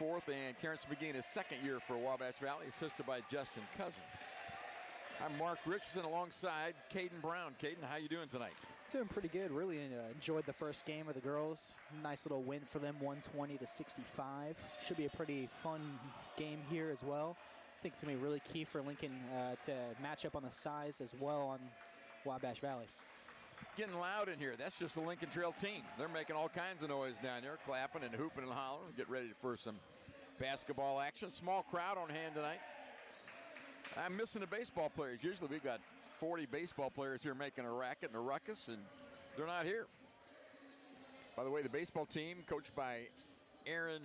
fourth, and Terrence McGee in his second year for Wabash Valley, assisted by Justin Cousin. I'm Mark Richardson alongside Caden Brown. Caden, how you doing tonight? Doing pretty good. Really enjoyed the first game of the girls. Nice little win for them, 120-65. Should be a pretty fun game here as well. I think it's going to be really key for Lincoln to match up on the size as well on Wabash Valley. Getting loud in here. That's just the Lincoln Trail team. They're making all kinds of noise down there, clapping and hooping and hollering. Get ready for some basketball action. Small crowd on hand tonight. I'm missing the baseball players. Usually we've got 40 baseball players here making a racket and a ruckus, and they're not here. By the way, the baseball team, coached by Aaron.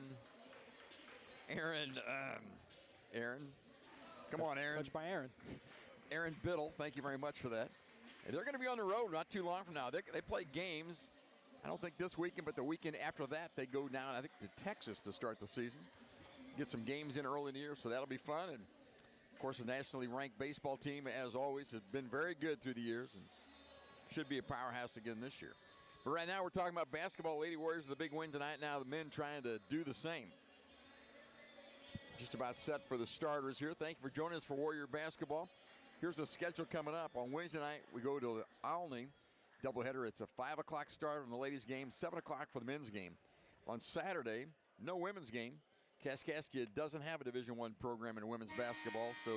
Come on, Aaron. Coached by Aaron. Aaron Biddle, thank you very much for that. And they're going to be on the road not too long from now. They play games, I don't think this weekend, but the weekend after that, they go down, I think, to Texas to start the season. Get some games in early in the year, so that'll be fun. And, of course, the nationally ranked baseball team, as always, has been very good through the years and should be a powerhouse again this year. But right now we're talking about basketball. Lady Warriors, the big win tonight. Now the men trying to do the same. Just about set for the starters here. Thank you for joining us for Warrior basketball. Here's the schedule coming up. On Wednesday night, we go to Alney doubleheader. It's a 5 o'clock start on the ladies' game, 7 o'clock for the men's game. On Saturday, no women's game. Kaskaskia doesn't have a Division I program in women's basketball, so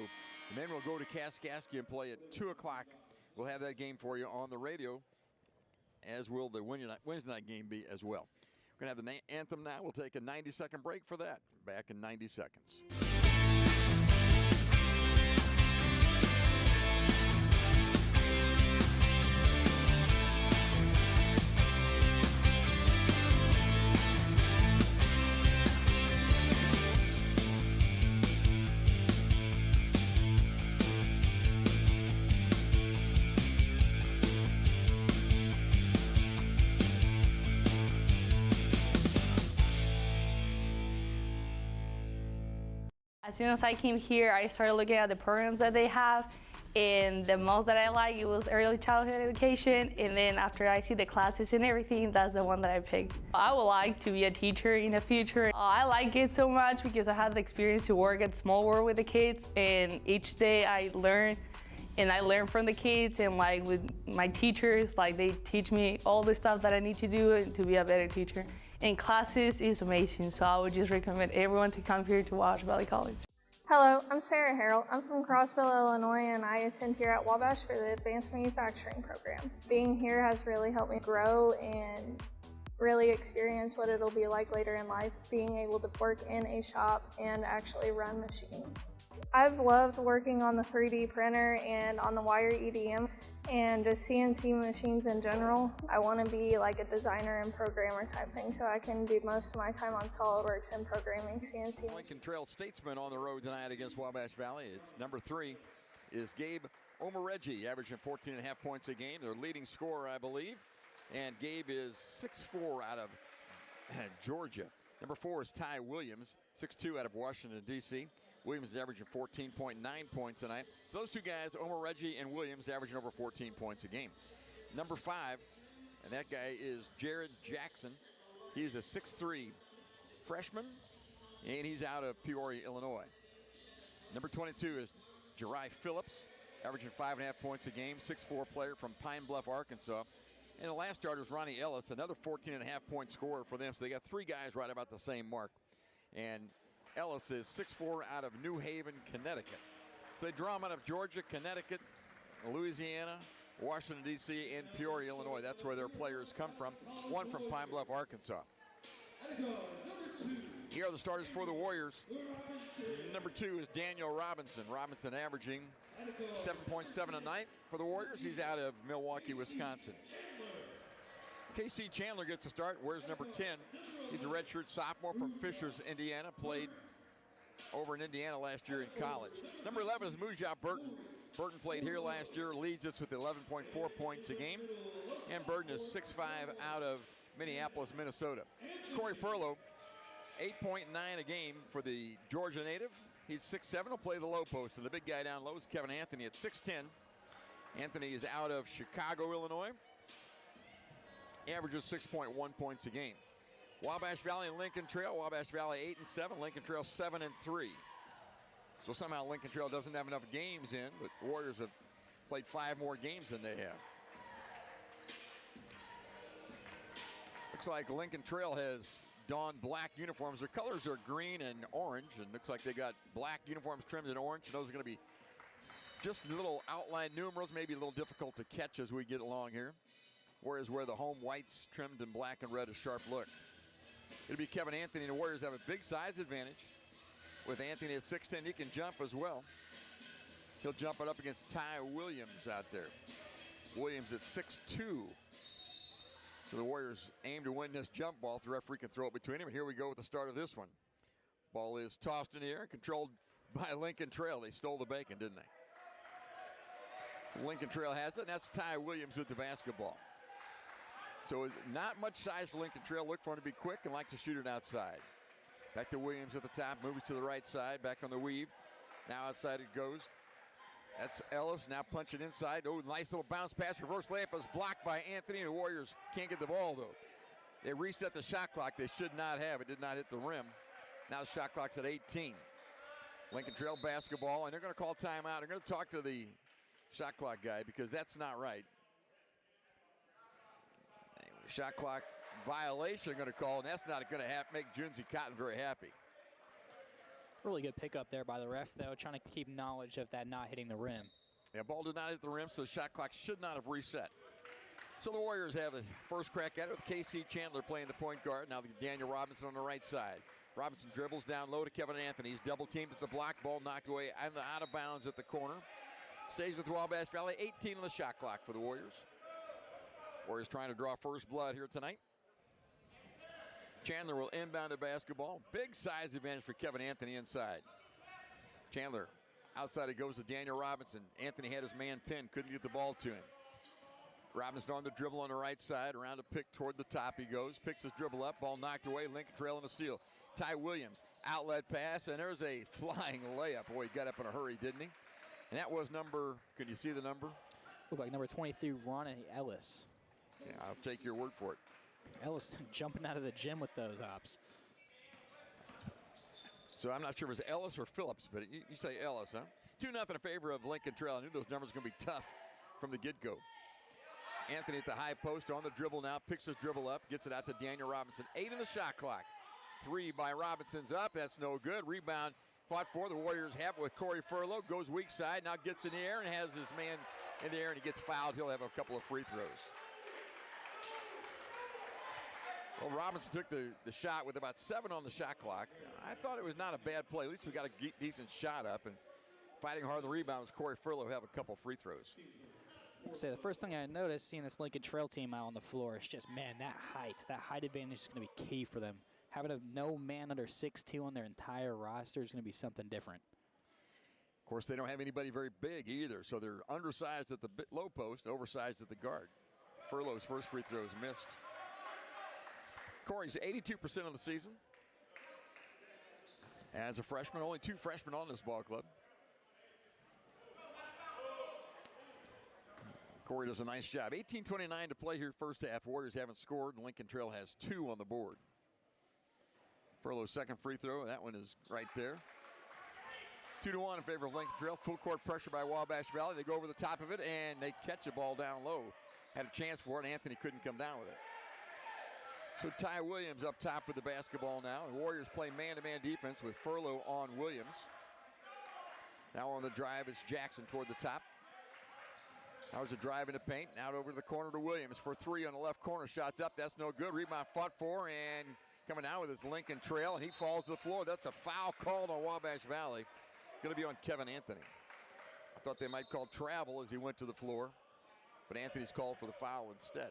the men will go to Kaskaskia and play at 2 o'clock. We'll have that game for you on the radio, as will the Wednesday night game be as well. We're going to have the anthem now. We'll take a 90-second break for that. Back in 90 seconds. As soon as I came here, I started looking at the programs that they have, and the most that I like, it was early childhood education, and then after I see the classes and everything, that's the one that I picked. I would like to be a teacher in the future. I like it so much because I had the experience to work at Small World with the kids, and each day I learn, and I learn from the kids, and like with my teachers, like they teach me all the stuff that I need to do and to be a better teacher. And classes is amazing, so I would just recommend everyone to come here to Wabash Valley College. Hello, I'm Sarah Harrell. I'm from Crossville, Illinois, and I attend here at Wabash for the Advanced Manufacturing Program. Being here has really helped me grow and really experience what it'll be like later in life, being able to work in a shop and actually run machines. I've loved working on the 3D printer and on the wire EDM and just CNC machines in general. I want to be like a designer and programmer type thing, so I can do most of my time on SolidWorks and programming CNC. Lincoln Trail Statesman on the road tonight against Wabash Valley. It's number 3 is Gabe Omoreggi, averaging 14.5 points a game. Their leading scorer, I believe. And Gabe is 6'4" out of Georgia. Number 4 is Ty Williams, 6'2" out of Washington, D.C. Williams is averaging 14.9 points tonight. So those two guys, Omoreggi and Williams, averaging over 14 points a game. Number 5, and that guy is Jared Jackson. He's a 6'3" freshman, and he's out of Peoria, Illinois. Number 22 is Jeri Phillips, averaging 5.5 points a game, 6'4" player from Pine Bluff, Arkansas. And the last starter is Ronnie Ellis, another 14.5 point scorer for them. So they got 3 guys right about the same mark. And Ellis is 6'4" out of New Haven, Connecticut. So they draw him out of Georgia, Connecticut, Louisiana, Washington, D.C., and Peoria, Illinois. That's where their players come from. One from Pine Bluff, Arkansas. Here are the starters for the Warriors. Number 2 is Daniel Robinson. Robinson averaging 7.7 a night for the Warriors. He's out of Milwaukee, Wisconsin. K.C. Chandler gets a start. Wears number 10. He's a redshirt sophomore from Fishers, Indiana. Played over in Indiana last year in college. Number 11 is Mujah Burton. Burton played here last year, leads us with 11.4 points a game. And Burton is 6'5" out of Minneapolis, Minnesota. Corey Furlow, 8.9 a game for the Georgia native. He's 6'7", will play the low post. And the big guy down low is Kevin Anthony at 6'10". Anthony is out of Chicago, Illinois. Averages 6.1 points a game. Wabash Valley and Lincoln Trail. Wabash Valley 8-7, Lincoln Trail 7-3. So somehow Lincoln Trail doesn't have enough games in, but the Warriors have played 5 more games than they have. Looks like Lincoln Trail has donned black uniforms. Their colors are green and orange, and looks like they got black uniforms trimmed in orange. And those are going to be just little outline numerals, maybe a little difficult to catch as we get along here. Warriors wear the home whites trimmed in black and red, a sharp look. It'll be Kevin Anthony, and the Warriors have a big size advantage. With Anthony at 6'10", he can jump as well. He'll jump it up against Ty Williams out there. Williams at 6'2". So the Warriors aim to win this jump ball. If the referee can throw it between them. And here we go with the start of this one. Ball is tossed in the air, controlled by Lincoln Trail. They stole the bacon, didn't they? Lincoln Trail has it, and that's Ty Williams with the basketball. So not much size for Lincoln Trail. Look for him to be quick and like to shoot it outside. Back to Williams at the top, moves to the right side, back on the weave. Now outside it goes. That's Ellis now punching inside. Oh, nice little bounce pass. Reverse layup is blocked by Anthony. The Warriors can't get the ball, though. They reset the shot clock. They should not have. It did not hit the rim. Now the shot clock's at 18. Lincoln Trail basketball, and they're going to call timeout. They're going to talk to the shot clock guy because that's not right. Shot clock violation they're going to call, and that's not going to make Junzi Cotton very happy. Really good pickup there by the ref, though, trying to keep knowledge of that not hitting the rim. Yeah, ball did not hit the rim, so the shot clock should not have reset. So the Warriors have the first crack at it with K.C. Chandler playing the point guard. Now Daniel Robinson on the right side. Robinson dribbles down low to Kevin Anthony. He's double teamed at the block. Ball knocked away out of bounds at the corner. Stays with Wabash Valley. 18 on the shot clock for the Warriors. Warriors trying to draw first blood here tonight. Chandler will inbound the basketball. Big size advantage for Kevin Anthony inside. Chandler outside it goes to Daniel Robinson. Anthony had his man pinned, couldn't get the ball to him. Robinson on the dribble on the right side, around a pick toward the top he goes, picks his dribble up, ball knocked away, Lincoln Trail in a steal. Ty Williams, outlet pass, and there's a flying layup. Boy, he got up in a hurry, didn't he? And that was number, can you see the number? Looked like number 23, Ronnie Ellis. Yeah, I'll take your word for it. Ellis jumping out of the gym with those hops. So I'm not sure if it's Ellis or Phillips, but you say Ellis, huh? 2-0 in favor of Lincoln Trail. I knew those numbers were going to be tough from the get-go. Anthony at the high post on the dribble now, picks his dribble up, gets it out to Daniel Robinson. 8 in the shot clock. 3 by Robinson's up, that's no good. Rebound fought for, the Warriors have it with Corey Furlow, goes weak side, now gets in the air and has his man in the air and he gets fouled. He'll have a couple of free throws. Well, Robinson took the shot with about 7 on the shot clock. I thought it was not a bad play. At least we got a decent shot up. And fighting hard on the rebound was Corey Furlow, who have a couple free throws. So the first thing I noticed seeing this Lincoln Trail team out on the floor is just, man, that height advantage is going to be key for them. Having no man under 6'2" on their entire roster is going to be something different. Of course, they don't have anybody very big either, so they're undersized at the low post, oversized at the guard. Furlow's first free throw is missed. Corey's 82% of the season. As a freshman, only 2 freshmen on this ball club. Corey does a nice job. 18:29 to play here first half. Warriors haven't scored, and Lincoln Trail has 2 on the board. Furlow's second free throw, that one is right there. 2-1 in favor of Lincoln Trail. Full court pressure by Wabash Valley. They go over the top of it, and they catch a ball down low. Had a chance for it, and Anthony couldn't come down with it. So Ty Williams up top with the basketball now. The Warriors play man-to-man defense with Furlow on Williams. Now on the drive is Jackson toward the top. Now there's a drive in the paint. Out over to the corner to Williams for 3 on the left corner. Shots up. That's no good. Rebound fought for, and coming down with his Lincoln Trail, and he falls to the floor. That's a foul called on Wabash Valley. Going to be on Kevin Anthony. I thought they might call travel as he went to the floor, but Anthony's called for the foul instead.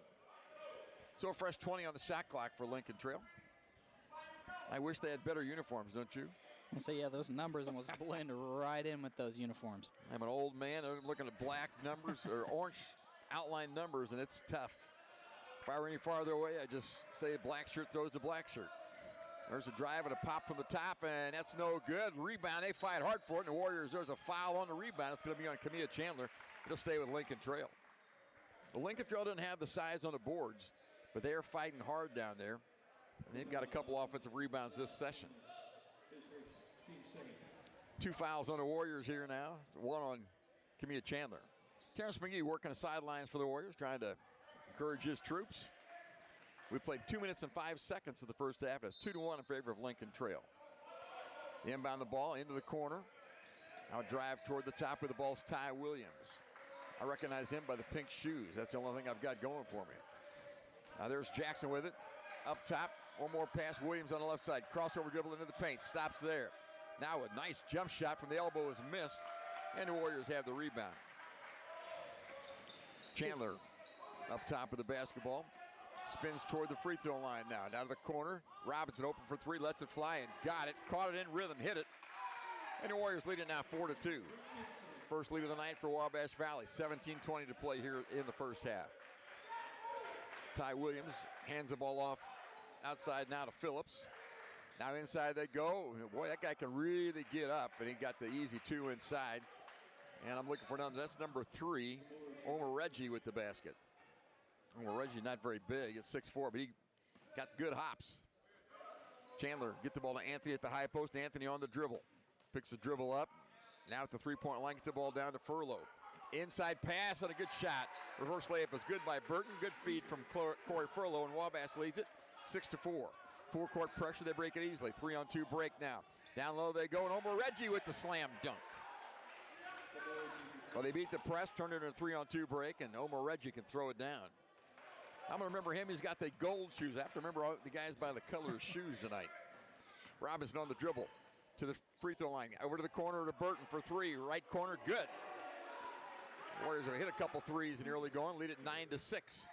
So a fresh 20 on the shot clock for Lincoln Trail. I wish they had better uniforms, don't you? I say, yeah, those numbers almost blend right in with those uniforms. I'm an old man. I'm looking at black numbers or orange outline numbers, and it's tough. If I were any farther away, I'd just say black shirt throws to black shirt. There's a drive and a pop from the top, and that's no good. Rebound, they fight hard for it, and the Warriors, there's a foul on the rebound. It's going to be on Kamia Chandler. It'll stay with Lincoln Trail. The Lincoln Trail didn't have the size on the boards, but they are fighting hard down there. And they've got a couple offensive rebounds this session. 2 fouls on the Warriors here now. 1 on Kamia Chandler. Terrence McGee working the sidelines for the Warriors, trying to encourage his troops. We played 2 minutes and 5 seconds of the first half. It's 2-1 in favor of Lincoln Trail. Inbound the ball into the corner. Now a drive toward the top with the ball's Ty Williams. I recognize him by the pink shoes. That's the only thing I've got going for me. Now there's Jackson with it. Up top, one more pass. Williams on the left side. Crossover dribble into the paint. Stops there. Now a nice jump shot from the elbow is missed. And the Warriors have the rebound. Chandler up top of the basketball. Spins toward the free throw line now. Down to the corner. Robinson open for 3. Lets it fly and got it. Caught it in rhythm. Hit it. And the Warriors lead it now 4-2. First lead of the night for Wabash Valley. 17:20 to play here in the first half. Ty Williams hands the ball off outside now to Phillips. Now inside they go. Boy, that guy can really get up, and he got the easy 2 inside. And I'm looking for another. That's number 3, Omar Reggie with the basket. Omar Reggie not very big. It's 6'4", but he got good hops. Chandler get the ball to Anthony at the high post. Anthony on the dribble. Picks the dribble up. Now at the three-point line, gets the ball down to Furlow. Inside pass and a good shot. Reverse layup is good by Burton. Good feed from Corey Furlow, and Wabash leads it 6-4. Four-court pressure, they break it easily. 3-on-2 break now. Down low they go, and Omar Reggie with the slam dunk. Well, they beat the press, turned it into a 3-on-2 break, and Omar Reggie can throw it down. I'm going to remember him. He's got the gold shoes. I have to remember all the guys by the color of shoes tonight. Robinson on the dribble to the free throw line. Over to the corner to Burton for 3. Right corner, good. Warriors have hit a couple threes in the early going. Lead it 9-6.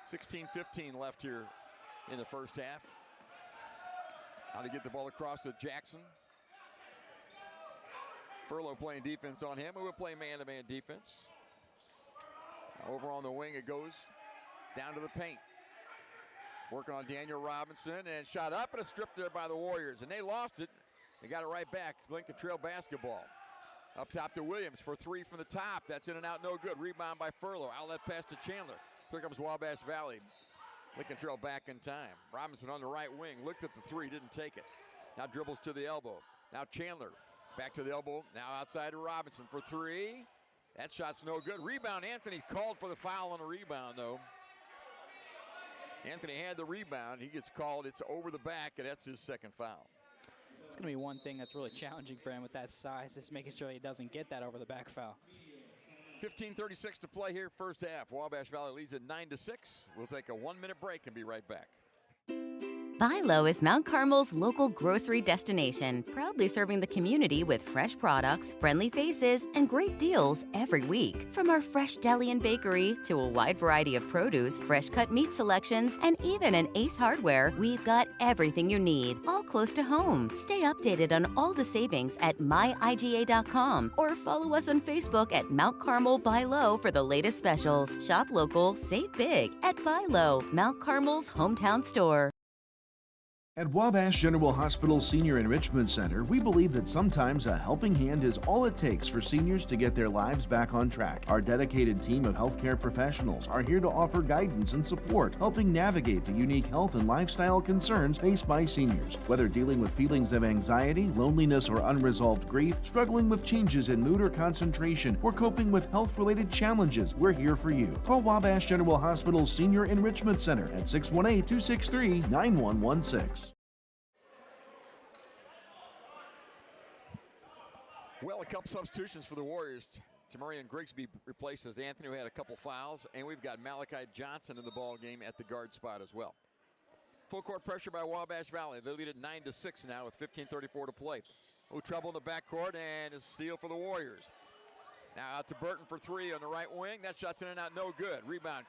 16:15 left here in the first half. Now they get the ball across to Jackson. Furlow playing defense on him. We will play man-to-man defense. Over on the wing it goes. Down to the paint. Working on Daniel Robinson, and shot up and a strip there by the Warriors. And they lost it. They got it right back. Lincoln Trail basketball. Up top to Williams for 3 from the top. That's in and out, no good. Rebound by Furlow. Outlet pass to Chandler. Here comes Wabash Valley. Lincoln Trail back in time. Robinson on the right wing. Looked at the 3, didn't take it. Now dribbles to the elbow. Now Chandler back to the elbow. Now outside to Robinson for 3. That shot's no good. Rebound. Anthony called for the foul on the rebound, though. Anthony had the rebound. He gets called. It's over the back, and that's his second foul. It's going to be one thing that's really challenging for him with that size, is making sure he doesn't get that over the back foul. 15:36 to play here, first half. Wabash Valley leads at 9-6. We'll take a 1-minute break and be right back. Buy Low is Mount Carmel's local grocery destination, proudly serving the community with fresh products, friendly faces, and great deals every week. From our fresh deli and bakery to a wide variety of produce, fresh cut meat selections, and even an Ace Hardware, we've got everything you need, all close to home. Stay updated on all the savings at myiga.com or follow us on Facebook at Mount Carmel Buy Low for the latest specials. Shop local, save big at Buy Low, Mount Carmel's hometown store. At Wabash General Hospital Senior Enrichment Center, we believe that sometimes a helping hand is all it takes for seniors to get their lives back on track. Our dedicated team of healthcare professionals are here to offer guidance and support, helping navigate the unique health and lifestyle concerns faced by seniors. Whether dealing with feelings of anxiety, loneliness, or unresolved grief, struggling with changes in mood or concentration, or coping with health-related challenges, we're here for you. Call Wabash General Hospital Senior Enrichment Center at 618-263-9116. Well, a couple substitutions for the Warriors. Tamarian Grigsby replaces Anthony, who had a couple fouls, and we've got Malachi Johnson in the ball game at the guard spot as well. Full court pressure by Wabash Valley. They lead at 9-6 now with 15:34 to play. Oh, trouble in the backcourt, and a steal for the Warriors. Now out to Burton for 3 on the right wing. That shot's in and out, no good. Rebound.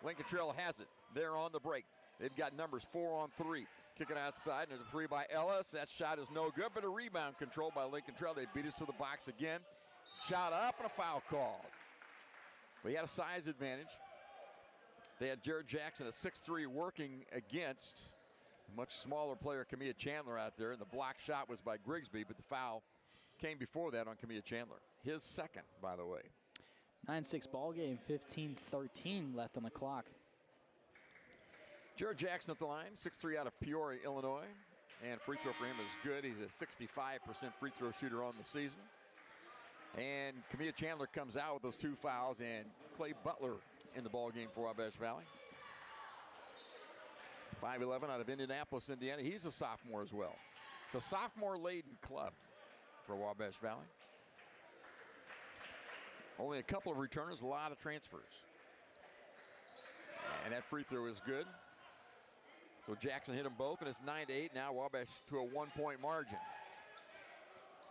Lincoln Trail has it. They're on the break. They've got numbers 4 on 3. Kick it outside, and a 3 by Ellis. That shot is no good, but a rebound controlled by Lincoln Trail. They beat us to the box again. Shot up and a foul called. But he had a size advantage. They had Jared Jackson, a 6'3", working against a much smaller player, Kamia Chandler, out there. And the block shot was by Grigsby, but the foul came before that on Kamia Chandler. His second, by the way. 9-6 ball game, 15:13 left on the clock. Jared Jackson at the line, 6'3" out of Peoria, Illinois. And free throw for him is good. He's a 65% free throw shooter on the season. And Kamia Chandler comes out with those 2 fouls, and Clay Butler in the ball game for Wabash Valley. 5'11" out of Indianapolis, Indiana. He's a sophomore as well. It's a sophomore-laden club for Wabash Valley. Only a couple of returners, a lot of transfers. And that free throw is good. So Jackson hit them both, and it's 9-8. Now Wabash to a 1-point margin.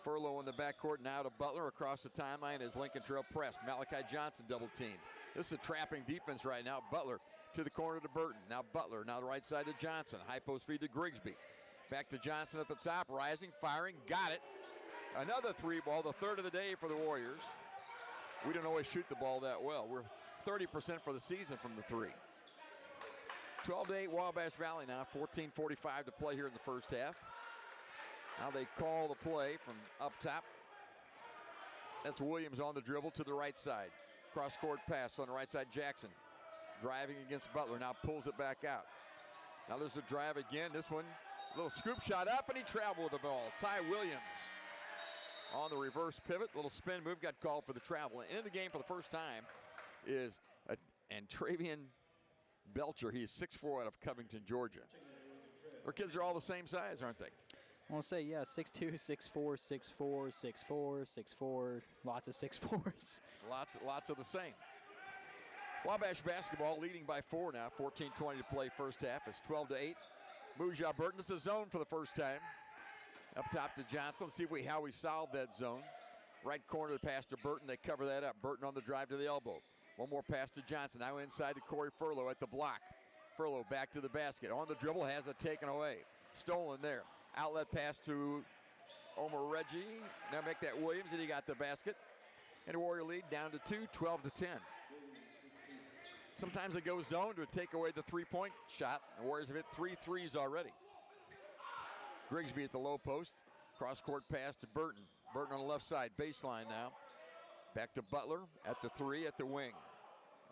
Furlow in the backcourt now to Butler. Across the timeline is Lincoln Trail pressed. Malachi Johnson double teamed. This is a trapping defense right now. Butler to the corner to Burton. Now Butler, now the right side to Johnson. High post feed to Grigsby. Back to Johnson at the top, rising, firing, got it. Another 3-ball, the third of the day for the Warriors. We don't always shoot the ball that well. We're 30% for the season from the 3. 12-8 Wabash Valley now, 14:45 to play here in the first half. Now they call the play from up top. That's Williams on the dribble to the right side. Cross-court pass on the right side, Jackson. Driving against Butler, now pulls it back out. Now there's a drive again. This one, a little scoop shot up, and he traveled with the ball. Ty Williams on the reverse pivot. Little spin move, got called for the travel. And in the game for the first time is Travian Belcher. He is 6'4" out of Covington, Georgia. Our kids are all the same size, aren't they? I want to say, yeah, 6'2", 6'4", 6'4", 6'4", 6'4", lots of 6'4s. Lots of the same. Wabash basketball leading by 4 now, 14:20 to play first half. It's 12-8. Muja Burton, it's a zone for the first time. Up top to Johnson. Let's see how we solve that zone. Right corner pass to Burton. They cover that up. Burton on the drive to the elbow. One more pass to Johnson. Now inside to Corey Furlow at the block. Furlow back to the basket. On the dribble, has it taken away. Stolen there. Outlet pass to Omar Reggie. Now make that Williams, and he got the basket. And the Warrior lead down to 2, 12-10. Sometimes they go zone to take away the three-point shot. The Warriors have hit 3 threes already. Grigsby at the low post. Cross-court pass to Burton. Burton on the left side, baseline now. Back to Butler at the 3 at the wing.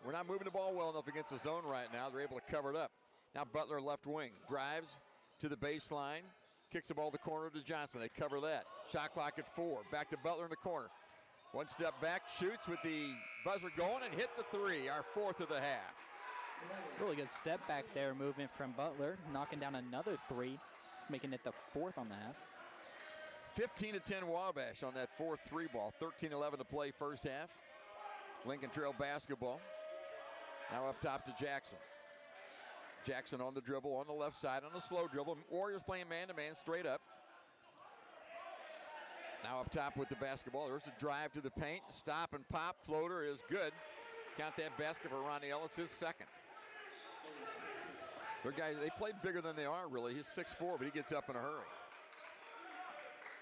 We're not moving the ball well enough against the zone right now. They're able to cover it up. Now Butler left wing. Drives to the baseline. Kicks the ball to the corner to Johnson. They cover that. Shot clock at 4. Back to Butler in the corner. One step back, shoots with the buzzer going and hit the 3, our 4th of the half. Really good step back there, movement from Butler, knocking down another 3, making it the 4th on the half. 15-10 Wabash on that 4th 3-ball. 13-11 to play first half. Lincoln Trail basketball. Now up top to Jackson. Jackson on the dribble on the left side on the slow dribble. Warriors playing man-to-man straight up. Now up top with the basketball. There's a drive to the paint. Stop and pop. Floater is good. Count that basket for Ronnie Ellis, his 2nd. Their guys, they played bigger than they are, really. He's 6'4", but he gets up in a hurry.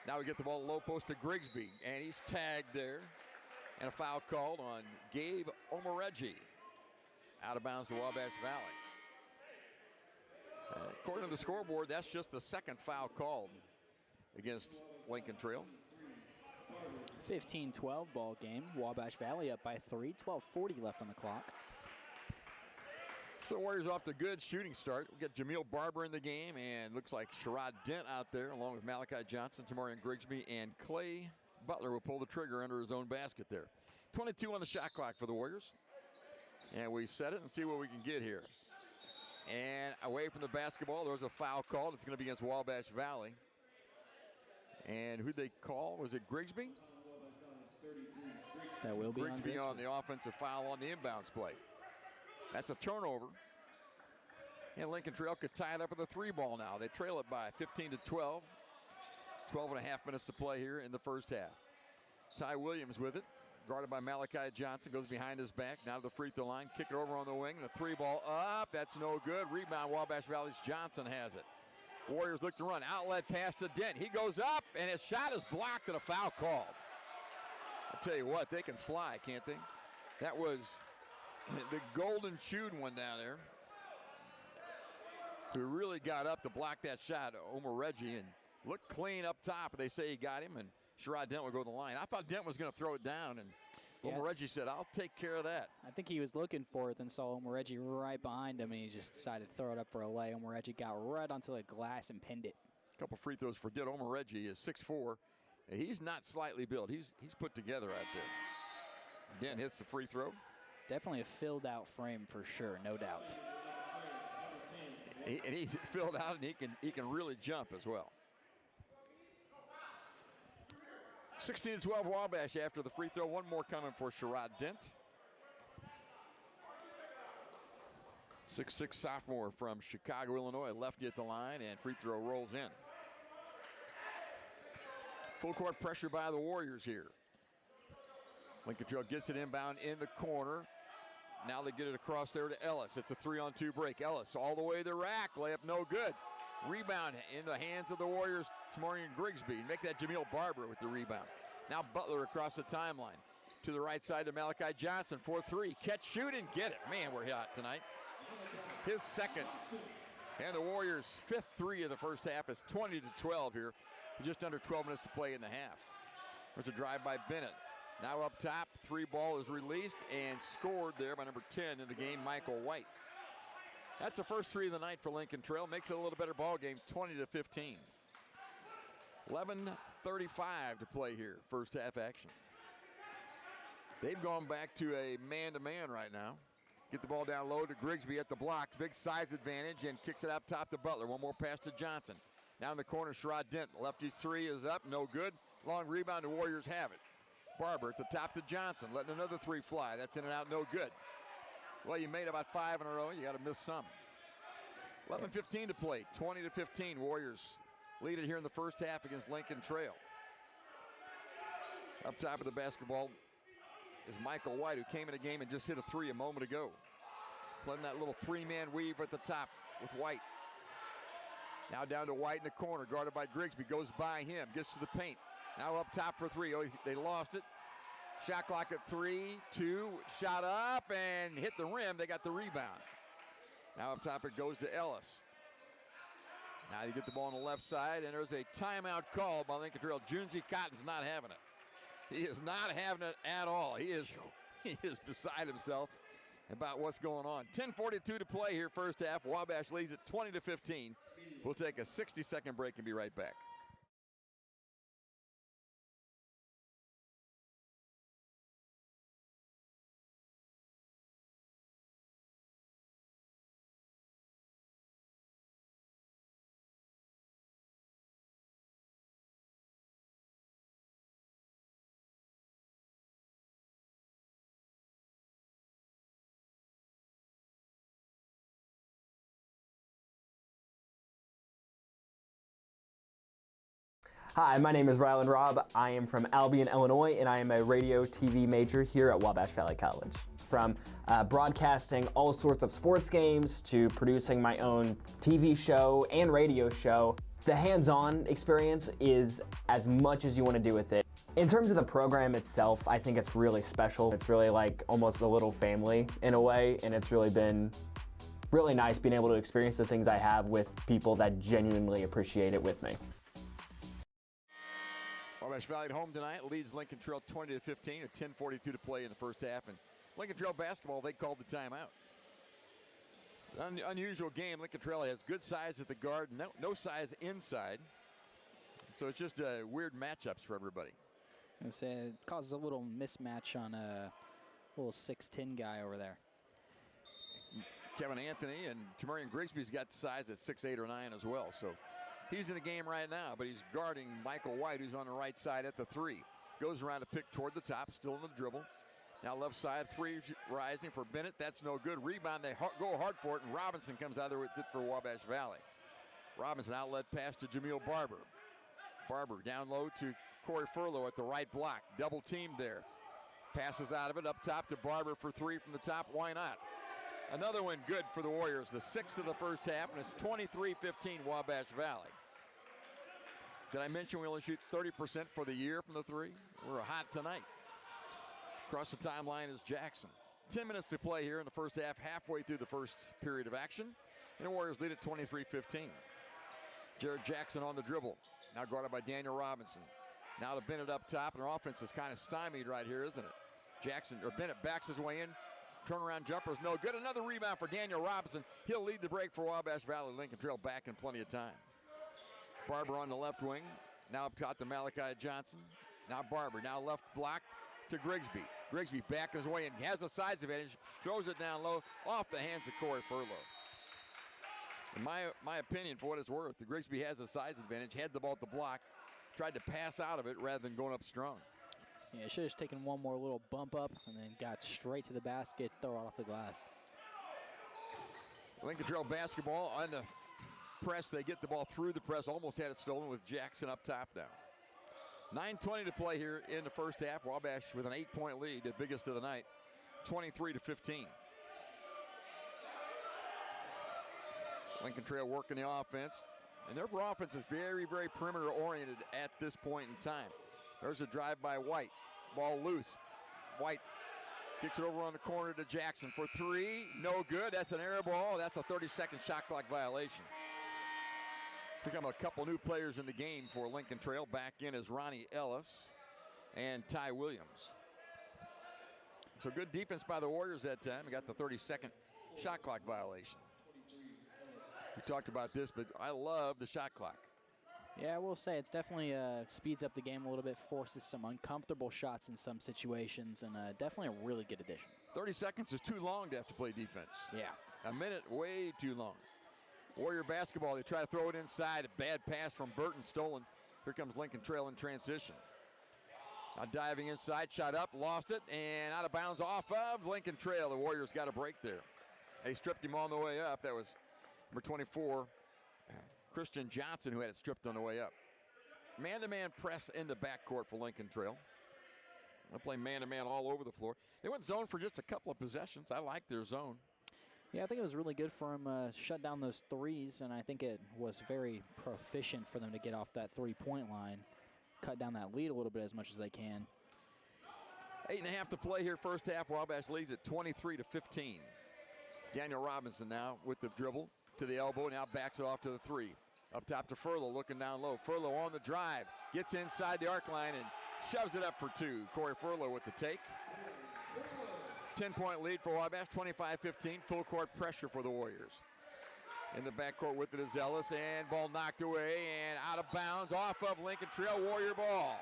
Now we get the ball low post to Grigsby, and he's tagged there. And a foul called on Gabe Omoreggi. Out of bounds to Wabash Valley. According to the scoreboard, that's just the 2nd foul called against Lincoln Trail. 15-12 ball game. Wabash Valley up by 3. 12:40 left on the clock. So the Warriors off to a good shooting start. We got Jameel Barber in the game, and looks like Sherrod Dent out there, along with Malachi Johnson, Tamarian Grigsby, and Clay Butler will pull the trigger under his own basket there. 22 on the shot clock for the Warriors. And we set it and see what we can get here. And away from the basketball, there was a foul called. It's going to be against Wabash Valley. And who'd they call? Was it Grigsby? That will be Grigsby on the offensive foul on the inbounds play. That's a turnover. And Lincoln Trail could tie it up with a 3-ball now. They trail it by 15-12. 12.5 minutes to play here in the first half. Ty Williams with it. Guarded by Malachi Johnson. Goes behind his back. Now to the free throw line. Kick it over on the wing. And a 3-ball up. That's no good. Rebound, Wabash Valley's Johnson has it. Warriors look to run. Outlet pass to Dent. He goes up, and his shot is blocked and a foul called. I'll tell you what, they can fly, can't they? That was the golden chewed one down there. Who really got up to block that shot, Omar Reggie, and looked clean up top. They say he got him, and Sherrod Dent will go to the line. I thought Dent was going to throw it down. And Well, Reggie said, I'll take care of that. I think he was looking for it, then saw Reggie right behind him, and he just decided to throw it up for a lay. Reggie got right onto the glass and pinned it. A couple free throws for good. Reggie is 6'4". He's not slightly built. He's put together out there. Again, hits the free throw. Definitely a filled out frame for sure, no doubt. And he's filled out, and he can really jump as well. 16-12 Wabash after the free throw. One more coming for Sherrod Dent. 6'6" sophomore from Chicago, Illinois. Lefty at the line, and free throw rolls in. Full court pressure by the Warriors here. Lincoln Trail gets it inbound in the corner. Now they get it across there to Ellis. It's a 3-on-2 break. Ellis all the way to the rack. Layup no good. Rebound in the hands of the Warriors. Tamarian Grigsby. Make that Jameel Barber with the rebound. Now Butler across the timeline. To the right side to Malachi Johnson. 4-3. Catch, shoot, and get it. Man, we're hot tonight. His second. And the Warriors' fifth three of the first half is 20-12 here. Just under 12 minutes to play in the half. There's a drive by Bennett. Now up top, three ball is released and scored there by number 10 in the game, Michael White. That's the first three of the night for Lincoln Trail. Makes it a little better ball game, 20-15. 11:35 to play here, first half action. They've gone back to a man-to-man right now. Get the ball down low to Grigsby at the blocks. Big size advantage and kicks it up top to Butler. One more pass to Johnson. Down the corner, Sherrod Dent. Lefty's three is up, no good. Long rebound, the Warriors have it. Barber at the top to Johnson, letting another three fly. That's in and out, no good. Well, you made about 5 in a row. You got to miss some. 11:15 to play, 20-15. Warriors lead it here in the first half against Lincoln Trail. Up top of the basketball is Michael White, who came in the game and just hit a three a moment ago. Playing that little three-man weave at the top with White. Now down to White in the corner, guarded by Grigsby. Goes by him, gets to the paint. Now up top for three. Oh, they lost it. Shot clock at 3, 2, shot up and hit the rim. They got the rebound. Now up top it goes to Ellis. Now they get the ball on the left side, and there's a timeout call by Lincoln Trail. Junzi Cotton's not having it. He is not having it at all. He is beside himself about what's going on. 10:42 to play here, first half. Wabash leads it 20-15. We'll take a 60-second break and be right back. Hi, my name is Rylan Robb. I am from Albion, Illinois, and I am a radio TV major here at Wabash Valley College. From broadcasting all sorts of sports games to producing my own TV show and radio show, the hands-on experience is as much as you want to do with it. In terms of the program itself, I think it's really special. It's really like almost a little family in a way, and it's really been really nice being able to experience the things I have with people that genuinely appreciate it with me. Wabash Valley at home tonight leads Lincoln Trail 20-15 at 10:42 to play in the first half. And Lincoln Trail basketball, they called the timeout. It's an unusual game. Lincoln Trail has good size at the guard, no size inside. So it's just weird matchups for everybody. I would say it causes a little mismatch on a little 6'10" guy over there. Kevin Anthony and Tamarian Grigsby's got size at 6'8" or 9 as well. So he's in the game right now, but he's guarding Michael White, who's on the right side at the three. Goes around to pick toward the top, still in the dribble. Now left side, three rising for Bennett. That's no good. Rebound, they go hard for it, and Robinson comes out there with it for Wabash Valley. Robinson outlet pass to Jameel Barber. Barber down low to Corey Furlow at the right block. Double teamed there. Passes out of it, up top to Barber for three from the top. Why not? Another one good for the Warriors, the sixth of the first half, and it's 23-15 Wabash Valley. Did I mention we only shoot 30% for the year from the three? We're hot tonight. Across the timeline is Jackson. 10 minutes to play here in the first half, halfway through the first period of action. And the Warriors lead at 23-15. Jared Jackson on the dribble. Now guarded by Daniel Robinson. Now to Bennett up top, and their offense is kind of stymied right here, isn't it? Bennett backs his way in. Turnaround jumper is no good. Another rebound for Daniel Robinson. He'll lead the break for Wabash Valley. Lincoln Trail back in plenty of time. Barber on the left wing. Now up top to Malachi Johnson. Now Barber. Now left block to Grigsby. Grigsby back his way and has a sides advantage. Throws it down low off the hands of Corey Furlow. In my opinion, for what it's worth, the Grigsby has a size advantage. Had the ball at the block. Tried to pass out of it rather than going up strong. Yeah, should have just taken one more little bump up and then got straight to the basket, throw it off the glass. Lincoln Trail basketball on the press. They get the ball through the press. Almost had it stolen with Jackson up top now. 9:20 to play here in the first half. Wabash with an 8-point lead, the biggest of the night, 23-15. Lincoln Trail working the offense. And their offense is very, very perimeter oriented at this point in time. There's a drive by White. Ball loose. White kicks it over on the corner to Jackson for three. No good. That's an air ball. That's a 30-second shot clock violation. Become a couple new players in the game for Lincoln Trail. Back in is Ronnie Ellis and Ty Williams. So good defense by the Warriors that time. We got the 30-second shot clock violation. We talked about this, but I love the shot clock. Yeah, I will say it's definitely speeds up the game a little bit, forces some uncomfortable shots in some situations, and definitely a really good addition. 30 seconds is too long to have to play defense. Yeah. A minute, way too long. Warrior basketball, they try to throw it inside. A bad pass from Burton, stolen. Here comes Lincoln Trail in transition. Now diving inside, shot up, lost it, and out of bounds off of Lincoln Trail. The Warriors got a break there. They stripped him on the way up. That was number 24, Christian Johnson, who had it stripped on the way up. Man-to-man press in the backcourt for Lincoln Trail. They'll play man-to-man all over the floor. They went zone for just a couple of possessions. I like their zone. Yeah, I think it was really good for him shut down those threes, and I think it was very proficient for them to get off that three-point line, cut down that lead a little bit as much as they can. 8.5 to play here first half. Wabash leads at 23-15. Daniel Robinson now with the dribble to the elbow, now backs it off to the three. Up top to Furlow, looking down low. Furlow on the drive, gets inside the arc line and shoves it up for two. Corey Furlow with the take. 10-point lead for Wabash, 25-15. Full court pressure for the Warriors. In the backcourt with it is Ellis, and ball knocked away and out of bounds off of Lincoln Trail. Warrior ball.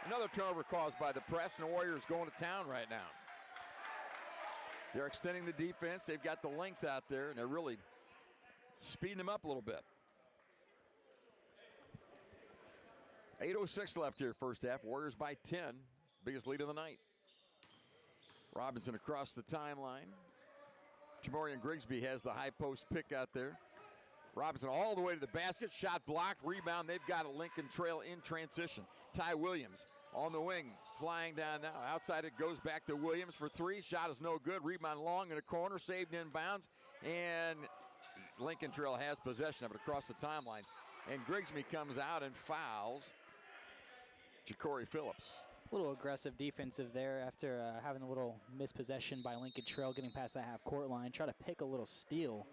Another turnover caused by the press, and the Warriors going to town right now. They're extending the defense. They've got the length out there, and they're really speeding them up a little bit. 8:06 left here first half. Warriors by 10. Biggest lead of the night. Robinson across the timeline. Jamorian Grigsby has the high post pick out there. Robinson all the way to the basket. Shot blocked. Rebound. They've got a Lincoln Trail in transition. Ty Williams on the wing. Flying down now. Outside it goes back to Williams for three. Shot is no good. Rebound long in the corner. Saved in bounds. And Lincoln Trail has possession of it across the timeline. And Grigsby comes out and fouls Ja'Cory Phillips. A little aggressive defensive there after having a little mispossession by Lincoln Trail, getting past that half-court line. Try to pick a little steal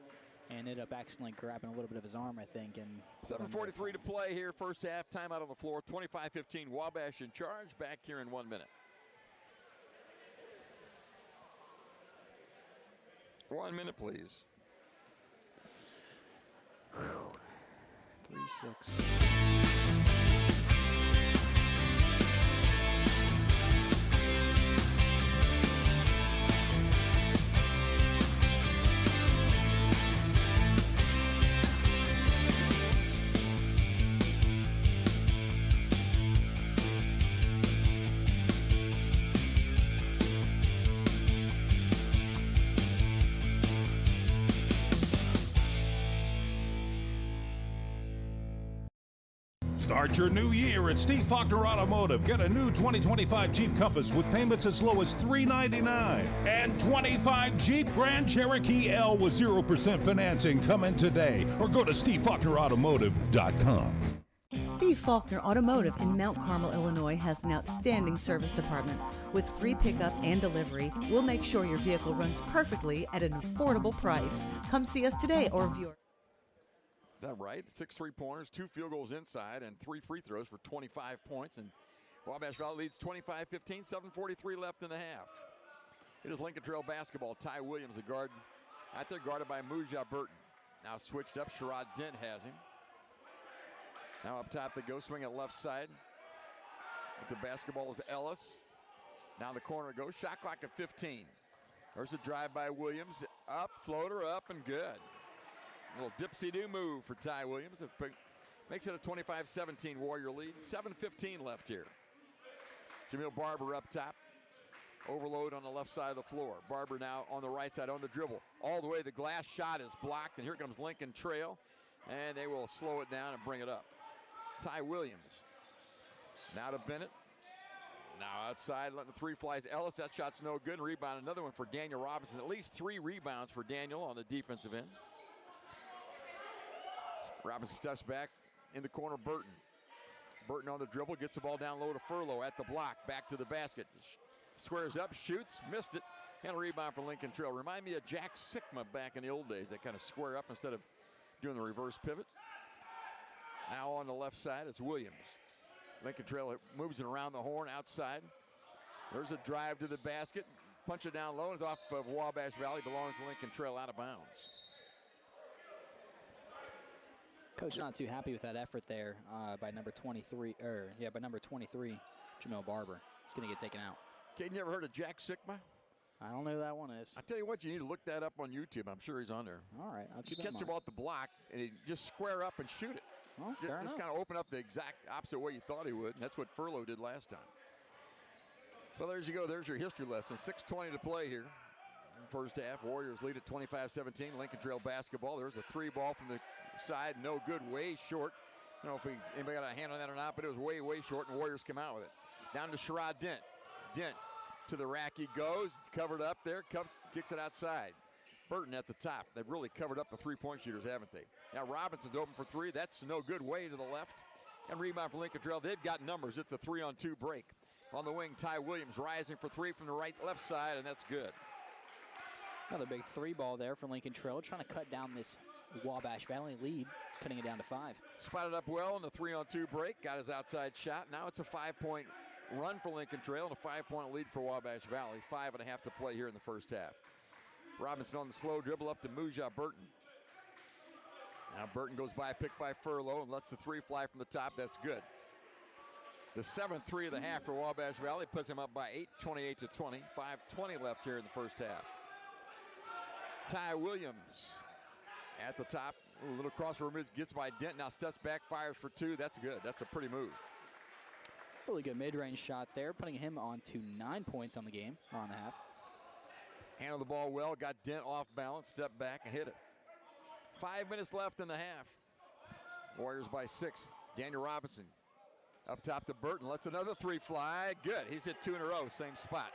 and ended up accidentally grabbing a little bit of his arm, I think. And 7:43 to play here, first half. Timeout on the floor. 25-15. Wabash in charge. Back here in 1 minute. 1 minute, please. 3-6. Start your new year at Steve Faulkner Automotive. Get a new 2025 Jeep Compass with payments as low as $399. And 25 Jeep Grand Cherokee L with 0% financing. Come in today or go to SteveFaulknerAutomotive.com. Steve Faulkner Automotive in Mount Carmel, Illinois has an outstanding service department. With free pickup and delivery, we'll make sure your vehicle runs perfectly at an affordable price. Come see us today or view our... Is that right? 6 3-pointers, 2 field goals inside, and 3 free throws for 25 points. And Wabash Valley leads 25-15, 7:43 left in the half. It is Lincoln Trail basketball. Ty Williams, the guard, out there guarded by Muja Burton. Now switched up, Sherrod Dent has him. Now up top they go, swing at left side. With the basketball is Ellis. Down the corner it goes, shot clock at 15. There's a drive by Williams, up, floater up, and good. A little dipsy-do move for Ty Williams. It makes it a 25-17 Warrior lead. 7:15 left here. Jamil Barber up top. Overload on the left side of the floor. Barber now on the right side on the dribble. All the way, the glass shot is blocked, and here comes Lincoln Trail, and they will slow it down and bring it up. Ty Williams. Now to Bennett. Now outside, letting the three flies. Ellis, that shot's no good. And rebound, another one for Daniel Robinson. At least 3 rebounds for Daniel on the defensive end. Robinson steps back in the corner, Burton. Burton on the dribble, gets the ball down low to Furlow at the block. Back to the basket. Squares up, shoots, missed it. And a rebound for Lincoln Trail. Remind me of Jack Sikma back in the old days. They kind of square up instead of doing the reverse pivot. Now on the left side, it's Williams. Lincoln Trail moves it around the horn outside. There's a drive to the basket. Punch it down low. It's off of Wabash Valley. Belongs to Lincoln Trail, out of bounds. Coach not too happy with that effort there by number 23, Jamil Barber. It's going to get taken out. Kate, you ever heard of Jack Sikma? I don't know who that one is. I tell you what, you need to look that up on YouTube. I'm sure he's on there. All right, I'll just keep catch the ball at the block, and he just square up and shoot it. Well, fair enough. Just kind of open up the exact opposite way you thought he would, and that's what Furlow did last time. Well, there you go. There's your history lesson. 6:20 to play here. First half, Warriors lead at 25-17. Lincoln Trail basketball. There's a 3 ball from the side, no good, way short. I don't know if anybody got a hand on that or not, but it was way, way short, and Warriors come out with it. Down to Sherrod Dent. Dent to the rack he goes, covered up there, kicks it outside. Burton at the top. They've really covered up the three-point shooters, haven't they? Now Robinson's open for 3. That's no good, way to the left. And rebound for Lincoln Trail. They've got numbers. It's a 3-on-2 break. On the wing, Ty Williams rising for 3 from the left side, and that's good. Another big 3 ball there for Lincoln Trail, trying to cut down this Wabash Valley lead, cutting it down to 5. Spotted up well in the 3-on-2 break, got his outside shot. Now it's a 5-point run for Lincoln Trail and a 5-point lead for Wabash Valley. 5.5 to play here in the first half. Robinson on the slow dribble up to Muja Burton. Now Burton goes by, picked by Furlow, and lets the 3 fly from the top. That's good. The 7th 3 of the half for Wabash Valley puts him up by 8, 28-20. 5:20 left here in the first half. Ty Williams at the top. A little crossover gets by Dent. Now steps back, fires for 2. That's good. That's a pretty move. Really good mid-range shot there, putting him on to 9 points on the game, or on the half. Handled the ball well, got Dent off balance, stepped back and hit it. 5 minutes left in the half. Warriors by 6. Daniel Robinson up top to Burton, lets another 3 fly. Good, he's hit 2 in a row, same spot.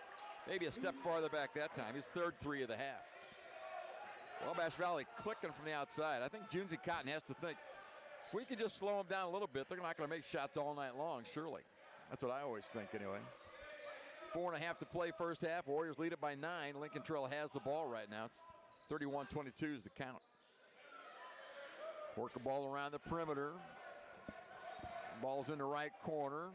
Maybe a step farther back that time. His 3rd 3 of the half. Wabash Valley clicking from the outside. I think Junzi Cotton has to think, if we can just slow them down a little bit, they're not going to make shots all night long, surely. That's what I always think anyway. 4.5 to play first half. Warriors lead it by 9. Lincoln Trail has the ball right now. It's 31-22 is the count. Work the ball around the perimeter. Ball's in the right corner.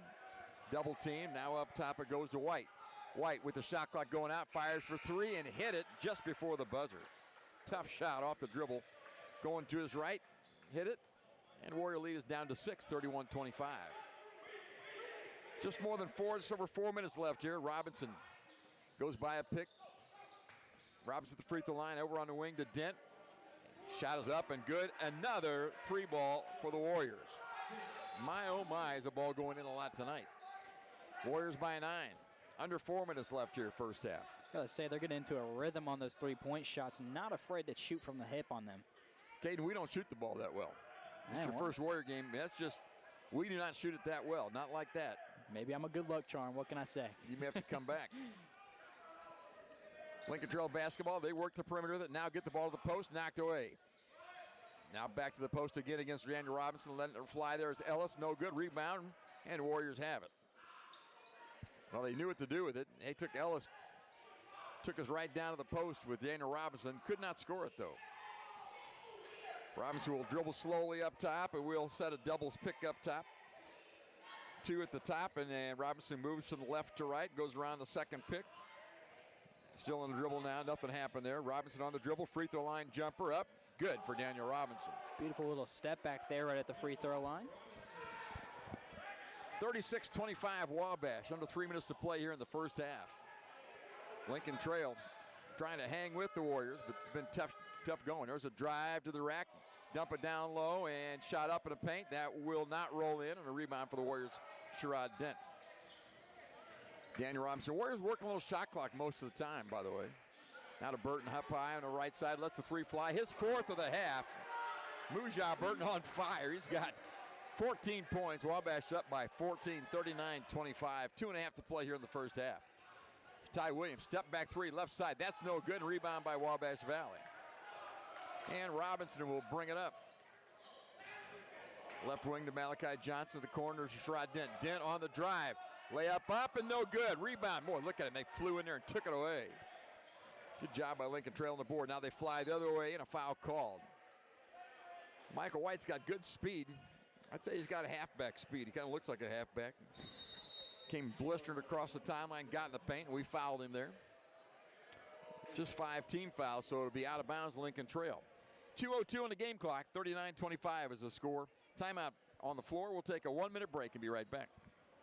Double team. Now up top it goes to White. White with the shot clock going out. Fires for 3 and hit it just before the buzzer. Tough shot off the dribble. Going to his right. Hit it. And Warrior lead is down to 6, 31-25. Just more than 4, just over 4 minutes left here. Robinson goes by a pick. Robinson at the free throw line, over on the wing to Dent. Shot is up and good. Another 3 ball for the Warriors. My, oh my, is the ball going in a lot tonight. Warriors by 9. Under 4 minutes left here, first half. Gotta say, they're getting into a rhythm on those 3-point shots. Not afraid to shoot from the hip on them. Caden, we don't shoot the ball that well. It's your first Warrior game. That's just, we do not shoot it that well. Not like that. Maybe I'm a good luck charm. What can I say? You may have to come back. Lincoln Trail basketball. They work the perimeter. That now get the ball to the post. Knocked away. Now back to the post again against Daniel Robinson. Letting it fly there is Ellis. No good. Rebound. And the Warriors have it. Well, they knew what to do with it. They took Ellis. Took us right down to the post with Daniel Robinson. Could not score it, though. Robinson will dribble slowly up top, and we'll set a doubles pick up top. Two at the top, and then Robinson moves from the left to right, goes around the second pick. Still on the dribble now, nothing happened there. Robinson on the dribble, free throw line jumper up. Good for Daniel Robinson. Beautiful little step back there right at the free throw line. 36-25 Wabash, under 3 minutes to play here in the first half. Lincoln Trail trying to hang with the Warriors, but it's been tough going. There's a drive to the rack, dump it down low, and shot up in the paint. That will not roll in, and a rebound for the Warriors, Sherrod Dent. Daniel Robinson. Warriors working a little shot clock most of the time, by the way. Now to Burton up high on the right side, lets the three fly. His fourth of the half. Mujah Burton on fire. He's got 14 points. Wabash up by 14, 39-25. 2.5 to play here in the first half. Ty Williams, step back three, left side. That's no good. Rebound by Wabash Valley. And Robinson will bring it up. Left wing to Malachi Johnson. The corner to Sherrod Dent. Dent on the drive. Layup up and no good. Rebound. Boy, look at it. They flew in there and took it away. Good job by Lincoln Trail on the board. Now they fly the other way and a foul called. Michael White's got good speed. I'd say he's got a halfback speed. He kind of looks like a halfback. Came blistering across the timeline, got in the paint, and we fouled him there. Just 5 team fouls, so it'll be out of bounds Lincoln Trail. 2:02 on the game clock, 39-25 is the score. Timeout on the floor. We'll take a 1-minute break and be right back.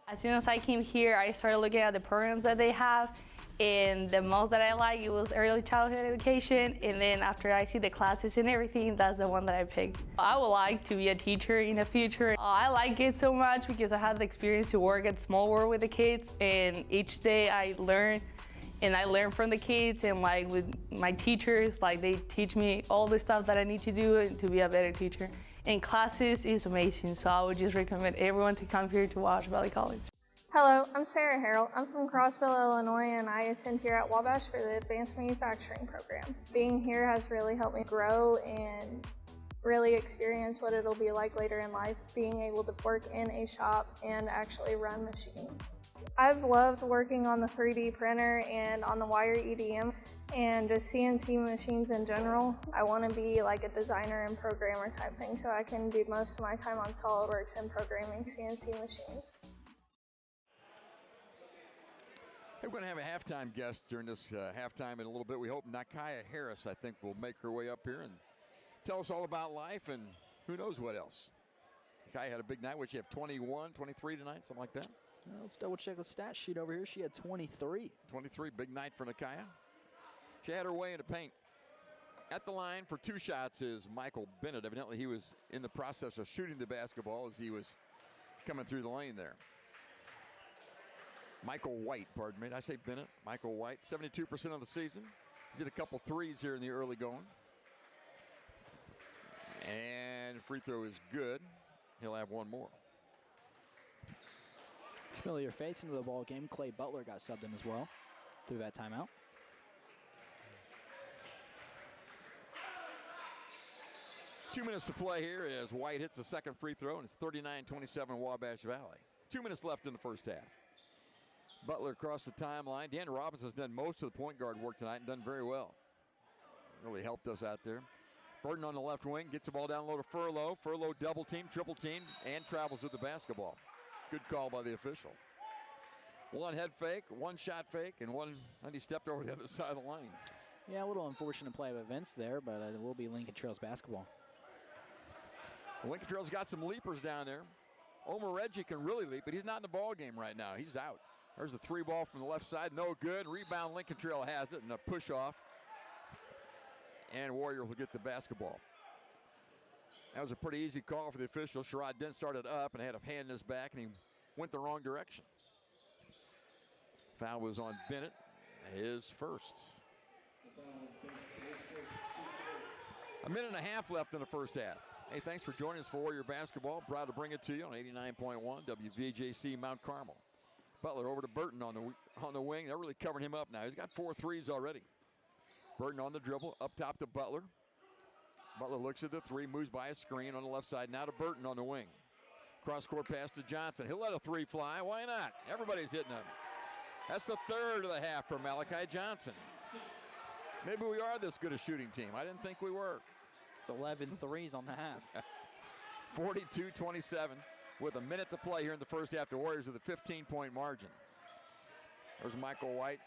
As soon as I came here, I started looking at the programs that they have, and the most that I like, it was early childhood education, and then after I see the classes and everything, that's the one that I picked. I would like to be a teacher in the future. I like it so much because I had the experience to work at Small World with the kids, and each day I learn, and I learn from the kids, and like with my teachers, like they teach me all the stuff that I need to do to be a better teacher. And classes is amazing, so I would just recommend everyone to come here to Wabash Valley College. Hello, I'm Sarah Harrell. I'm from Crossville, Illinois, and I attend here at Wabash for the Advanced Manufacturing Program. Being here has really helped me grow and really experience what it'll be like later in life, being able to work in a shop and actually run machines. I've loved working on the 3D printer and on the wire EDM and just CNC machines in general. I want to be like a designer and programmer type thing, so I can do most of my time on SolidWorks and programming CNC machines. Hey, we're going to have a halftime guest during this halftime in a little bit. We hope Nakaya Harris, I think, will make her way up here and tell us all about life and who knows what else. Nakaya had a big night. Would she have 21, 23 tonight, something like that? Let's double check the stat sheet over here. She had 23. 23, big night for Nakaya. She had her way into paint. At the line for 2 shots is Michael Bennett. Evidently he was in the process of shooting the basketball as he was coming through the lane there. Michael White, pardon me. Did I say Bennett? Michael White, 72% of the season. He's hit a couple threes here in the early going. And free throw is good. He'll have one more. Familiar face into the ball game. Clay Butler got subbed in as well through that timeout. Two minutes to play here as White hits the second free throw, and it's 39-27 Wabash Valley. 2 minutes left in the first half. Butler across the timeline. Dan Robinson's done most of the point guard work tonight and done very well. Really helped us out there. Burton on the left wing gets the ball down low to Furlow. Furlow double team, triple team, and travels with the basketball. Good call by the official. One head fake, one shot fake, and he stepped over the other side of the lane. Yeah, a little unfortunate play of events there, but it will be Lincoln Trail's basketball. Lincoln Trail's got some leapers down there. Omar Reggie can really leap, but he's not in the ball game right now. He's out. There's a 3 ball from the left side, no good. Rebound, Lincoln Trail has it, and a push off. And Warriors will get the basketball. That was a pretty easy call for the official. Sherrod Dent started up and had a hand in his back, and he went the wrong direction. Foul was on Bennett, his first. A minute and a half left in the first half. Hey, thanks for joining us for Warrior Basketball. Proud to bring it to you on 89.1 WVJC Mount Carmel. Butler over to Burton on the wing. They're really covering him up now. He's got 4 threes already. Burton on the dribble, up top to Butler. Butler looks at the 3, moves by a screen on the left side. Now to Burton on the wing. Cross-court pass to Johnson. He'll let a 3 fly. Why not? Everybody's hitting them. That's the third of the half for Malachi Johnson. Maybe we are this good a shooting team. I didn't think we were. It's 11 threes on the half. 42-27. with a minute to play here in the first half. The Warriors with a 15-point margin. There's Michael White.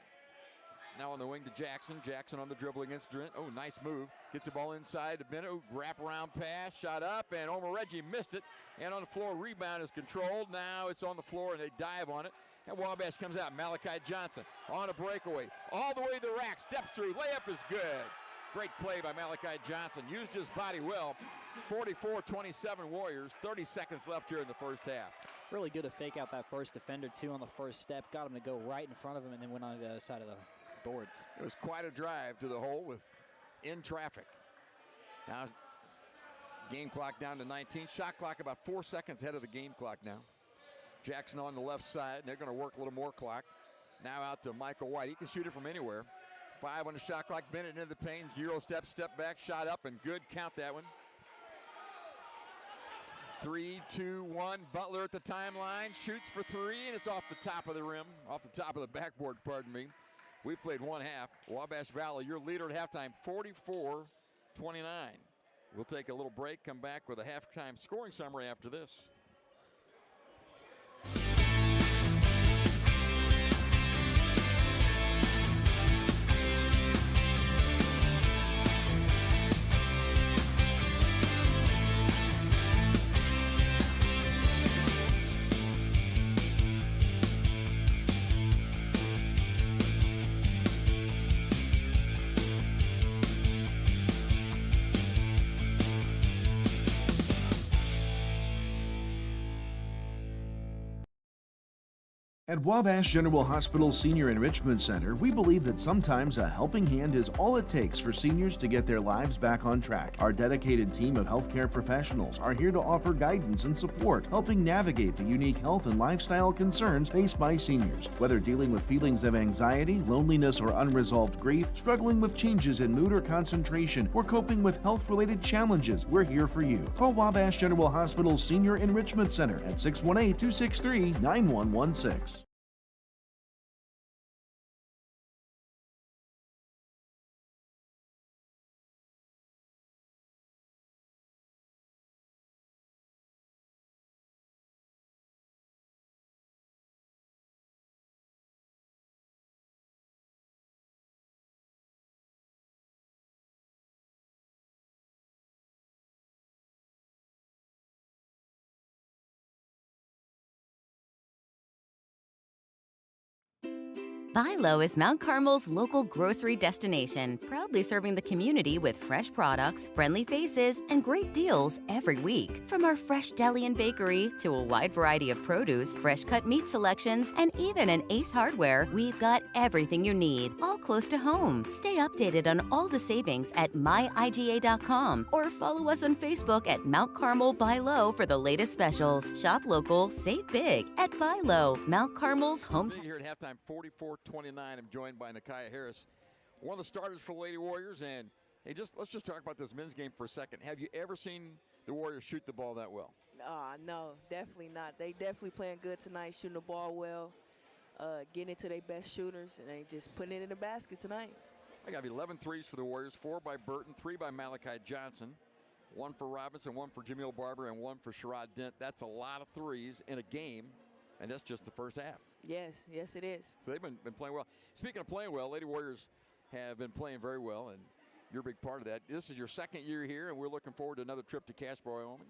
Now on the wing to Jackson. Jackson on the dribble against Drent. Oh, nice move. Gets the ball inside to Bennett. Wrap around pass. Shot up, and Omar Reggie missed it. And on the floor, rebound is controlled. Now it's on the floor, and they dive on it. And Wabash comes out. Malachi Johnson on a breakaway. All the way to the rack. Steps through. Layup is good. Great play by Malachi Johnson. Used his body well. 44-27 Warriors. 30 seconds left here in the first half. Really good to fake out that first defender, too, on the first step. Got him to go right in front of him and then went on the other side of the boards. It was quite a drive to the hole with in traffic. Now, game clock down to 19. Shot clock about 4 seconds ahead of the game clock now. Jackson on the left side. They're going to work a little more clock. Now out to Michael White. He can shoot it from anywhere. 5 on the shot clock. Bennett into the paint. Euro step, step back, shot up, and good. Count that one. 3, 2, 1. Butler at the timeline. Shoots for 3, and it's off the top of the rim. Off the top of the backboard, pardon me. We played one half. Wabash Valley, your leader at halftime, 44-29. We'll take a little break, come back with a halftime scoring summary after this. At Wabash General Hospital Senior Enrichment Center, we believe that sometimes a helping hand is all it takes for seniors to get their lives back on track. Our dedicated team of healthcare professionals are here to offer guidance and support, helping navigate the unique health and lifestyle concerns faced by seniors. Whether dealing with feelings of anxiety, loneliness, or unresolved grief, struggling with changes in mood or concentration, or coping with health-related challenges, we're here for you. Call Wabash General Hospital Senior Enrichment Center at 618-263-9116. Buy Low is Mount Carmel's local grocery destination, proudly serving the community with fresh products, friendly faces, and great deals every week. From our fresh deli and bakery to a wide variety of produce, fresh cut meat selections, and even an Ace Hardware, we've got everything you need, all close to home. Stay updated on all the savings at myiga.com or follow us on Facebook at Mount Carmel Buy Low for the latest specials. Shop local, save big at Buy Low, Mount Carmel's hometown. Here at halftime, 44-29. I'm joined by Nakia Harris, one of the starters for Lady Warriors. And hey, let's just talk about this men's game for a second. Have you ever seen the Warriors shoot the ball that well? No, definitely not. They definitely playing good tonight, shooting the ball well, getting it to their best shooters, and they just putting it in the basket tonight. I got 11 threes for the Warriors, 4 by Burton, 3 by Malachi Johnson, 1 for Robinson, 1 for Jamil Barber, and 1 for Sherrod Dent. That's a lot of threes in a game, and that's just the first half. Yes, it is. So they've been playing well. Speaking of playing well, Lady Warriors have been playing very well, and you're a big part of that. This is your second year here, and we're looking forward to another trip to Casper, Wyoming.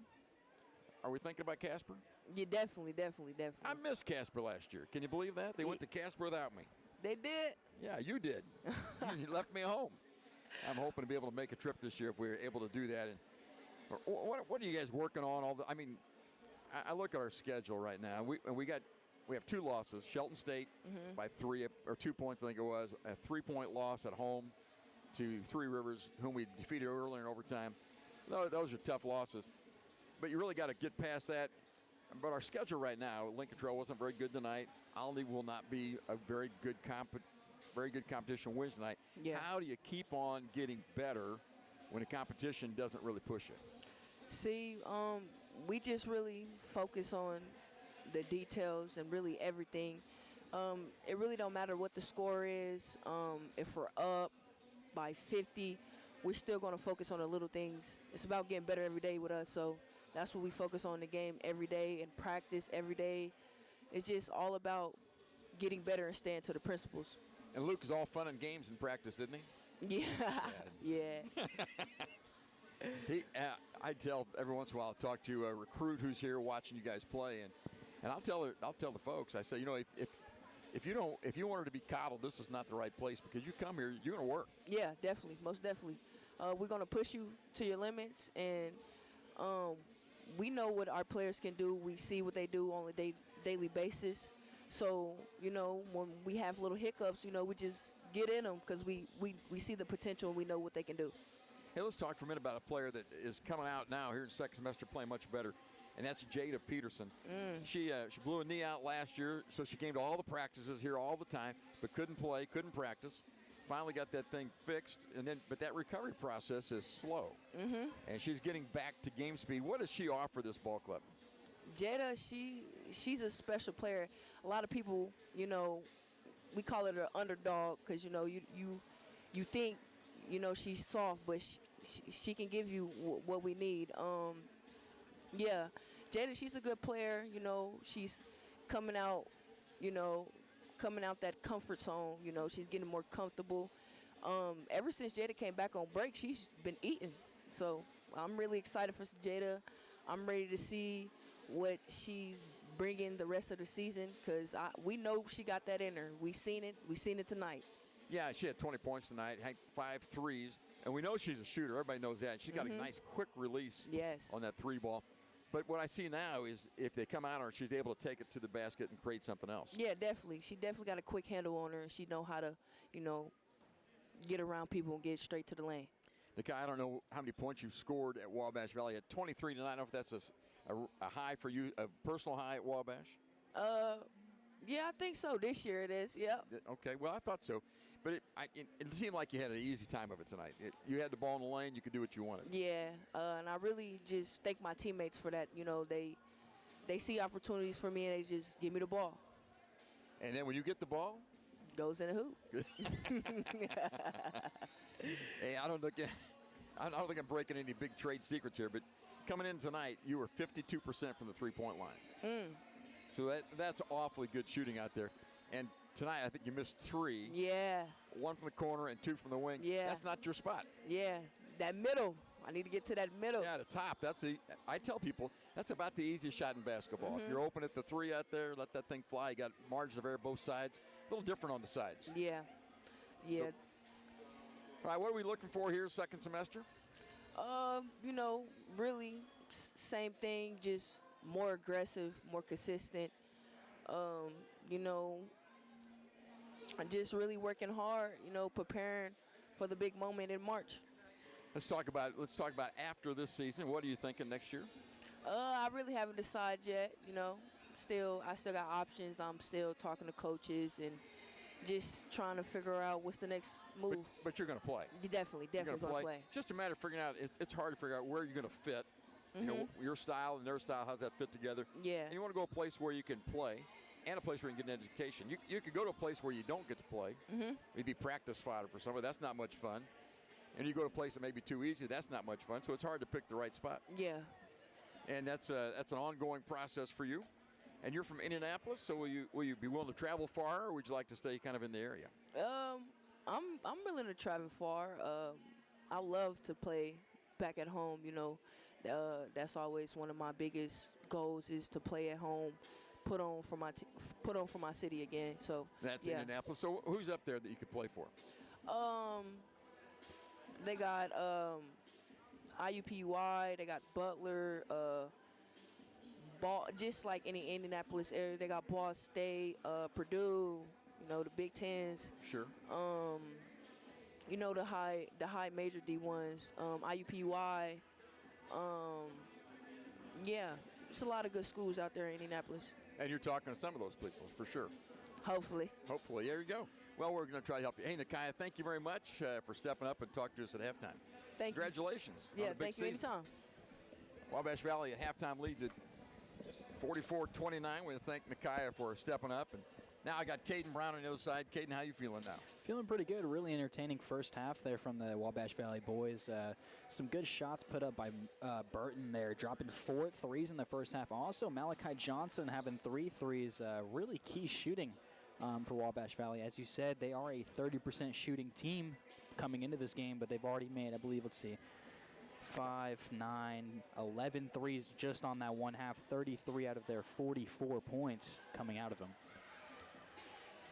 Are we thinking about Casper? Yeah, definitely. I missed Casper last year. Can you believe that? They went to Casper without me. They did? Yeah, you did. You left me home. I'm hoping to be able to make a trip this year if we're able to do that. And what are you guys working on? I look at our schedule right now. We have 2 losses. Shelton State by 3 or 2 points, I think it was. A 3-point loss at home to Three Rivers, whom we defeated earlier in overtime. Those are tough losses. But you really got to get past that. But our schedule right now, Lincoln Trail wasn't very good tonight. Olney will not be a very good competition wins tonight. Yeah. How do you keep on getting better when the competition doesn't really push you? See, we just really focus on the details and really everything. It really don't matter what the score is. If we're up by 50, we're still going to focus on the little things. It's about getting better every day with us. So That's what we focus on in the game every day and practice every day. It's just all about getting better and staying to the principles. And Luke is all fun and games in practice, isn't he? Yeah. Yeah. I tell every once in a while, I talk to a recruit who's here watching you guys play, and I'll tell the folks, I say, if you want her to be coddled, this is not the right place, because you come here, you're going to work. Yeah, definitely, most definitely. We're going to push you to your limits, and we know what our players can do. We see what they do on a daily basis. So, when we have little hiccups, we just get in them because we see the potential and we know what they can do. Hey, let's talk for a minute about a player that is coming out now here in second semester playing much better, and that's Jada Peterson. She blew a knee out last year, so she came to all the practices here all the time, but couldn't play, couldn't practice. Finally got that thing fixed, but that recovery process is slow. And she's getting back to game speed. What does she offer this ball club? Jada, she's a special player. A lot of people, we call it an underdog because, you think, she's soft, but she can give you what we need. Yeah, Jada, she's a good player. She's coming out that comfort zone. She's getting more comfortable. Ever since Jada came back on break, she's been eating. So I'm really excited for Jada. I'm ready to see what she's bringing the rest of the season because we know she got that in her. We seen it tonight. Yeah, she had 20 points tonight, had 5 threes, and we know she's a shooter. Everybody knows that. She's got a nice quick release on that 3 ball. But what I see now is if they come out on her, she's able to take it to the basket and create something else. Yeah, definitely. She definitely got a quick handle on her, and she know how to, get around people and get straight to the lane. Nikai, I don't know how many points you've scored at Wabash Valley. At 23 tonight, I don't know if that's a high for you, a personal high at Wabash? Yeah, I think so. This year it is, yeah. Okay, well, I thought so. But it seemed like you had an easy time of it tonight. You had the ball in the lane. You could do what you wanted. Yeah, and I really just thank my teammates for that. They see opportunities for me, and they just give me the ball. And then when you get the ball? Goes in the hoop. Hey, I don't think I'm breaking any big trade secrets here, but coming in tonight, you were 52% from the three-point line. So that's awfully good shooting out there. And tonight, I think you missed 3. Yeah. 1 from the corner and 2 from the wing. Yeah. That's not your spot. Yeah. That middle. I need to get to that middle. Yeah, the top. I tell people, that's about the easiest shot in basketball. If you're open at the 3 out there, let that thing fly. You got margin of error both sides. A little different on the sides. Yeah. Yeah. So, all right, what are we looking for here second semester? Really same thing, just more aggressive, more consistent. I'm just really working hard, preparing for the big moment in March. Let's talk about after this season. What are you thinking next year? I really haven't decided yet, I still got options. I'm still talking to coaches and just trying to figure out what's the next move. But you're going to play. You definitely going to play. It's just a matter of figuring out, it's hard to figure out where you're going to fit. Your style and their style, how's that fit together? Yeah. And you want to go a place where you can play and a place where you can get an education. You could go to a place where you don't get to play. Maybe practice fodder for somebody. That's not much fun. And you go to a place that may be too easy. That's not much fun. So it's hard to pick the right spot. Yeah. And that's an ongoing process for you. And you're from Indianapolis, so will you be willing to travel far, or would you like to stay kind of in the area? I'm willing to travel far. I love to play back at home. That's always one of my biggest goals is to play at home, put on for my city again. So that's Indianapolis. So who's up there that you could play for? They got IUPUI. They got Butler. Just like any Indianapolis area, they got Ball State, Purdue. The Big Tens. Sure. The high major D1s. IUPUI. Yeah, it's a lot of good schools out there in Indianapolis. And you're talking to some of those people, for sure. Hopefully. There you go. Well, we're going to try to help you. Hey, Nikai, thank you very much for stepping up and talking to us at halftime. Thank you. Congratulations. Yeah, on the big thank you season. anytime. Wabash Valley at halftime leads at 44-29. We thank Micaiah for stepping up. And now I got Caden Brown on the other side. Caden, how you feeling now? Feeling pretty good. Really entertaining first half there from the Wabash Valley boys. Some good shots put up by Burton there, dropping 4 threes in the first half. Also, Malachi Johnson having 3 threes. Really key shooting for Wabash Valley. As you said, they are a 30% shooting team coming into this game, but they've already made, I believe, let's see, 5, 9, 11 threes just on that one half. 33 out of their 44 points coming out of them.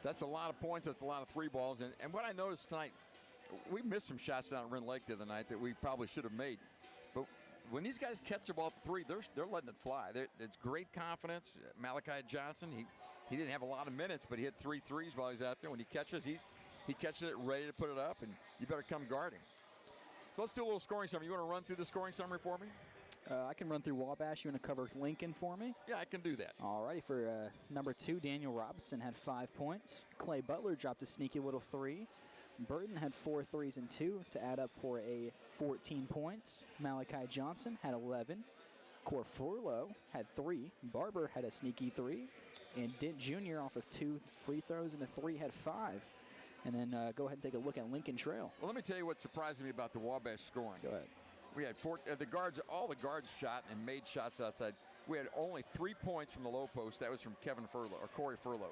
That's a lot of points. That's a lot of 3 balls. And what I noticed tonight, we missed some shots down at Wren Lake the other night that we probably should have made. But when these guys catch the ball at 3, they're letting it fly. It's great confidence. Malachi Johnson, he didn't have a lot of minutes, but he had 3 threes while he's out there. When he catches, he catches it ready to put it up, and you better come guard him. So let's do a little scoring summary. You want to run through the scoring summary for me? I can run through Wabash. You want to cover Lincoln for me? Yeah, I can do that. All righty. For number 2, Daniel Robinson had 5 points. Clay Butler dropped a sneaky little 3. Burton had 4 threes and 2 to add up for a 14 points. Malachi Johnson had 11. Corfurlo had 3. Barber had a sneaky 3. And Dent Jr. off of 2 free throws and a 3 had 5. And then go ahead and take a look at Lincoln Trail. Well, let me tell you what surprised me about the Wabash scoring. Go ahead. We had all the guards shot and made shots outside. We had only 3 points from the low post. That was from Corey Furlow.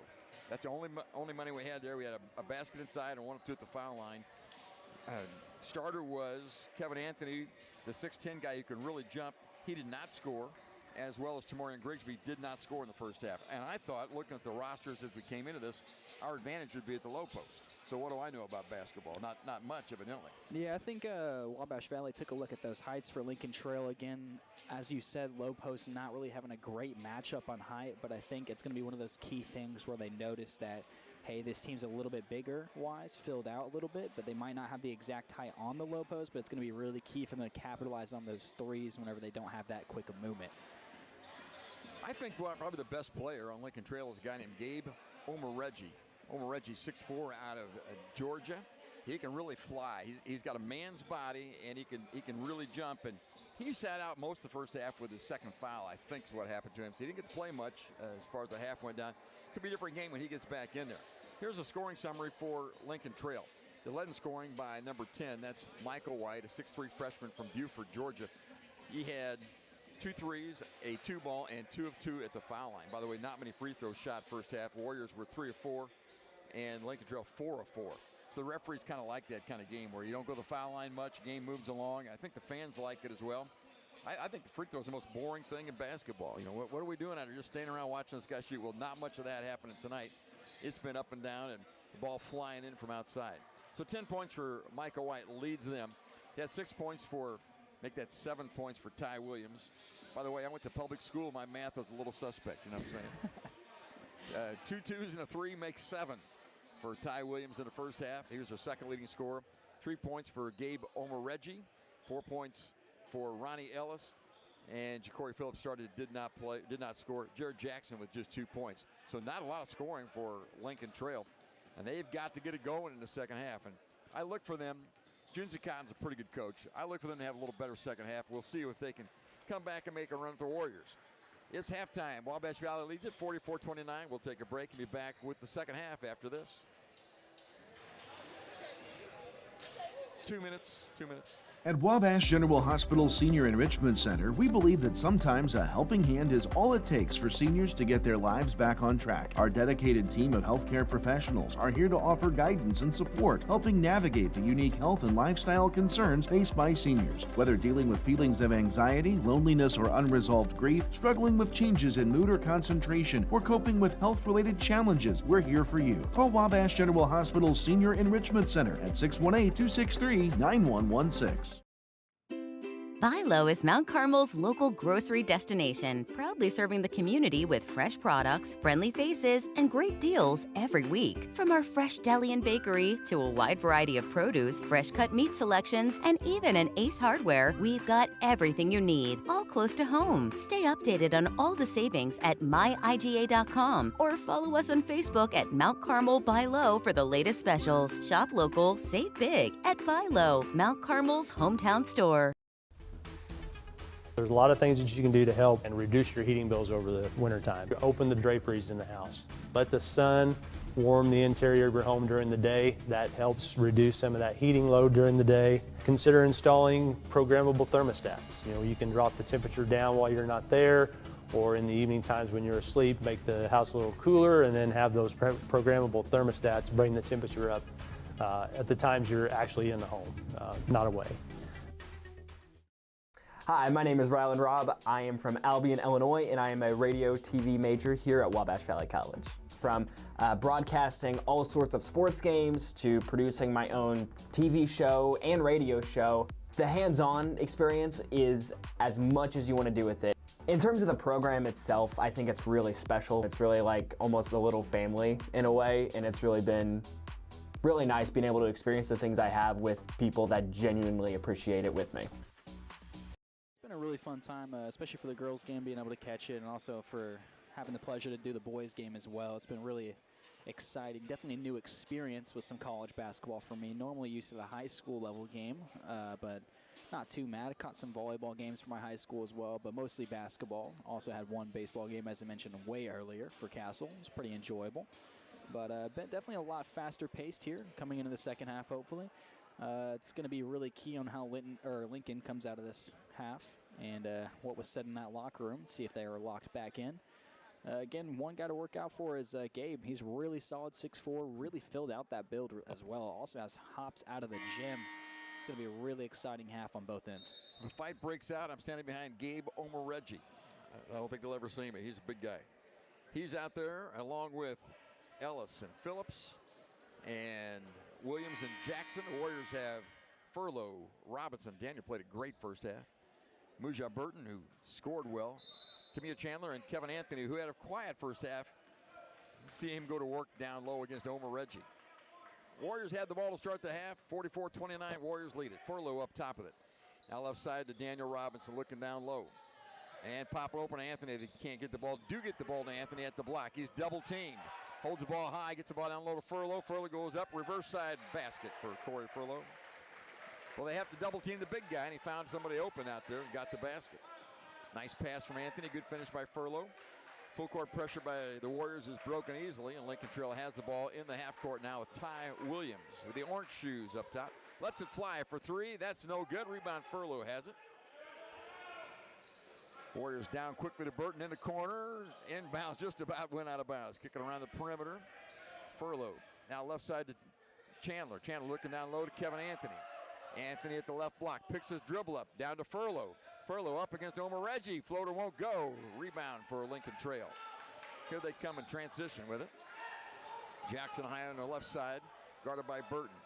That's the only money we had there. We had a basket inside and 1 of 2 at the foul line. Starter was Kevin Anthony, the 6'10 guy who can really jump. He did not score, as well as Tamorian Grigsby did not score in the first half. And I thought, looking at the rosters as we came into this, our advantage would be at the low post. So what do I know about basketball? Not much, evidently. Yeah, I think Wabash Valley took a look at those heights for Lincoln Trail. Again, as you said, low post not really having a great matchup on height, but I think it's going to be one of those key things where they notice that, hey, this team's a little bit bigger-wise, filled out a little bit, but they might not have the exact height on the low post, but it's going to be really key for them to capitalize on those threes whenever they don't have that quick a movement. I think probably the best player on Lincoln Trail is a guy named Gabe Omoreggi. Omoreggi, 6'4", out of Georgia. He can really fly. He's got a man's body, and he can really jump. And he sat out most of the first half with his second foul, I think is what happened to him. So he didn't get to play much as far as the half went down. Could be a different game when he gets back in there. Here's a scoring summary for Lincoln Trail. The leading scoring by number 10, that's Michael White, a 6'3" freshman from Buford, Georgia. He had 2 threes, a 2-ball, and 2 of 2 at the foul line. By the way, not many free throws shot first half. Warriors were 3 of 4, and Lincoln Trail 4 of 4. So the referees kind of like that kind of game where you don't go to the foul line much, game moves along. I think the fans like it as well. I think the free throw is the most boring thing in basketball. You know, what are we doing out here? Just standing around watching this guy shoot. Well, not much of that happening tonight. It's been up and down, and the ball flying in from outside. So 10 points for Michael White leads them. He had 6 points make that 7 points for Ty Williams. By the way, I went to public school. My math was a little suspect, you know what I'm saying? 2 twos and a 3 makes 7 for Ty Williams in the first half. He was their second leading scorer. 3 points for Gabe Omoreggi. 4 points for Ronnie Ellis. And Ja'Cory Phillips did not score. Jared Jackson with just 2 points. So not a lot of scoring for Lincoln Trail. And they've got to get it going in the second half. And I look for them. Junzi Cotton's a pretty good coach. I look for them to have a little better second half. We'll see if they can come back and make a run at the Warriors. It's halftime. Wabash Valley leads it 44-29. We'll take a break and be back with the second half after this. 2 minutes. At Wabash General Hospital Senior Enrichment Center, we believe that sometimes a helping hand is all it takes for seniors to get their lives back on track. Our dedicated team of healthcare professionals are here to offer guidance and support, helping navigate the unique health and lifestyle concerns faced by seniors. Whether dealing with feelings of anxiety, loneliness, or unresolved grief, struggling with changes in mood or concentration, or coping with health-related challenges, we're here for you. Call Wabash General Hospital Senior Enrichment Center at 618-263-9116. Buy Low is Mount Carmel's local grocery destination, proudly serving the community with fresh products, friendly faces, and great deals every week. From our fresh deli and bakery to a wide variety of produce, fresh cut meat selections, and even an Ace Hardware, we've got everything you need, all close to home. Stay updated on all the savings at myiga.com or follow us on Facebook at Mount Carmel Buy Low for the latest specials. Shop local, save big at Buy Low, Mount Carmel's hometown store. There's a lot of things that you can do to help and reduce your heating bills over the wintertime. Open the draperies in the house. Let the sun warm the interior of your home during the day. That helps reduce some of that heating load during the day. Consider installing programmable thermostats. You can drop the temperature down while you're not there, or in the evening times when you're asleep, make the house a little cooler, and then have those programmable thermostats bring the temperature up at the times you're actually in the home, not away. Hi, my name is Rylan Robb. I am from Albion, Illinois, and I am a radio TV major here at Wabash Valley College. From broadcasting all sorts of sports games to producing my own TV show and radio show, the hands-on experience is as much as you want to do with it. In terms of the program itself, I think it's really special. It's really like almost a little family in a way, and it's really been really nice being able to experience the things I have with people that genuinely appreciate it with me. It's been a really fun time, especially for the girls' game, being able to catch it, and also for having the pleasure to do the boys' game as well. It's been really exciting, definitely a new experience with some college basketball for me. Normally used to the high school level game, but not too mad. I caught some volleyball games for my high school as well, but mostly basketball. Also had one baseball game, as I mentioned way earlier, for Castle. It was pretty enjoyable. But definitely a lot faster paced here coming into the second half, hopefully. It's going to be really key on how Lincoln comes out of this half and what was said in that locker room, see if they are locked back in. Again, one guy to work out for is Gabe. He's really solid, 6'4", really filled out that build as well. Also has hops out of the gym. It's going to be a really exciting half on both ends. The fight breaks out. I'm standing behind Gabe Omoreggi. I don't think they'll ever see me. He's a big guy. He's out there along with Ellis and Phillips and Williams and Jackson. The Warriors have Furlow, Robinson. Daniel played a great first half. Muja Burton, who scored well. Tamia Chandler and Kevin Anthony, who had a quiet first half. See him go to work down low against Omoreggi. Warriors had the ball to start the half. 44-29, Warriors lead it. Furlow up top of it. Now left side to Daniel Robinson looking down low. And popping open to Anthony. They can't get the ball. Do get the ball to Anthony at the block. He's double teamed. Holds the ball high, gets the ball down low to Furlow. Furlow goes up, reverse side basket for Corey Furlow. Well, they have to double team the big guy, and he found somebody open out there and got the basket. Nice pass from Anthony, good finish by Furlow. Full court pressure by the Warriors is broken easily, and Lincoln Trail has the ball in the half court now with Ty Williams with the orange shoes up top. Lets it fly for three. That's no good. Rebound, Furlow has it. Warriors down quickly to Burton in the corner. Inbounds, just about went out of bounds. Kicking around the perimeter. Furlow now left side to Chandler. Chandler looking down low to Kevin Anthony. Anthony at the left block, picks his dribble up, down to Furlow. Furlow up against Omoreggi. Floater won't go. Rebound for Lincoln Trail. Here they come in transition with it. Jackson high on the left side, guarded by Burton.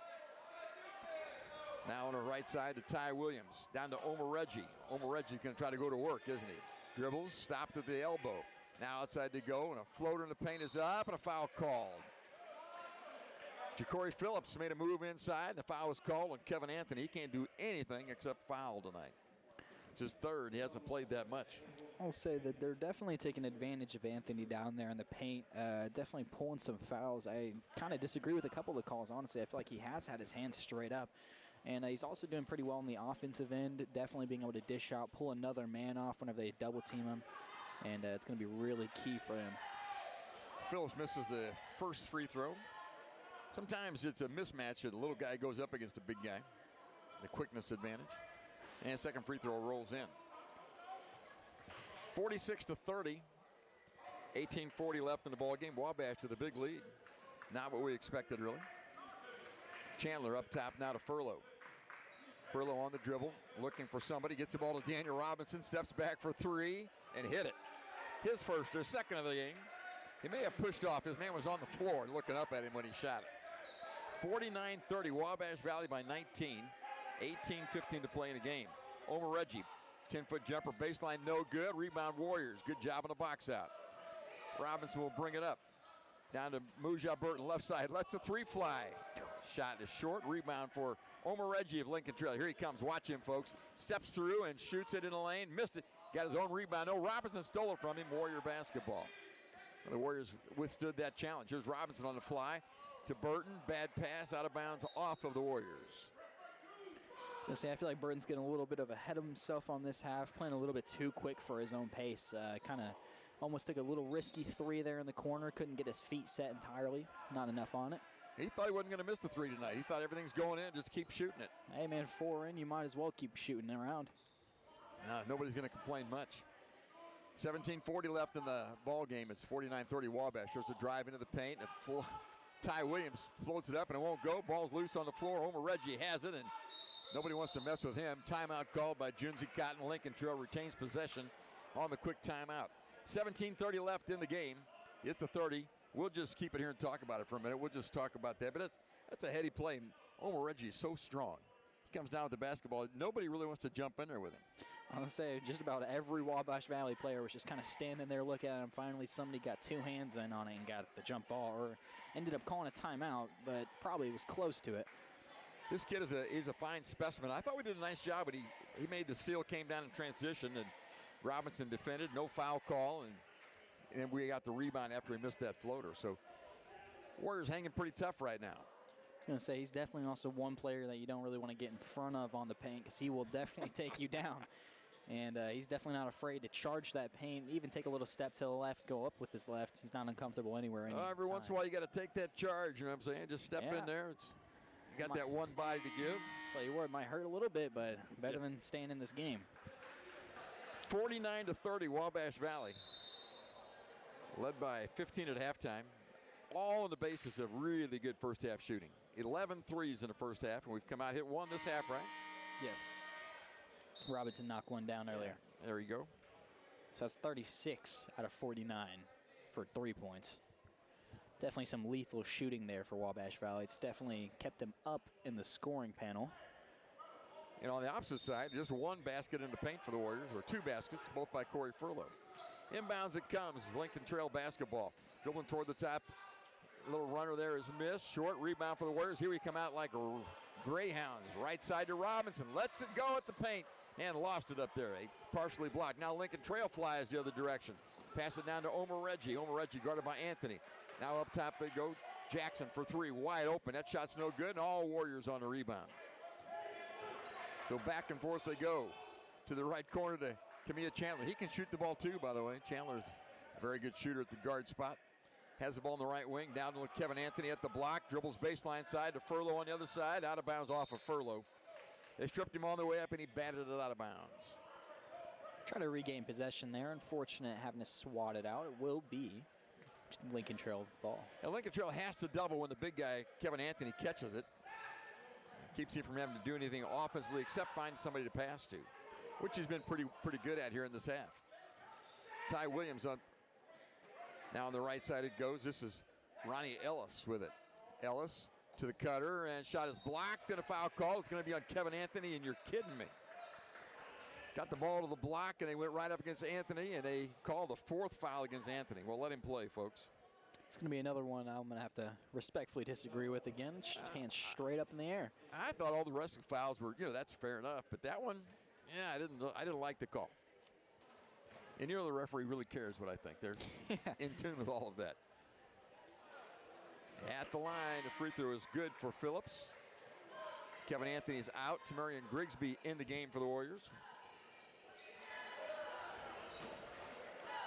Now on the right side to Ty Williams, down to Omoreggi. Omoreggi going to try to go to work, isn't he? Dribbles, stopped at the elbow. Now outside to go, and a floater in the paint is up, and a foul called. Ja'Cory Phillips made a move inside, and the foul was called on Kevin Anthony. He can't do anything except foul tonight. It's his third. He hasn't played that much. I'll say that they're definitely taking advantage of Anthony down there in the paint, definitely pulling some fouls. I kind of disagree with a couple of the calls, honestly. I feel like he has had his hands straight up. And he's also doing pretty well on the offensive end, definitely being able to dish out, pull another man off whenever they double team him. And it's going to be really key for him. Phillips misses the first free throw. Sometimes it's a mismatch and the little guy goes up against the big guy. The quickness advantage. And second free throw rolls in. 46-30. 18:40 left in the ball game. Wabash with a big lead. Not what we expected, really. Chandler up top now to Furlow. Furlow on the dribble, looking for somebody. Gets the ball to Daniel Robinson. Steps back for three and hit it. His first or second of the game. He may have pushed off. His man was on the floor looking up at him when he shot it. 49-30. Wabash Valley by 19. 18:15 to play in the game. Omoreggi, 10-foot jumper, baseline no good. Rebound Warriors. Good job on the box out. Robinson will bring it up. Down to Muja Burton, left side. Lets the three fly. Shot is short. Rebound for Omoreggi of Lincoln Trail. Here he comes. Watch him, folks. Steps through and shoots it in the lane. Missed it. Got his own rebound. No, Robinson stole it from him. Warrior basketball. The Warriors withstood that challenge. Here's Robinson on the fly to Burton. Bad pass out of bounds off of the Warriors. So I feel like Burton's getting a little bit of ahead of himself on this half, playing a little bit too quick for his own pace. Kind of almost took a little risky 3 there in the corner, couldn't get his feet set entirely, not enough on it. He thought he wasn't going to miss the 3 tonight. He thought everything's going in, just keep shooting it. Hey, man, 4 in, you might as well keep shooting around. No, nobody's going to complain much. 17:40 left in the ball game. It's 49-30 Wabash. There's a drive into the paint. Ty Williams floats it up, and it won't go. Ball's loose on the floor. Homer Reggie has it, and nobody wants to mess with him. Timeout called by Junzi Cotton. Lincoln Trail retains possession on the quick timeout. 17:30 left in the game. It's the 30. We'll just keep it here and talk about it for a minute. We'll just talk about that. But that's a heady play. Homer Reggie is so strong. He comes down with the basketball. Nobody really wants to jump in there with him. I'm going to say just about every Wabash Valley player was just kind of standing there looking at him. Finally, somebody got 2 hands in on it and got the jump ball, or ended up calling a timeout, but probably was close to it. This kid is a fine specimen. I thought we did a nice job, but he made the steal, came down in transition, and Robinson defended. No foul call, and we got the rebound after he missed that floater. So Warriors hanging pretty tough right now. I was going to say, he's definitely also one player that you don't really want to get in front of on the paint, because he will definitely take you down. And he's definitely not afraid to charge that paint, even take a little step to the left, go up with his left. He's not uncomfortable anywhere. Every once in a while, you got to take that charge, you know what I'm saying? Just step in there. You got that one body to give. Tell you what, it might hurt a little bit, but better than staying in this game. 49-30, Wabash Valley. Led by 15 at halftime. All on the basis of really good first half shooting. 11 threes in the first half, and we've come out hit 1 this half, right? Yes. Robinson knocked 1 down earlier. There you go. So that's 36 out of 49 for 3 points. Definitely some lethal shooting there for Wabash Valley. It's definitely kept them up in the scoring panel. And on the opposite side, just 1 basket in the paint for the Warriors, or 2 baskets, both by Corey Furlow. Inbounds it comes, Lincoln Trail basketball. Dribbling toward the top. A little runner there is missed. Short rebound for the Warriors. Here we come out like greyhounds. Right side to Robinson. Lets it go at the paint and lost it up there. Partially blocked. Now Lincoln Trail flies the other direction. Pass it down to Homer Reggie. Homer Reggie guarded by Anthony. Now up top they go. Jackson for 3. Wide open. That shot's no good, and all Warriors on the rebound. So back and forth they go. To the right corner to Camilla Chandler. He can shoot the ball too, by the way. Chandler's a very good shooter at the guard spot. Has the ball in the right wing. Down to Kevin Anthony at the block. Dribbles baseline side to Furlow on the other side. Out of bounds off of Furlow. They stripped him on the way up, and he batted it out of bounds. Try to regain possession there. Unfortunate having to swat it out. It will be Lincoln Trail ball. And Lincoln Trail has to double when the big guy, Kevin Anthony, catches it. Keeps him from having to do anything offensively except find somebody to pass to, which he's been pretty good at here in this half. Ty Williams on. Now on the right side it goes. This is Ronnie Ellis with it. Ellis to the cutter, and shot is blocked, and a foul call. It's going to be on Kevin Anthony, and you're kidding me. Got the ball to the block, and they went right up against Anthony, and they called the 4th foul against Anthony. Well, let him play, folks. It's going to be another one I'm going to have to respectfully disagree with again. Hands straight up in the air. I thought all the rest of the fouls were, that's fair enough, but that one, I didn't like the call. And the referee really cares what I think. They're in tune with all of that. At the line, the free throw is good for Phillips. Kevin Anthony is out. Tamarian Grigsby in the game for the Warriors.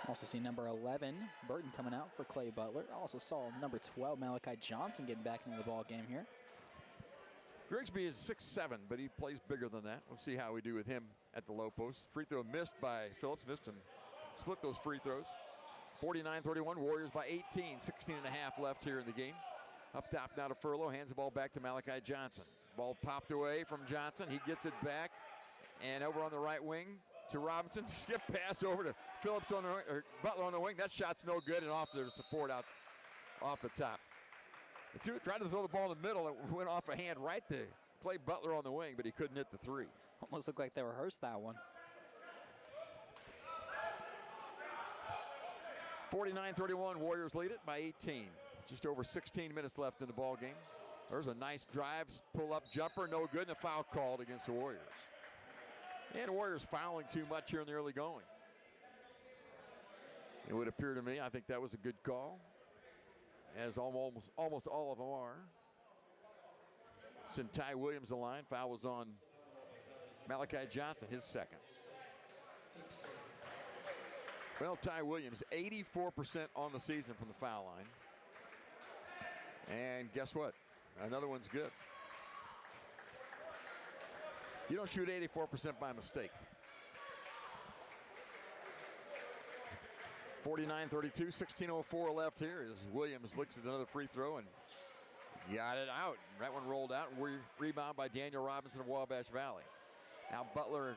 Also see number 11, Burton, coming out for Clay Butler. Also saw number 12, Malachi Johnson, getting back into the ball game here. Grigsby is 6'7", but he plays bigger than that. We'll see how we do with him at the low post. Free throw missed by Phillips. Missed him. Split those free throws. 49-31, Warriors by 18. 16 and a half left here in the game. Up top now to Furlow. Hands the ball back to Malachi Johnson. Ball popped away from Johnson. He gets it back. And over on the right wing to Robinson. Skip pass over to Phillips or Butler on the wing. That shot's no good, and off the support out off the top. They tried to throw the ball in the middle. It went off a hand right to Clay Butler on the wing, but he couldn't hit the 3. Almost looked like they rehearsed that one. 49-31, Warriors lead it by 18. Just over 16 minutes left in the ball game. There's a nice drive, pull-up jumper, no good, and a foul called against the Warriors. And the Warriors fouling too much here in the early going. It would appear to me, I think that was a good call, as almost all of them are. Sent Ty Williams the line. Foul was on Malachi Johnson, his second. Well, Ty Williams, 84% on the season from the foul line. And guess what? Another one's good. You don't shoot 84% by mistake. 49-32, 16:04 left here as Williams looks at another free throw and got it out. That one rolled out and rebound by Daniel Robinson of Wabash Valley. Now Butler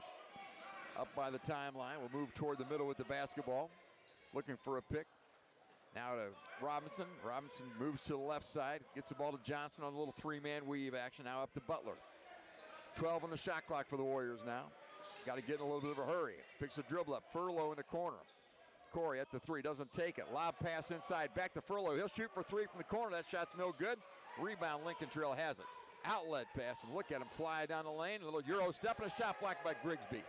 up by the timeline. Will move toward the middle with the basketball. Looking for a pick. Now to Robinson. Robinson moves to the left side. Gets the ball to Johnson on a little three-man weave action. Now up to Butler. 12 on the shot clock for the Warriors now. Got to get in a little bit of a hurry. Picks a dribble up. Furlow in the corner. Corey at the three. Doesn't take it. Lob pass inside. Back to Furlow. He'll shoot for three from the corner. That shot's no good. Rebound. Lincoln Trail has it. Outlet pass. And look at him fly down the lane. A little Euro step and a shot blocked by Grigsby.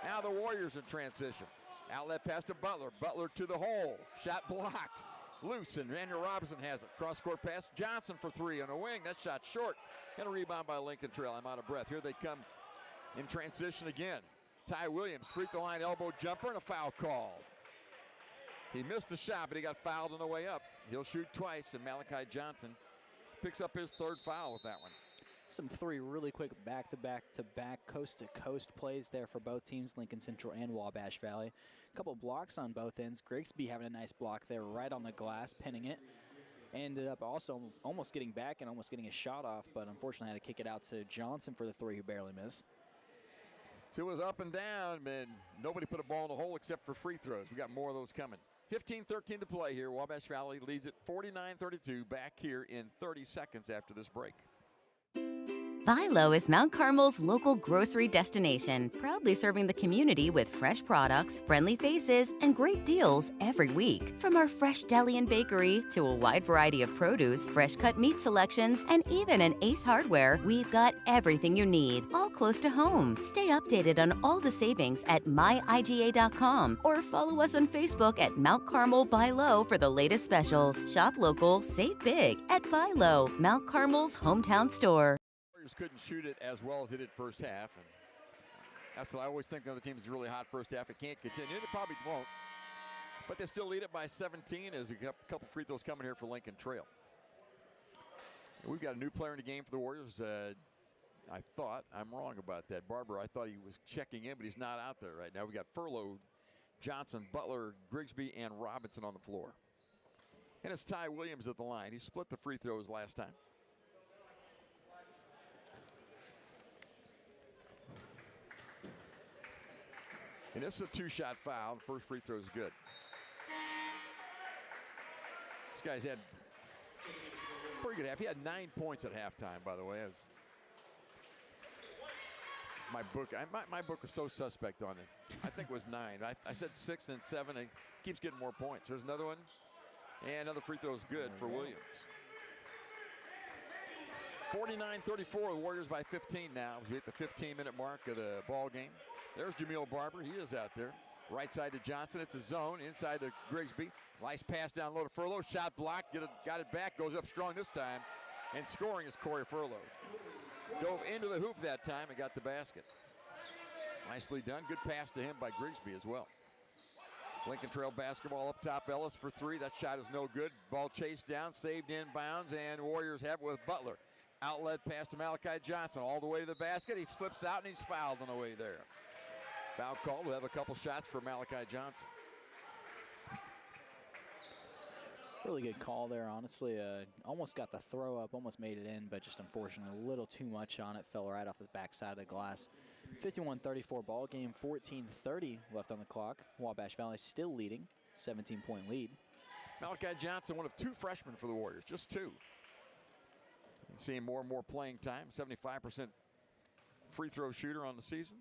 Now the Warriors in transition. Outlet pass to Butler. Butler to the hole. Shot blocked. Loose, and Daniel Robinson has it. Cross-court pass. Johnson for three on a wing. That shot short. And a rebound by Lincoln Trail. I'm out of breath. Here they come in transition again. Ty Williams, free throw line elbow jumper and a foul call. He missed the shot, but he got fouled on the way up. He'll shoot twice, and Malachi Johnson picks up his third foul with that one. Some three really quick back-to-back, coast-to-coast plays there for both teams, Lincoln Central and Wabash Valley. A couple blocks on both ends. Grigsby having a nice block there right on the glass, pinning it. Ended up also almost getting back and almost getting a shot off, but unfortunately had to kick it out to Johnson for the three, who barely missed. So it was up and down, man. Nobody put a ball in the hole except for free throws. We got more of those coming. 15-13 to play here. Wabash Valley leads it 49-32 back here in 30 seconds after this break. Buy Low is Mount Carmel's local grocery destination, proudly serving the community with fresh products, friendly faces, and great deals every week. From our fresh deli and bakery to a wide variety of produce, fresh cut meat selections, and even an Ace Hardware, we've got everything you need, all close to home. Stay updated on all the savings at myiga.com or follow us on Facebook at Mount Carmel Buy Low for the latest specials. Shop local, save big at Buy Low, Mount Carmel's hometown store. Couldn't shoot it as well as they did first half, and that's what I always think. The other team is really hot first half. It can't continue. It probably won't, but they still lead it by 17 as we got a couple free throws coming here for Lincoln Trail. And we've got a new player in the game for the Warriors. I thought, I'm wrong about that. Barber, I thought he was checking in, but he's not out there right now. We got Furlow, Johnson, Butler, Grigsby, and Robinson on the floor. And it's Ty Williams at the line. He split the free throws last time. And this is a two-shot foul. First free throw is good. This guy's had pretty good half. He had 9 points at halftime, by the way. As my book was so suspect on it. I think it was 9. I said 6 and 7. It keeps getting more points. There's another one. And another free throw is good for Williams. 49-34, the Warriors by 15 now. We hit the 15-minute mark of the ball game. There's Jameel Barber. He is out there. Right side to Johnson. It's a zone. Inside to Grigsby. Nice pass down low to Furlow. Shot blocked. Got it back. Goes up strong this time. And scoring is Corey Furlow. Dove into the hoop that time and got the basket. Nicely done. Good pass to him by Grigsby as well. Lincoln Trail basketball up top. Ellis for three. That shot is no good. Ball chased down. Saved in bounds. And Warriors have it with Butler. Outlet pass to Malachi Johnson. All the way to the basket. He slips out and he's fouled on the way there. Foul call. We'll have a couple shots for Malachi Johnson. Really good call there, honestly. Almost got the throw up, almost made it in, but just unfortunately a little too much on it. Fell right off the backside of the glass. 51-34 ball game, 14:30 left on the clock. Wabash Valley still leading, 17-point lead. Malachi Johnson, one of two freshmen for the Warriors, just two. And seeing more and more playing time, 75% free throw shooter on the season.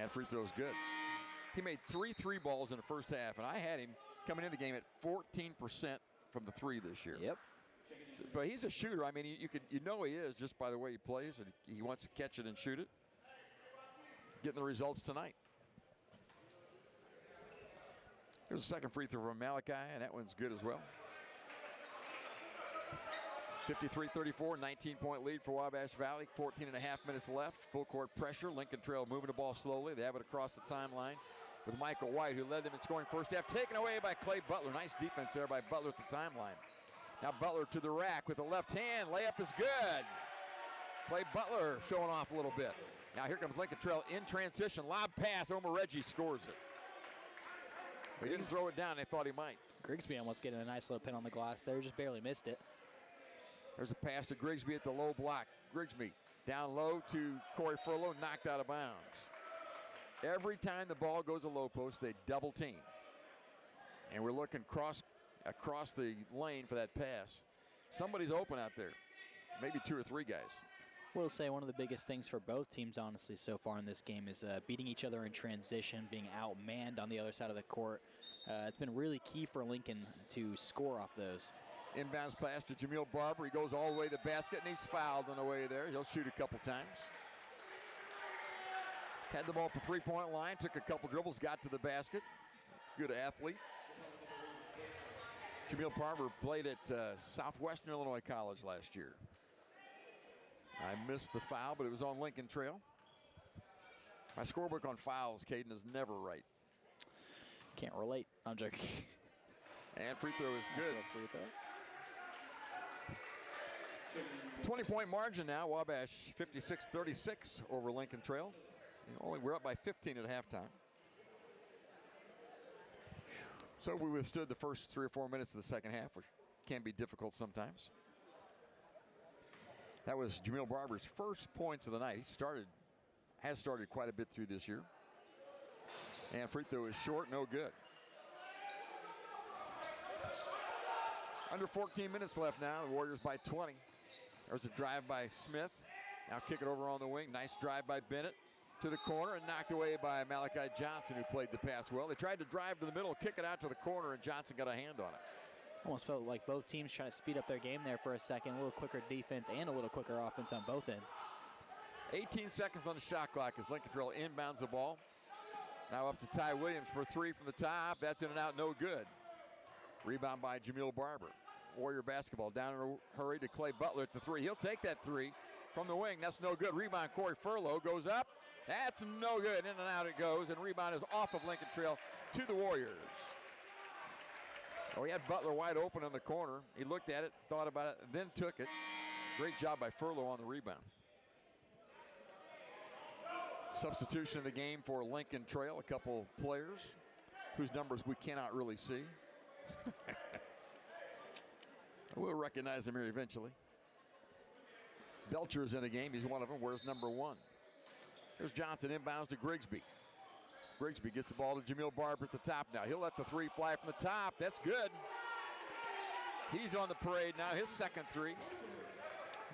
And free throw's good. He made 3 balls in the first half, and I had him coming in the game at 14% from the three this year. Yep. So, but he's a shooter. I mean, you know he is just by the way he plays, and he wants to catch it and shoot it. Getting the results tonight. Here's a second free throw from Malachi, and that one's good as well. 53-34, 19-point lead for Wabash Valley. 14 and a half minutes left. Full court pressure. Lincoln Trail moving the ball slowly. They have it across the timeline with Michael White, who led them in scoring first half. Taken away by Clay Butler. Nice defense there by Butler at the timeline. Now Butler to the rack with the left hand. Layup is good. Clay Butler showing off a little bit. Now here comes Lincoln Trail in transition. Lob pass. Omer Reggie scores it. He didn't throw it down. They thought he might. Grigsby almost getting a nice little pin on the glass there. Just barely missed it. There's a pass to Grigsby at the low block. Grigsby down low to Corey Furlow, knocked out of bounds. Every time the ball goes to low post, they double team. And we're looking across the lane for that pass. Somebody's open out there. Maybe 2 or 3 guys. We'll say one of the biggest things for both teams, honestly, so far in this game is beating each other in transition, being outmanned on the other side of the court. It's been really key for Lincoln to score off those. Inbounds pass to Jameel Barber. He goes all the way to the basket, and he's fouled on the way there. He'll shoot a couple times. Had the ball at the three-point line, took a couple dribbles, got to the basket. Good athlete. Jameel Barber played at Southwestern Illinois College last year. I missed the foul, but it was on Lincoln Trail. My scorebook on fouls, Caden, is never right. Can't relate. I'm joking. And free throw is good. Free throw. 20-point margin now. Wabash 56-36 over Lincoln Trail. We're up by 15 at halftime. So we withstood the first 3 or 4 minutes of the second half, which can be difficult sometimes. That was Jameel Barber's first points of the night. He has started quite a bit through this year. And free throw is short, no good. Under 14 minutes left now. The Warriors by 20. There's a drive by Smith. Now kick it over on the wing. Nice drive by Bennett to the corner and knocked away by Malachi Johnson, who played the pass well. They tried to drive to the middle, kick it out to the corner, and Johnson got a hand on it. Almost felt like both teams trying to speed up their game there for a second. A little quicker defense and a little quicker offense on both ends. 18 seconds on the shot clock as Lincoln Trail inbounds the ball. Now up to Ty Williams for 3 from the top. That's in and out, no good. Rebound by Jameel Barber. Warrior basketball down in a hurry to Clay Butler at the 3. He'll take that 3 from the wing. That's no good. Rebound, Corey Furlow goes up. That's no good. In and out it goes, and rebound is off of Lincoln Trail to the Warriors. Oh, he had Butler wide open in the corner. He looked at it, thought about it, then took it. Great job by Furlow on the rebound. Substitution in the game for Lincoln Trail. A couple players whose numbers we cannot really see. We'll recognize them here eventually. Belcher's in the game. He's one of them. Where's number 1? There's Johnson inbounds to Grigsby. Grigsby gets the ball to Jameel Barber at the top now. He'll let the 3 fly from the top. That's good. He's on the parade now. His second 3.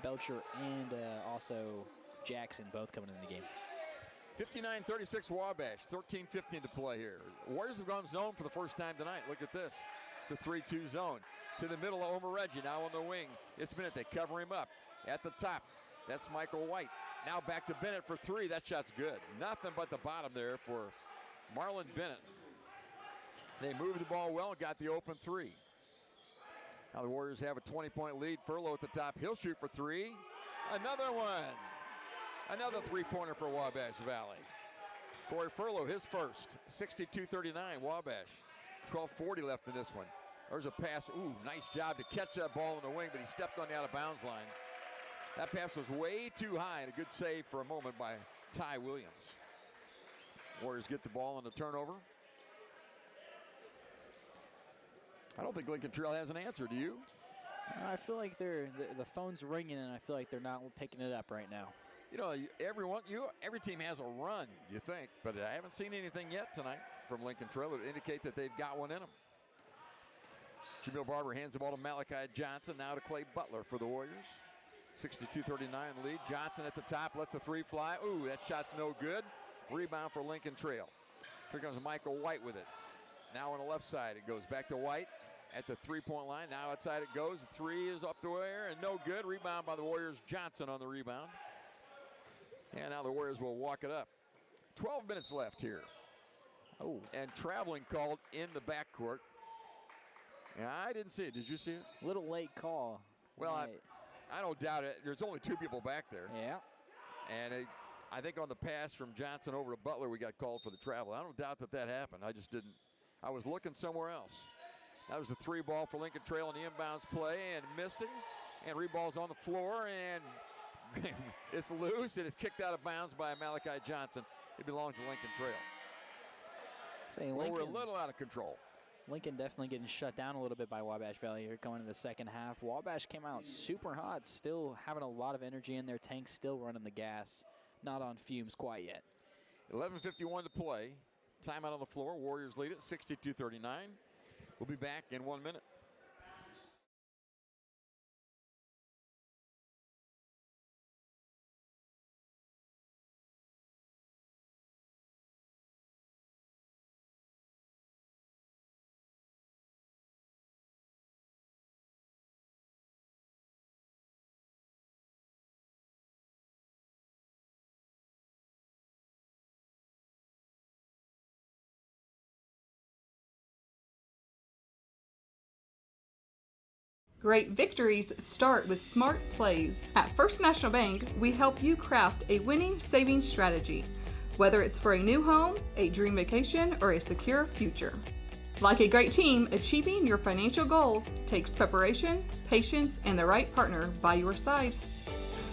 Belcher and also Jackson both coming in the game. 59-36 Wabash. 13-15 to play here. Warriors have gone zone for the first time tonight. Look at this. It's a 3-2 zone. To the middle of Omer Reggie now on the wing. It's Bennett. They cover him up at the top. That's Michael White. Now back to Bennett for 3. That shot's good. Nothing but the bottom there for Marlon Bennett. They moved the ball well and got the open 3. Now the Warriors have a 20-point lead. Furlow at the top. He'll shoot for 3. Another one. Another 3-pointer for Wabash Valley. Corey Furlow, his first. 62-39 Wabash. 12:40 left in this one. There's a pass. Ooh, nice job to catch that ball in the wing, but he stepped on the out-of-bounds line. That pass was way too high, and a good save for a moment by Ty Williams. Warriors get the ball on the turnover. I don't think Lincoln Trail has an answer, do you? I feel like the phone's ringing, and I feel like they're not picking it up right now. You know, every team has a run, you think, but I haven't seen anything yet tonight from Lincoln Trail that indicate that they've got one in them. Jameel Barber hands the ball to Malachi Johnson, now to Clay Butler for the Warriors. 62-39 lead. Johnson at the top, lets a 3 fly. Ooh, that shot's no good. Rebound for Lincoln Trail. Here comes Michael White with it. Now on the left side, it goes back to White at the 3-point line. Now outside it goes. The 3 is up the air and no good. Rebound by the Warriors. Johnson on the rebound. And now the Warriors will walk it up. 12 minutes left here. Oh, and traveling called in the backcourt. Yeah, I didn't see it. Did you see it? Little late call. Well, I don't doubt it. There's only 2 people back there. Yeah. And I think on the pass from Johnson over to Butler, we got called for the travel. I don't doubt that happened. I just didn't. I was looking somewhere else. That was the 3 ball for Lincoln Trail in the inbounds play, and missing. And reball's on the floor, and it's loose, and it's kicked out of bounds by Malachi Johnson. It belongs to Lincoln Trail. Well, we're a little out of control. Lincoln definitely getting shut down a little bit by Wabash Valley here going into the second half. Wabash came out super hot, still having a lot of energy in their tank, still running the gas. Not on fumes quite yet. 11:51 to play. Timeout on the floor. Warriors lead it 62-39. We'll be back in 1 minute. Great victories start with smart plays. At First National Bank, we help you craft a winning savings strategy, whether it's for a new home, a dream vacation, or a secure future. Like a great team, achieving your financial goals takes preparation, patience, and the right partner by your side.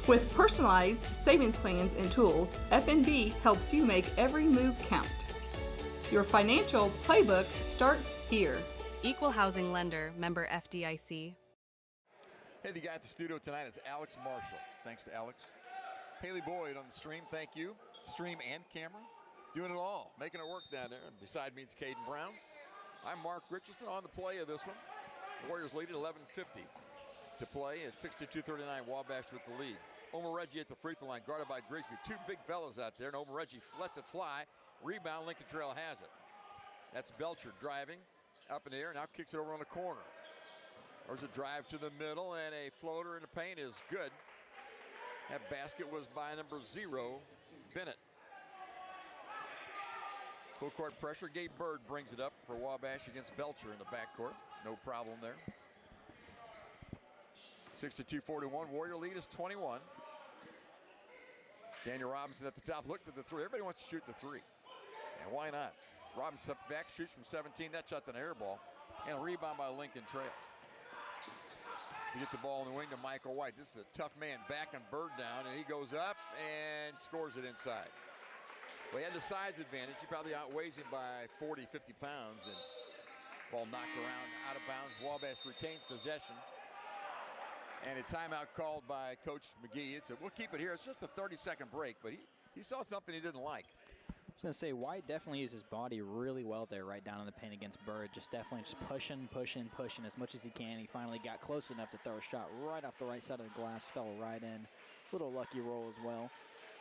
With personalized savings plans and tools, FNB helps you make every move count. Your financial playbook starts here. Equal Housing Lender, member FDIC. Hey, the guy at the studio tonight is Alex Marshall. Thanks to Alex. Haley Boyd on the stream, thank you. Stream and camera, doing it all, making it work down there. And beside me is Caden Brown. I'm Mark Richardson on the play of this one. Warriors lead at 11:50 to play at 62-39. Wabash with the lead. Omer Reggie at the free throw line, guarded by Grigsby. 2 big fellas out there, and Omer Reggie lets it fly. Rebound, Lincoln Trail has it. That's Belcher driving up in the air, now kicks it over on the corner. There's a drive to the middle, and a floater in the paint is good. That basket was by number 0, Bennett. Full court pressure. Gabe Bird brings it up for Wabash against Belcher in the backcourt. No problem there. 62-41. Warrior lead is 21. Daniel Robinson at the top looks at the 3. Everybody wants to shoot the 3. And why not? Robinson up back, shoots from 17. That shot's an air ball. And a rebound by Lincoln Trail. You get the ball in the wing to Michael White. This is a tough man backing Bird down, and he goes up and scores it inside. Well, he had the size advantage. He probably outweighs him by 40, 50 pounds, and ball knocked around out of bounds. Wabash retains possession. And a timeout called by Coach McGee. We'll keep it here. It's just a 30-second break, but he saw something he didn't like. I was going to say, White definitely used his body really well there right down in the paint against Bird. Just pushing as much as he can. He finally got close enough to throw a shot right off the right side of the glass. Fell right in. Little lucky roll as well.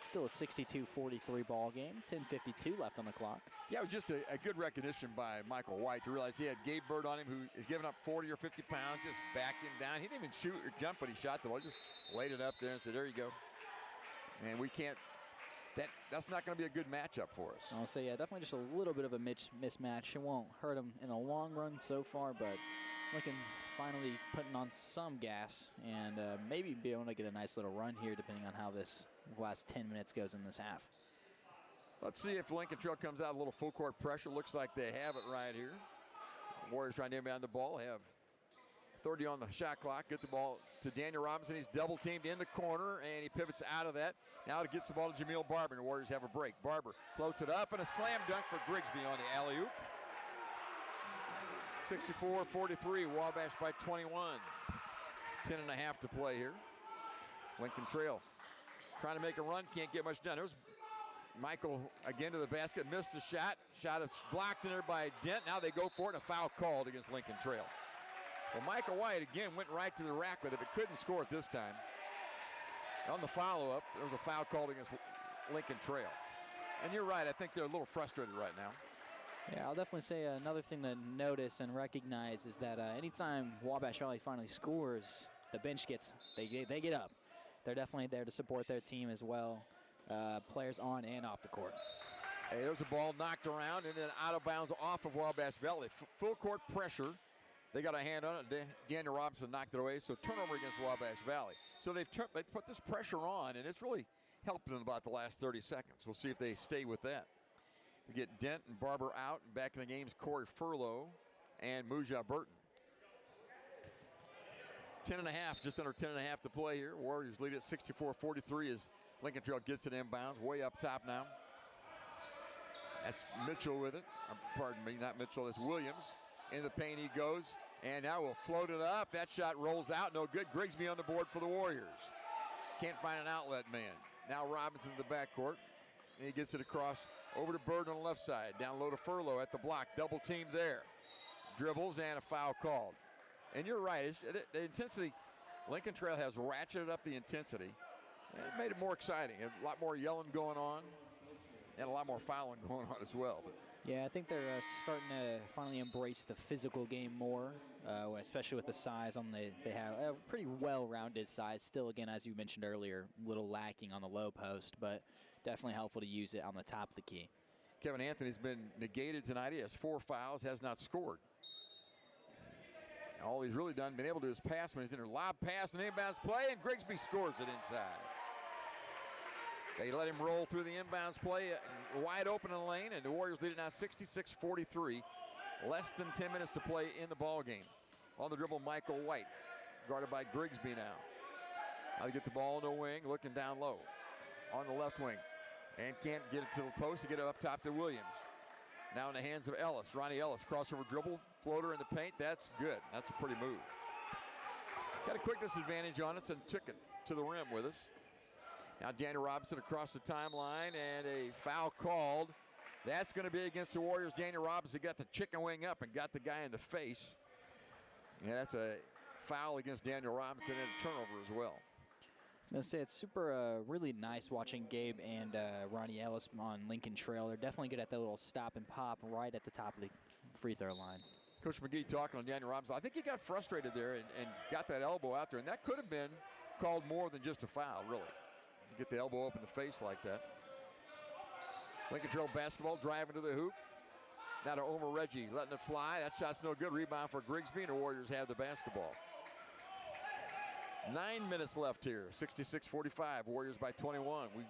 Still a 62-43 ball game. 10:52 left on the clock. Yeah, it was just a good recognition by Michael White to realize he had Gabe Bird on him, who is giving up 40 or 50 pounds, just backed him down. He didn't even shoot or jump when he shot the ball. Just laid it up there and said, there you go. And we can't. That's not going to be a good matchup for us. I'll say, yeah, definitely just a little bit of a mismatch. It won't hurt him in the long run so far, but looking finally putting on some gas and maybe be able to get a nice little run here depending on how this last 10 minutes goes in this half. Let's see if Lincoln Trail comes out a little full court pressure. Looks like they have it right here. Warriors trying to inbound the ball. Have 30 on the shot clock. Get the ball to Daniel Robinson. He's double teamed in the corner, and he pivots out of that. Now it gets the ball to Jameel Barber, and the Warriors have a break. Barber floats it up, and a slam dunk for Grigsby on the alley-oop. 64-43, Wabash by 21. 10.5 to play here. Lincoln Trail trying to make a run, can't get much done. There's Michael again to the basket, missed the shot. Shot is blocked in there by Dent. Now they go for it, and a foul called against Lincoln Trail. Well, Michael White again went right to the rack with it, but couldn't score it this time. On the follow-up, there was a foul called against Lincoln Trail. And you're right, I think they're a little frustrated right now. Yeah, I'll definitely say another thing to notice and recognize is that anytime Wabash Valley finally scores, the bench they get up. They're definitely there to support their team as well, players on and off the court. Hey, there's a ball knocked around and then out of bounds off of Wabash Valley. Full court pressure They got a hand on it. Daniel Robinson knocked it away, so turnover against Wabash Valley. So they put this pressure on, and it's really helped them about the last 30 seconds. We'll see if they stay with that. We get Dent and Barber out, and back in the game's Corey Furlow and Muja Burton. 10.5, just under 10.5 to play here. Warriors lead at 64-43 as Lincoln Trail gets it inbounds, way up top now. That's Mitchell with it. Pardon me, not Mitchell, that's Williams. In the paint he goes, and now we'll float it up. That shot rolls out, no good. Grigsby on the board for the Warriors. Can't find an outlet man. Now Robinson in the backcourt. And he gets it across over to Bird on the left side. Down low to Furlow at the block. Double team there. Dribbles and a foul called. And you're right, the intensity, Lincoln Trail has ratcheted up the intensity. And it made it more exciting. A lot more yelling going on and a lot more fouling going on as well. But yeah, I think they're starting to finally embrace the physical game more, especially with the size on they have a pretty well-rounded size. Still, again, as you mentioned earlier, a little lacking on the low post, but definitely helpful to use it on the top of the key. Kevin Anthony's been negated tonight. He has 4 fouls, has not scored. All he's really done, been able to do is pass when he's in a lob pass and inbounds play, and Grigsby scores it inside. They let him roll through the inbounds play, wide open in the lane, and the Warriors lead it now 66-43. Less than 10 minutes to play in the ball game. On the dribble, Michael White, guarded by Grigsby now. Now they get the ball in the wing, looking down low. On the left wing, and can't get it to the post to get it up top to Williams. Now in the hands of Ellis, Ronnie Ellis, crossover dribble, floater in the paint, that's good. That's a pretty move. Got a quick disadvantage on us and took it to the rim with us. Now Daniel Robinson across the timeline and a foul called. That's going to be against the Warriors. Daniel Robinson got the chicken wing up and got the guy in the face. And that's a foul against Daniel Robinson and a turnover as well. I was going to say, it's super really nice watching Gabe and Ronnie Ellis on Lincoln Trail. They're definitely good at that little stop and pop right at the top of the free throw line. Coach McGee talking on Daniel Robinson. I think he got frustrated there and got that elbow out there, and that could have been called more than just a foul, really. You get the elbow up in the face like that. Lincoln Trail basketball driving to the hoop. Now to Omer Reggie, letting it fly. That shot's no good. Rebound for Grigsby, and the Warriors have the basketball. 9 minutes left here. 66-45. Warriors by 21. We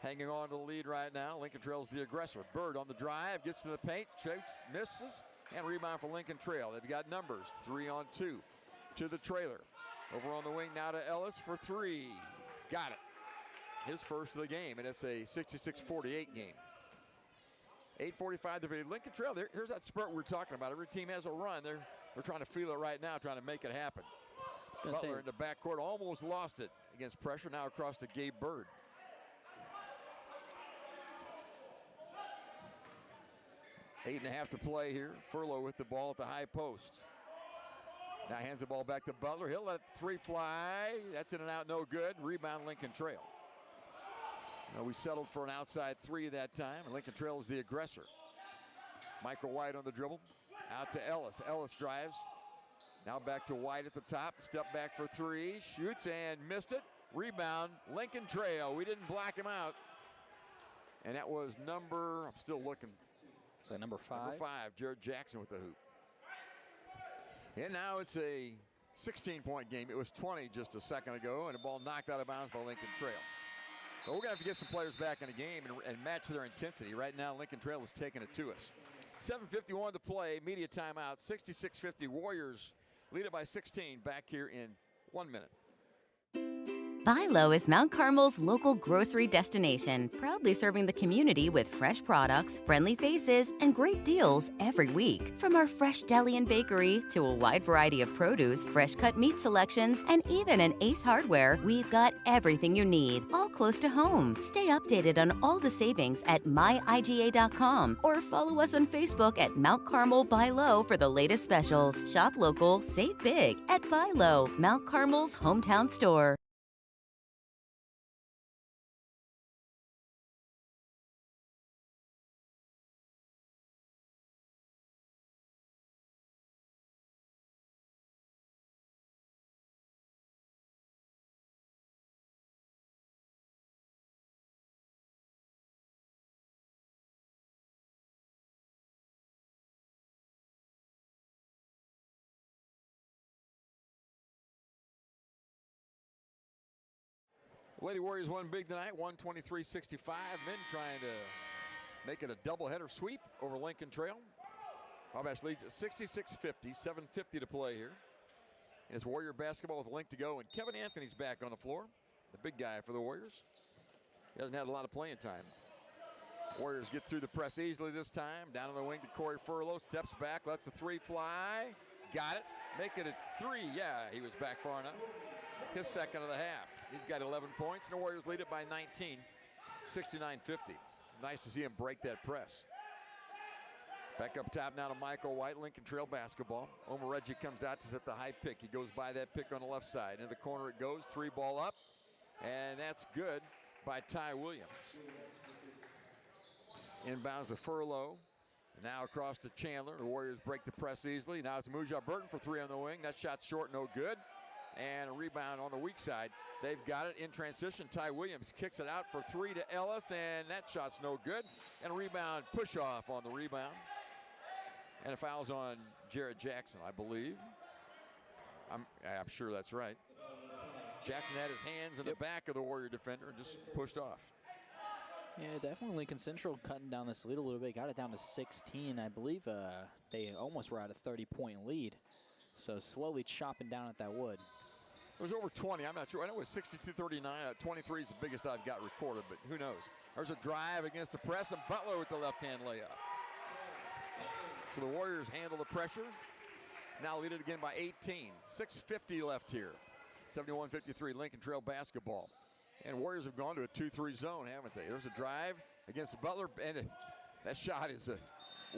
hanging on to the lead right now. Lincoln Trail's the aggressor. Bird on the drive, gets to the paint, shoots, misses, and rebound for Lincoln Trail. They've got numbers. 3-on-2 to the trailer. Over on the wing now to Ellis for 3. Got it. His first of the game, and it's a 66-48 game. 8:45 to be. Lincoln Trail, here's that spurt we're talking about. Every team has a run. They're trying to feel it right now, trying to make it happen. Butler in the backcourt almost lost it against pressure. Now across to Gabe Bird. 8.5 to play here. Furlow with the ball at the high post. Now hands the ball back to Butler. He'll let 3 fly. That's in and out, no good. Rebound Lincoln Trail. We settled for an outside 3 that time, and Lincoln Trail is the aggressor. Michael White on the dribble. Out to Ellis. Ellis drives. Now back to White at the top. Step back for 3. Shoots and missed it. Rebound, Lincoln Trail. We didn't block him out. And that was number, I'm still looking. So number 5. Number 5, Jared Jackson with the hoop. And now it's a 16-point game. It was 20 just a second ago, and the ball knocked out of bounds by Lincoln Trail. So we're going to have to get some players back in the game and match their intensity. Right now, Lincoln Trail is taking it to us. 7:51 to play, media timeout, 66-50. Warriors lead it by 16 back here in 1 minute. Buy Low is Mount Carmel's local grocery destination, proudly serving the community with fresh products, friendly faces, and great deals every week. From our fresh deli and bakery to a wide variety of produce, fresh cut meat selections, and even an Ace Hardware, we've got everything you need, all close to home. Stay updated on all the savings at myiga.com or follow us on Facebook at Mount Carmel Buy Low for the latest specials. Shop local, save big at Buy Low, Mount Carmel's hometown store. Lady Warriors won big tonight, 123-65. Men trying to make it a doubleheader sweep over Lincoln Trail. Wabash leads at 66-50, 7:50 to play here. And it's Warrior basketball with a link to go, and Kevin Anthony's back on the floor, the big guy for the Warriors. He hasn't had a lot of playing time. Warriors get through the press easily this time. Down on the wing to Corey Furlow, steps back, lets the three fly. Got it, make it a three. Yeah, he was back far enough. His second of the half. He's got 11 points, and the Warriors lead it by 19, 69-50. Nice to see him break that press. Back up top now to Michael White, Lincoln Trail basketball. Omar Reggie comes out to set the high pick. He goes by that pick on the left side. In the corner it goes, three ball up, and that's good by Ty Williams. Inbounds to Furlow. Now across to Chandler. The Warriors break the press easily. Now it's Mujah Burton for three on the wing. That shot's short, no good. And a rebound on the weak side. They've got it in transition. Ty Williams kicks it out for three to Ellis, and that shot's no good. And a rebound, push off on the rebound. And a foul's on Jarrett Jackson, I believe. I'm sure that's right. Jackson had his hands in the back of the Warrior defender and just pushed off. Yeah, definitely Lincoln Central cutting down this lead a little bit. Got it down to 16. I believe they almost were at a 30-point lead. So slowly chopping down at that wood. It was over 20. I'm not sure. I know it was 62-39. 23 is the biggest I've got recorded, but who knows. There's a drive against the press, and Butler with the left-hand layup. So the Warriors handle the pressure. Now lead it again by 18. 6:50 left here. 71-53 Lincoln Trail basketball. And Warriors have gone to a 2-3 zone, haven't they? There's a drive against Butler, and that shot is a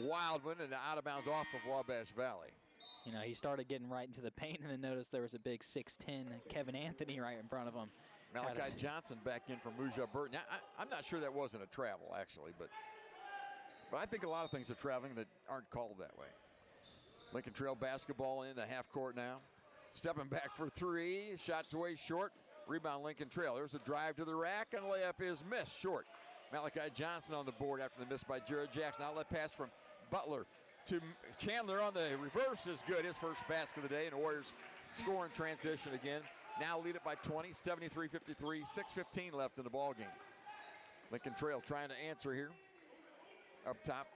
wild one and out of bounds off of Wabash Valley. You know, he started getting right into the paint and then noticed there was a big 6'10 Kevin Anthony right in front of him. Malachi Johnson back in from Mujah Burton. Now, I'm not sure that wasn't a travel, actually, but I think a lot of things are traveling that aren't called that way. Lincoln Trail basketball in the half court now. Stepping back for three. Shot's way short. Rebound Lincoln Trail. There's a drive to the rack, and layup is missed short. Malachi Johnson on the board after the miss by Jared Jackson. Outlet pass from Butler to Chandler on the reverse is good. His first basket of the day, and the Warriors score in transition again. Now lead it by 20, 73-53, 6:15 left in the ball game. Lincoln Trail trying to answer here. Up top,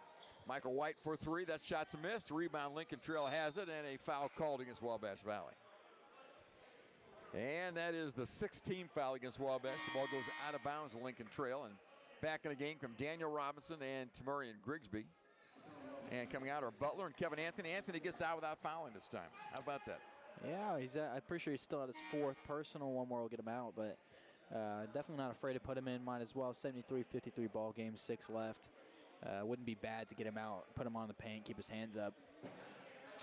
Michael White for three. That shot's missed. Rebound, Lincoln Trail has it, and a foul called against Wabash Valley. And that is the 16th foul against Wabash. The ball goes out of bounds to Lincoln Trail, and back in the game come Daniel Robinson and Tamurian Grigsby. And coming out are Butler and Kevin Anthony. Anthony gets out without fouling this time. How about that? Yeah, I'm pretty sure he's still at his fourth personal. One more will get him out, but definitely not afraid to put him in. Might as well. 73-53 ball game, 6 left. Wouldn't be bad to get him out, put him on the paint, keep his hands up.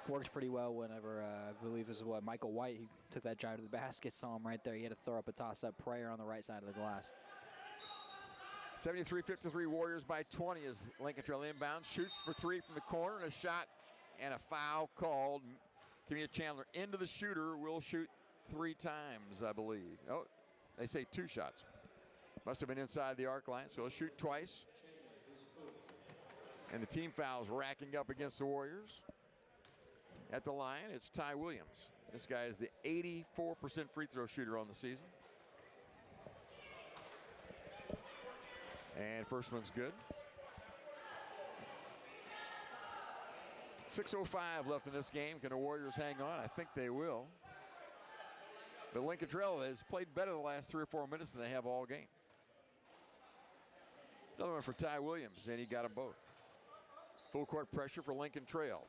Works pretty well whenever, I believe this is what, Michael White, he took that drive to the basket, saw him right there. He had to throw up a toss-up prayer on the right side of the glass. 73-53 Warriors by 20 as Lincoln Trail inbounds. Shoots for three from the corner, and a shot and a foul called. Kamia Chandler into the shooter. Will shoot 3 times, I believe. Oh, they say 2 shots. Must have been inside the arc line, so he'll shoot twice. And the team fouls racking up against the Warriors. At the line, it's Ty Williams. This guy is the 84% free throw shooter on the season. And first one's good. 6:05 left in this game. Can the Warriors hang on? I think they will. But Lincoln Trail has played better the last 3 or 4 minutes than they have all game. Another one for Ty Williams, and he got them both. Full court pressure for Lincoln Trail.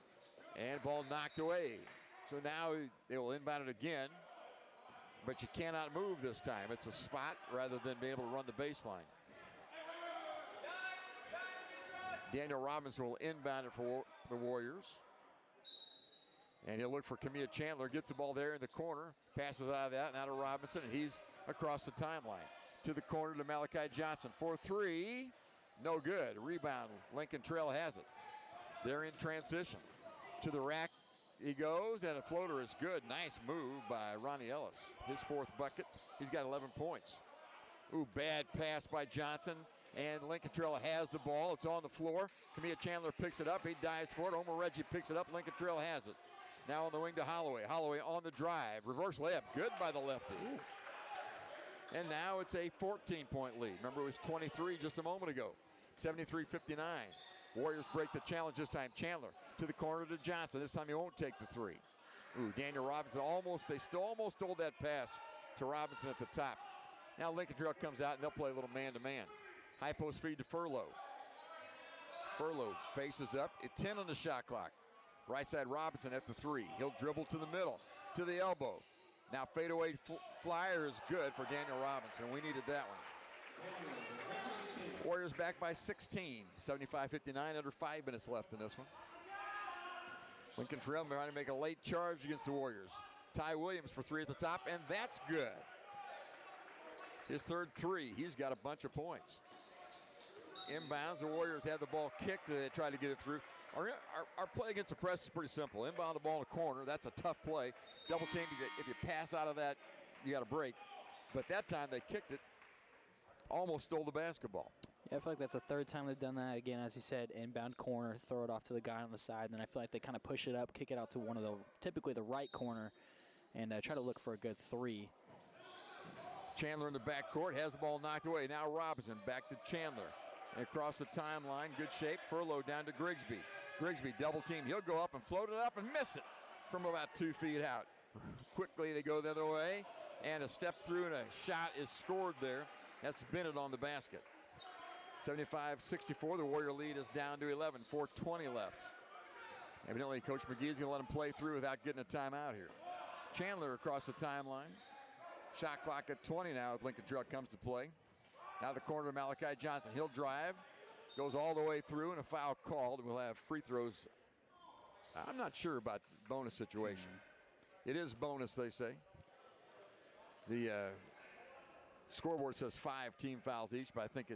And ball knocked away. So now they will inbound it again. But you cannot move this time. It's a spot rather than be able to run the baseline. Daniel Robinson will inbound it for the Warriors. And he'll look for Kamia Chandler. Gets the ball there in the corner. Passes out of that. Now to Robinson, and he's across the timeline. To the corner to Malachi Johnson. For 3. No good. Rebound. Lincoln Trail has it. They're in transition. To the rack he goes, and a floater is good. Nice move by Ronnie Ellis. His 4th bucket. He's got 11 points. Ooh, bad pass by Johnson. And Lincoln Trail has the ball. It's on the floor. Kamia Chandler picks it up. He dives for it. Omar Reggie picks it up. Lincoln Trail has it. Now on the wing to Holloway. Holloway on the drive. Reverse layup. Good by the lefty. And now it's a 14-point lead. Remember, it was 23 just a moment ago. 73-59. Warriors break the challenge this time. Chandler to the corner to Johnson. This time he won't take the three. Ooh, Daniel Robinson they still almost stole that pass to Robinson at the top. Now Lincoln Trail comes out and they'll play a little man-to-man. High post feed to Furlow. Furlow faces up at 10 on the shot clock. Right side Robinson at the three. He'll dribble to the middle, to the elbow. Now fadeaway flyer is good for Daniel Robinson. We needed that one. Warriors back by 16. 75-59, under 5 minutes left in this one. Lincoln Trail trying to make a late charge against the Warriors. Ty Williams for three at the top, and that's good. His third three. He's got a bunch of points. Inbounds, the Warriors have the ball kicked. They try to get it through. Our play against the press is pretty simple. Inbound the ball in the corner, that's a tough play. Double team, if you pass out of that, you got a break. But that time they kicked it, almost stole the basketball. Yeah, I feel like that's the third time they've done that. Again, as you said, inbound corner, throw it off to the guy on the side, and then I feel like they kind of push it up, kick it out to one of the, typically the right corner, and try to look for a good three. Chandler in the backcourt, has the ball knocked away. Now Robinson back to Chandler. And across the timeline, good shape. Furlow down to Grigsby. Grigsby double team. He'll go up and float it up and miss it from about 2 feet out. Quickly they go the other way, and a step through and a shot is scored there. That's Bennett on the basket. 75-64, the Warrior lead is down to 11, 4:20 left. Evidently, Coach McGee's gonna let him play through without getting a timeout here. Chandler across the timeline. Shot clock at 20 now as Lincoln Trail comes to play. Now the corner to Malachi Johnson. He'll drive, goes all the way through, and a foul called. We'll have free throws. I'm not sure about the bonus situation. It is bonus, they say. The scoreboard says 5 team fouls each, but I think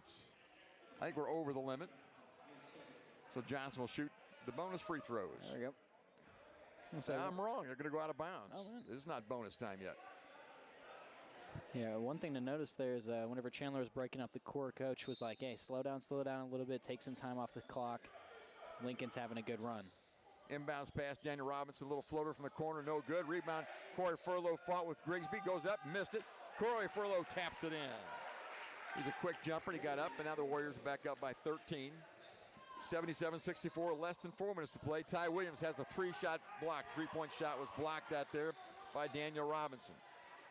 we're over the limit. So Johnson will shoot the bonus free throws. There you go. I'm wrong. They're going to go out of bounds. Oh, man. It's not bonus time yet. Yeah, one thing to notice there is whenever Chandler was breaking up the court, coach was like, hey, slow down a little bit, take some time off the clock. Lincoln's having a good run. Inbounds pass, Daniel Robinson, little floater from the corner, no good. Rebound, Corey Furlow fought with Grigsby, goes up, missed it. Corey Furlow taps it in. He's a quick jumper, and he got up, and now the Warriors are back up by 13. 77-64, less than 4 minutes to play. Ty Williams has a three-shot block. Three-point shot was blocked out there by Daniel Robinson.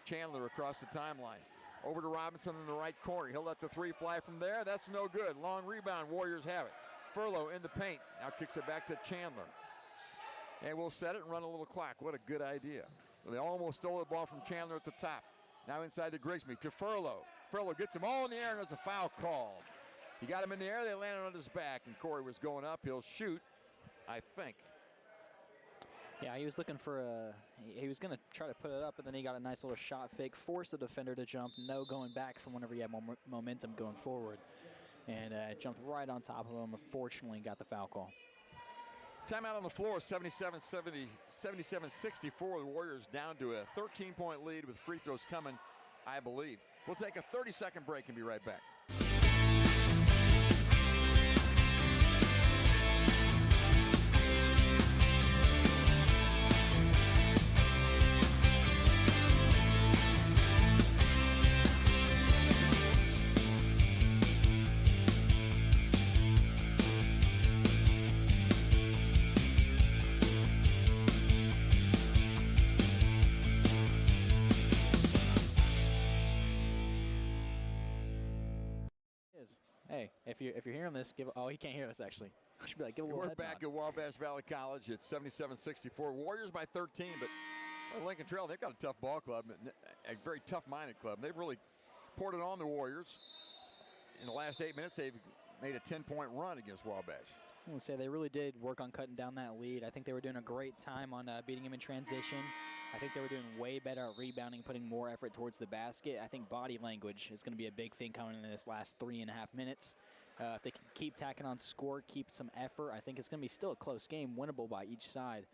Chandler across the timeline. Over to Robinson in the right corner. He'll let the three fly from there. That's no good. Long rebound. Warriors have it. Furlow in the paint. Now kicks it back to Chandler. And we'll set it and run a little clock. What a good idea. They almost stole the ball from Chandler at the top. Now inside to Grigsby to Furlow. Furlow gets him all in the air and there's a foul called. He got him in the air. They landed on his back. And Corey was going up. He'll shoot, I think. Yeah, he was looking for he was going to try to put it up, and then he got a nice little shot fake, forced the defender to jump, no going back from whenever he had momentum going forward. And jumped right on top of him, unfortunately got the foul call. Timeout on the floor, 77-64. The Warriors down to a 13-point lead with free throws coming, I believe. We'll take a 30-second break and be right back. Hey, if you're hearing this, he can't hear us actually. Should be like, give a little We're head back nod. at Wabash Valley College. It's 77-64. Warriors by 13, but Lincoln Trail, they've got a tough ball club, a very tough-minded club. They've really poured it on the Warriors. In the last 8 minutes, they've made a 10-point run against Wabash. I would say they really did work on cutting down that lead. I think they were doing a great time on beating him in transition. I think they were doing way better at rebounding, putting more effort towards the basket. I think body language is going to be a big thing coming in this last 3.5 minutes. If they can keep tacking on score, keep some effort, I think it's going to be still a close game, winnable by each side.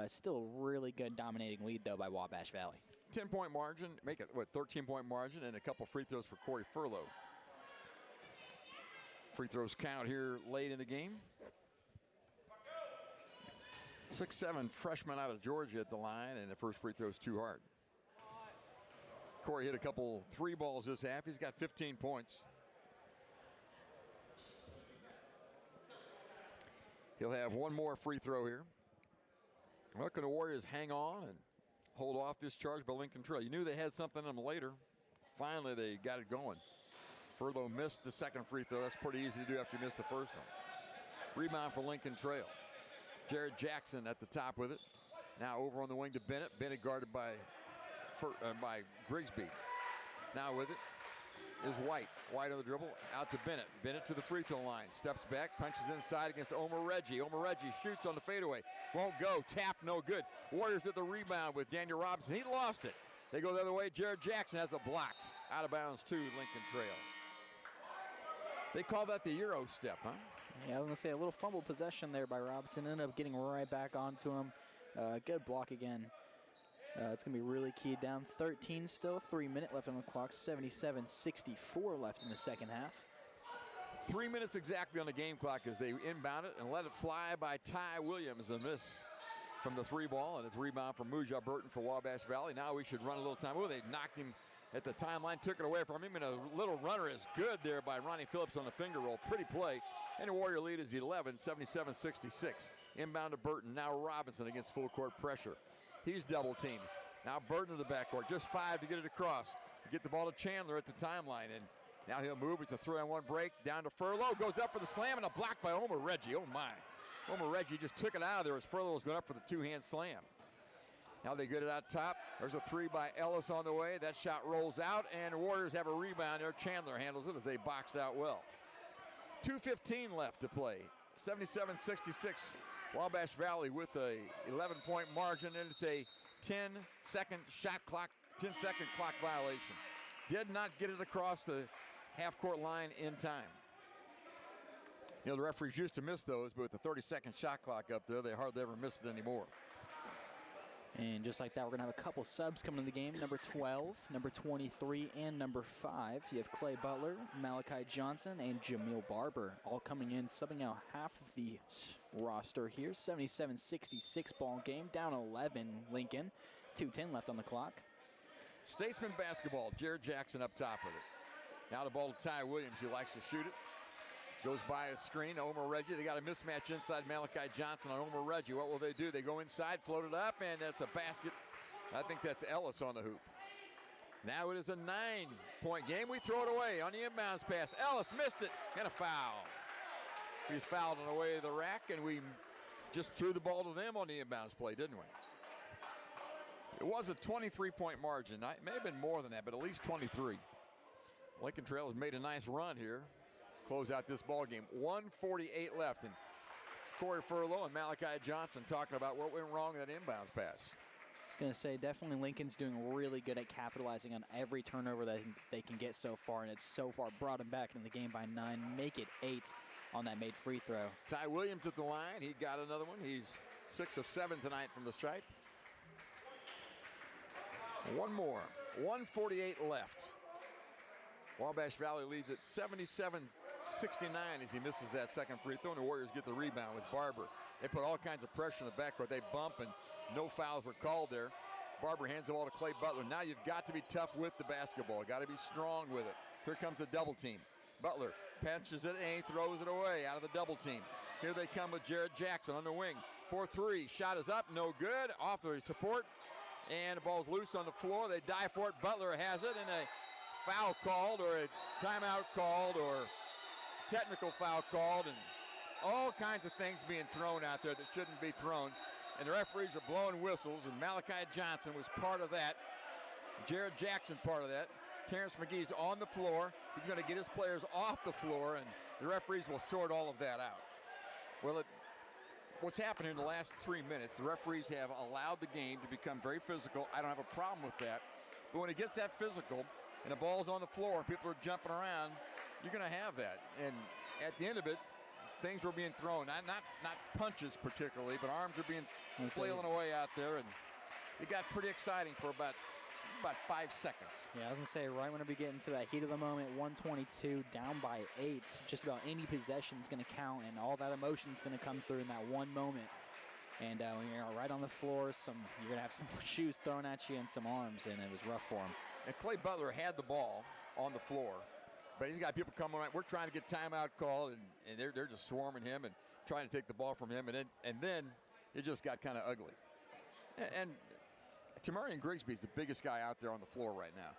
Still a really good dominating lead, though, by Wabash Valley. 10-point margin, make it, 13-point margin, and a couple free throws for Corey Furlow. Free throws count here late in the game. 6'7" freshman out of Georgia at the line, and the first free throw is too hard. Corey hit a couple 3 balls this half. He's got 15 points. He'll have one more free throw here. Well, can the Warriors hang on and hold off this charge by Lincoln Trail? You knew they had something in them later. Finally, they got it going. Furlow missed the second free throw. That's pretty easy to do after you miss the first one. Rebound for Lincoln Trail. Jared Jackson at the top with it. Now over on the wing to Bennett. Bennett guarded by Grigsby. Now with it is White. White on the dribble. Out to Bennett. Bennett to the free throw line. Steps back. Punches inside against Omer Reggie. Omer Reggie shoots on the fadeaway. Won't go. Tap. No good. Warriors at the rebound with Daniel Robinson. He lost it. They go the other way. Jared Jackson has it blocked. Out of bounds to Lincoln Trail. They call that the Euro step, huh? Yeah, I was going to say a little fumble possession there by Robinson. Ended up getting right back onto him. Good block again. It's going to be really key. Down 13 still. 3 minutes left on the clock. 77-64 left in the second half. 3 minutes exactly on the game clock as they inbound it and let it fly by Ty Williams. A miss from the 3 ball, and it's a rebound from Muja Burton for Wabash Valley. Now we should run a little time. Oh, they knocked him at the timeline, took it away from him, and a little runner is good there by Ronnie Phillips on the finger roll. Pretty play. And the Warrior lead is 11, 77-66. Inbound to Burton. Now Robinson against full court pressure. He's double teamed. Now Burton to the backcourt. Just 5 to get it across. To get the ball to Chandler at the timeline. And now he'll move. It's a 3-on-1 break. Down to Furlow. Goes up for the slam and a block by Omer Reggie. Oh, my. Omer Reggie just took it out of there as Furlow was going up for the 2-hand slam. Now they get it out top. There's a 3 by Ellis on the way. That shot rolls out, and the Warriors have a rebound there. Chandler handles it as they boxed out well. 2:15 left to play. 77-66. Wabash Valley with a 11-point margin, and it's a 10-second shot clock, 10-second clock violation. Did not get it across the half-court line in time. You know, the referees used to miss those, but with the 30-second shot clock up there, they hardly ever miss it anymore. And just like that, we're going to have a couple subs coming in the game. Number 12, number 23, and number 5. You have Clay Butler, Malachi Johnson, and Jameel Barber all coming in, subbing out half of the roster here. 77-66 ball game, down 11 Lincoln. 2:10 left on the clock. Statesman basketball, Jared Jackson up top with it. Now the ball to Ty Williams, who likes to shoot it. Goes by a screen, Omer Reggie. They got a mismatch inside Malachi Johnson on Omer Reggie. What will they do? They go inside, float it up, and that's a basket. I think that's Ellis on the hoop. Now it is a 9-point game. We throw it away on the inbounds pass. Ellis missed it, and a foul. He's fouled on the way to the rack, and we just threw the ball to them on the inbounds play, didn't we? It was a 23-point margin. It may have been more than that, but at least 23. Lincoln Trail has made a nice run here. Close out this ball game. 1:48 left, and Corey Furlow and Malachi Johnson talking about what went wrong in that inbounds pass. I was going to say, definitely Lincoln's doing really good at capitalizing on every turnover that they can get so far, and it's so far brought them back into the game by 9, make it 8 on that made free throw. Ty Williams at the line. He got another one. He's 6 of 7 tonight from the stripe. One more. 1:48 left. Wabash Valley leads at 77-69 as he misses that second free throw, and the Warriors get the rebound with Barber. They put all kinds of pressure in the backcourt. They bump, and no fouls were called there. Barber hands the ball to Clay Butler. Now you've got to be tough with the basketball. Got to be strong with it. Here comes the double team. Butler punches it, and he throws it away out of the double team. Here they come with Jared Jackson on the wing. 4-3. Shot is up. No good. Off the support. And the ball's loose on the floor. They dive for it. Butler has it, and a foul called, or a timeout called, or technical foul called, and all kinds of things being thrown out there that shouldn't be thrown. And the referees are blowing whistles, and Malachi Johnson was part of that. Jared Jackson part of that. Terrence McGee's on the floor. He's going to get his players off the floor, and the referees will sort all of that out. Well, what's happened in the last 3 minutes, the referees have allowed the game to become very physical. I don't have a problem with that. But when it gets that physical and the ball's on the floor and people are jumping around, you're going to have that. And at the end of it, things were being thrown. Not punches particularly, but arms are being flailing away out there. And it got pretty exciting for about 5 seconds. Yeah, I was going to say, right when we get into that heat of the moment, 122, down by 8, just about any possession is going to count, and all that emotion is going to come through in that one moment. And when you're right on the floor, you're going to have some shoes thrown at you and some arms, and it was rough for him. And Clay Butler had the ball on the floor, but he's got people coming around. We're trying to get timeout called, and they're just swarming him and trying to take the ball from him, and then it just got kind of ugly. And Tamarian Grigsby's the biggest guy out there on the floor right now.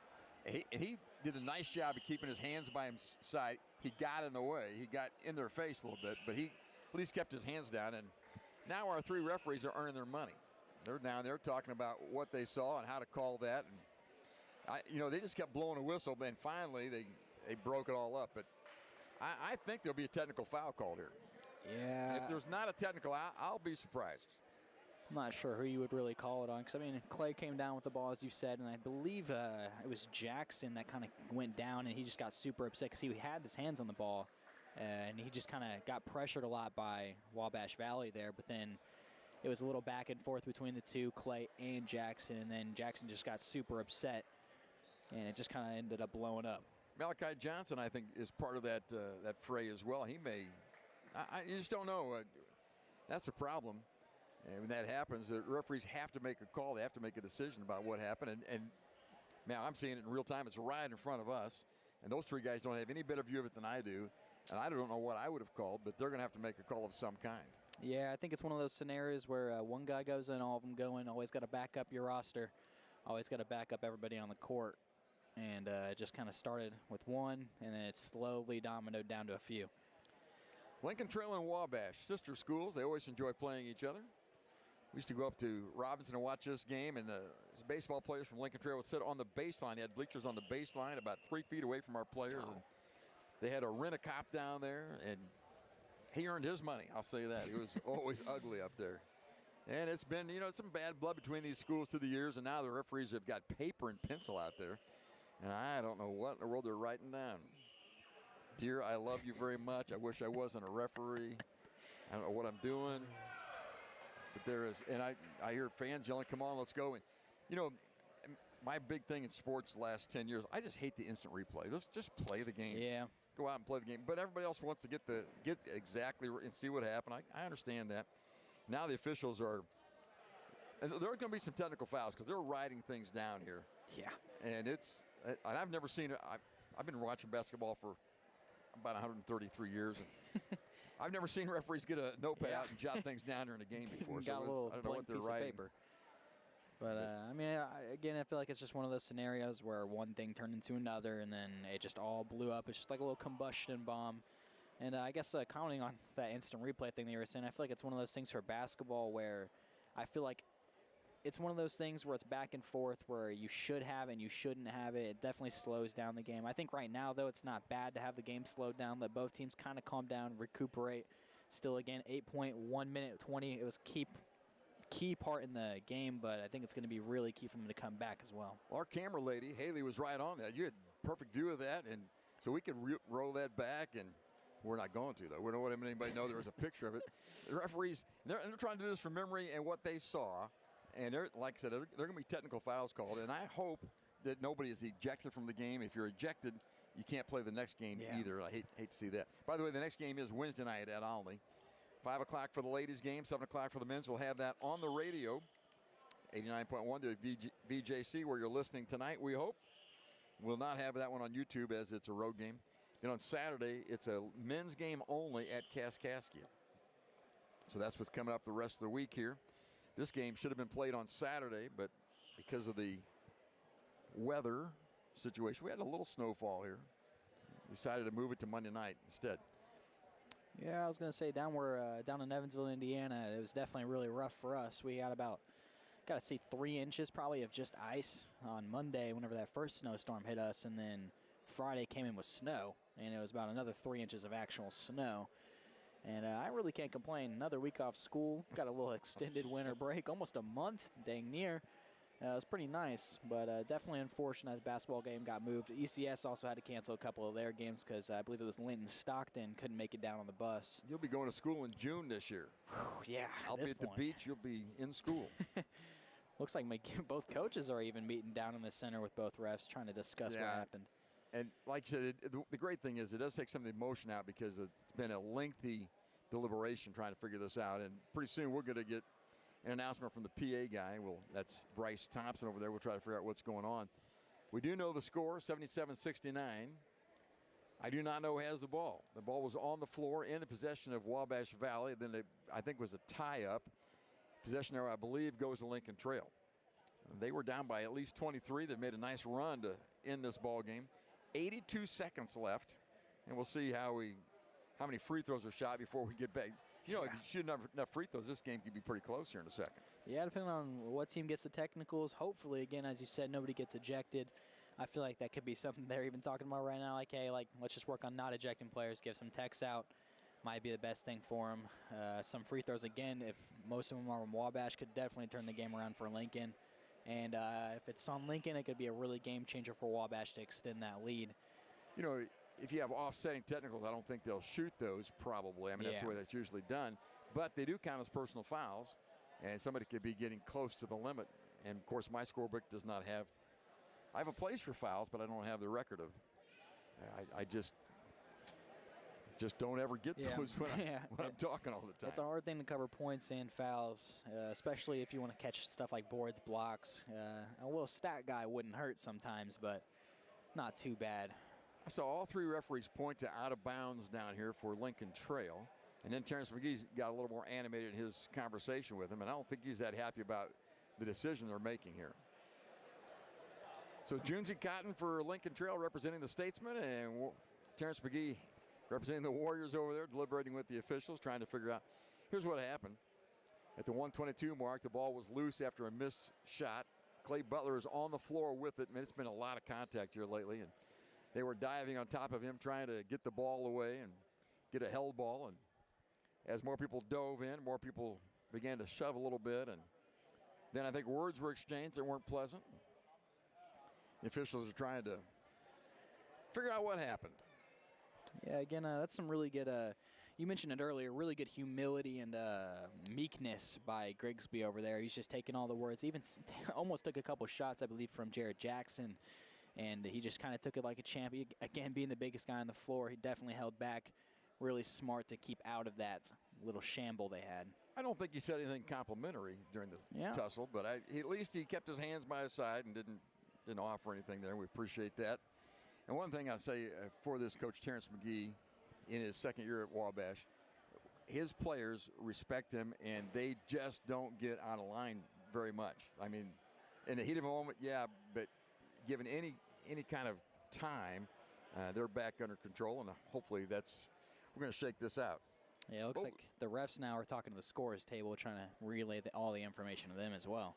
He did a nice job of keeping his hands by his side. He got in the way. He got in their face a little bit, but he at least kept his hands down. And now our 3 referees are earning their money. They're down there talking about what they saw and how to call that. And they just kept blowing a whistle, and finally they broke it all up. But I think there'll be a technical foul called here. Yeah. If there's not a technical, I'll be surprised. I'm not sure who you would really call it on, because, I mean, Clay came down with the ball, as you said, and I believe it was Jackson that kind of went down, and he just got super upset because he had his hands on the ball, and he just kind of got pressured a lot by Wabash Valley there, but then it was a little back and forth between the two, Clay and Jackson, and then Jackson just got super upset, and it just kind of ended up blowing up. Malachi Johnson, I think, is part of that fray as well. He may, you just don't know. That's the problem. And when that happens, the referees have to make a call. They have to make a decision about what happened. And man, I'm seeing it in real time. It's right in front of us. And those 3 guys don't have any better view of it than I do. And I don't know what I would have called, but they're going to have to make a call of some kind. Yeah, I think it's one of those scenarios where one guy goes in, all of them go in. Always got to back up your roster. Always got to back up everybody on the court. And it just kind of started with one, and then it slowly dominoed down to a few. Lincoln Trail and Wabash, sister schools. They always enjoy playing each other. We used to go up to Robinson and watch this game, and the baseball players from Lincoln Trail would sit on the baseline. They had bleachers on the baseline about 3 feet away from our players. And they had a rent-a-cop down there, and he earned his money, I'll say that. It was always ugly up there. And it's been, some bad blood between these schools through the years, and now the referees have got paper and pencil out there. And I don't know what in the world they're writing down. Dear, I love you very much. I wish I wasn't a referee. I don't know what I'm doing. But there is, and I hear fans yelling, come on, let's go. And, my big thing in sports the last 10 years, I just hate the instant replay. Let's just play the game. Yeah. Go out and play the game. But everybody else wants to get exactly and see what happened. I understand that. Now the officials are, and there are going to be some technical fouls because they're writing things down here. Yeah. And I've never seen it. I've been watching basketball for about 133 years. And I've never seen referees get a notepad out and jot things down during a game before. Got a little I don't know what they're writing. paper. But, again, I feel like it's just one of those scenarios where one thing turned into another, and then it just all blew up. It's just like a little combustion bomb. And I guess commenting on that instant replay thing that you were saying, I feel like it's one of those things for basketball where I feel like it's one of those things where it's back and forth where you should have and you shouldn't have it. It definitely slows down the game. I think right now, though, it's not bad to have the game slowed down, let both teams kind of calm down, recuperate. Still, again, 8.1 minute 20. It was key part in the game, but I think it's going to be really key for them to come back as well. Our camera lady, Haley, was right on that. You had perfect view of that, and so we could roll that back, and we're not going to, though. We don't want anybody to know there was a picture of it. The referees, they're trying to do this from memory and what they saw. And like I said, they're going to be technical fouls called. And I hope that nobody is ejected from the game. If you're ejected, you can't play the next game either. I hate to see that. By the way, the next game is Wednesday night at Olney. 5 o'clock for the ladies' game, 7 o'clock for the men's. We'll have that on the radio, 89.1 to VJC, where you're listening tonight, we hope. We'll not have that one on YouTube as it's a road game. Then on Saturday, it's a men's game only at Kaskaskia. So that's what's coming up the rest of the week here. This game should have been played on Saturday, but because of the weather situation, we had a little snowfall here. Decided to move it to Monday night instead. Yeah, I was going to say down in Evansville, Indiana, it was definitely really rough for us. We got to see 3 inches probably of just ice on Monday whenever that first snowstorm hit us, and then Friday came in with snow, and it was about another 3 inches of actual snow. And I really can't complain. Another week off school, got a little extended winter break, almost a month, dang near. It was pretty nice, but definitely unfortunate the basketball game got moved. ECS also had to cancel a couple of their games because I believe it was Linton Stockton couldn't make it down on the bus. You'll be going to school in June this year. Yeah, I'll be at the beach. You'll be in school. Looks like both coaches are even meeting down in the center with both refs trying to discuss what happened. And like I said, the great thing is it does take some of the emotion out because it's been a lengthy deliberation trying to figure this out. And pretty soon we're going to get an announcement from the PA guy. Well, that's Bryce Thompson over there. We'll try to figure out what's going on. We do know the score, 77-69. I do not know who has the ball. The ball was on the floor in the possession of Wabash Valley. Then I think it was a tie-up. Possession there, I believe, goes to Lincoln Trail. They were down by at least 23. They made a nice run to end this ball game. 82 seconds left, and we'll see how many free throws are shot before we get back. You know, if you shoot enough free throws, this game could be pretty close here in a second. Yeah, depending on what team gets the technicals. Hopefully, again, as you said, nobody gets ejected. I feel like that could be something they're even talking about right now. Like, hey, let's just work on not ejecting players, give some techs out. Might be the best thing for them. Some free throws, again, if most of them are from Wabash, could definitely turn the game around for Lincoln. And if it's on Lincoln, it could be a really game changer for Wabash to extend that lead. You know, if you have offsetting technicals, I don't think they'll shoot those probably. I mean, that's the way that's usually done. But they do count as personal fouls, and somebody could be getting close to the limit. And, of course, my scorebook does not have – I have a place for fouls, but I don't have the record of – I just don't ever get those when I'm talking all the time. It's a hard thing to cover points and fouls, especially if you want to catch stuff like boards, blocks. A little stat guy wouldn't hurt sometimes, but not too bad. I saw all three referees point to out of bounds down here for Lincoln Trail. And then Terrence McGee's got a little more animated in his conversation with him, and I don't think he's that happy about the decision they're making here. So Junzi Cotton for Lincoln Trail representing the Statesmen, and Terrence McGee representing the Warriors over there, deliberating with the officials, trying to figure out. Here's what happened. At the 122 mark, the ball was loose after a missed shot. Clay Butler is on the floor with it. Man, it's been a lot of contact here lately, and they were diving on top of him, trying to get the ball away and get a held ball. And as more people dove in, more people began to shove a little bit. And then I think words were exchanged that weren't pleasant. The officials are trying to figure out what happened. Yeah, again, that's some really good, you mentioned it earlier, really good humility and meekness by Grigsby over there. He's just taking all the words. Even almost took a couple shots, I believe, from Jared Jackson. And he just kind of took it like a champion. Again, being the biggest guy on the floor, he definitely held back. Really smart to keep out of that little shamble they had. I don't think he said anything complimentary during the tussle, but at least he kept his hands by his side and didn't offer anything there. We appreciate that. And one thing I say for this coach, Terrence McGee, in his second year at Wabash, his players respect him, and they just don't get out of line very much. I mean, in the heat of a moment, but given any kind of time, they're back under control, and hopefully we're going to shake this out. Yeah, it looks like the refs now are talking to the scorers table, trying to relay all the information to them as well.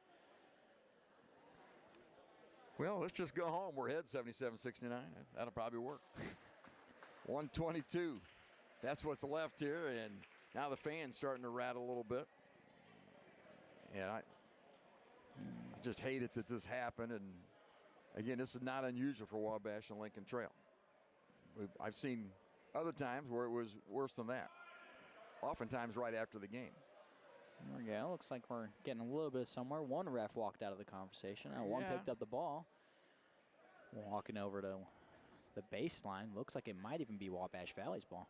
Well, let's just go home. We're ahead 77-69. That'll probably work. 122. That's what's left here, and now the fans starting to rattle a little bit. And I just hate it that this happened. And again, this is not unusual for Wabash and Lincoln Trail. I've seen other times where it was worse than that, oftentimes right after the game. There we go. Looks like we're getting a little bit of somewhere. One ref walked out of the conversation. One picked up the ball. Walking over to the baseline. Looks like it might even be Wabash Valley's ball.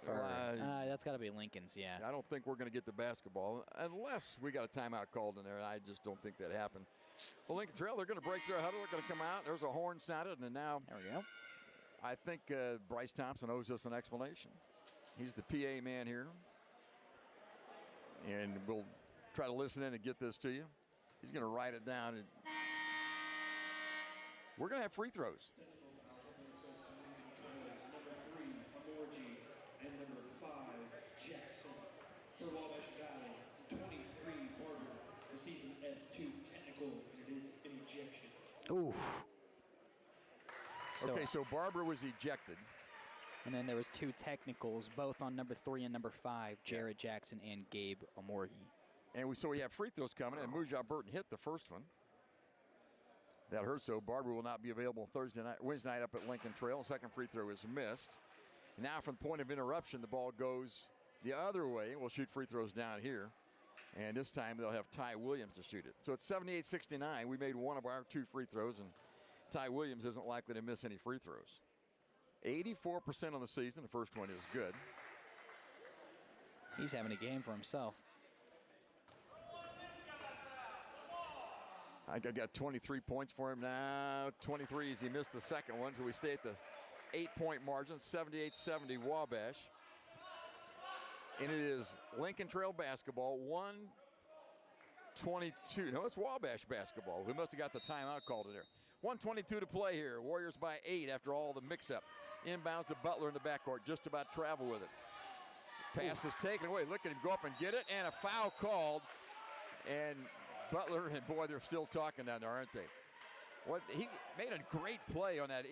That's got to be Lincoln's, yeah. I don't think we're going to get the basketball unless we got a timeout called in there, and I just don't think that happened. Well, Lincoln Trail, they're going to break their huddle. They're going to come out. There's a horn sounded, and now there we go. I think Bryce Thompson owes us an explanation. He's the PA man here. And we'll try to listen in and get this to you. He's going to write it down. And we're going to have free throws. Number 3, Amorgi, and number 5, Jackson. For Wabash Valley, 23, Barber. The season F2 technical, and it is an ejection. Oof. So Barber was ejected. And then there was 2 technicals, both on number 3 and number 5, Jared Jackson and Gabe Amorgi. And we have free throws coming, and Mujah Burton hit the first one. That hurt, so Barber will not be available Wednesday night up at Lincoln Trail. The second free throw is missed. Now from the point of interruption, the ball goes the other way. We'll shoot free throws down here. And this time they'll have Ty Williams to shoot it. So it's 78-69. We made one of our 2 free throws, and Ty Williams isn't likely to miss any free throws. 84% on the season. The first one is good. He's having a game for himself. I got 23 points for him now. 23 as he missed the second one, so we stay at the 8-point margin, 78-70 Wabash. And it is Lincoln Trail basketball, 1:22. No, it's Wabash basketball. We must have got the timeout called in there. 1:22 to play here. Warriors by 8 after all the mix-up. Inbounds to Butler in the backcourt, just about travel with it. Pass is taken away. Look at him go up and get it, and a foul called. And Butler, and boy, they're still talking down there, aren't they? He made a great play on that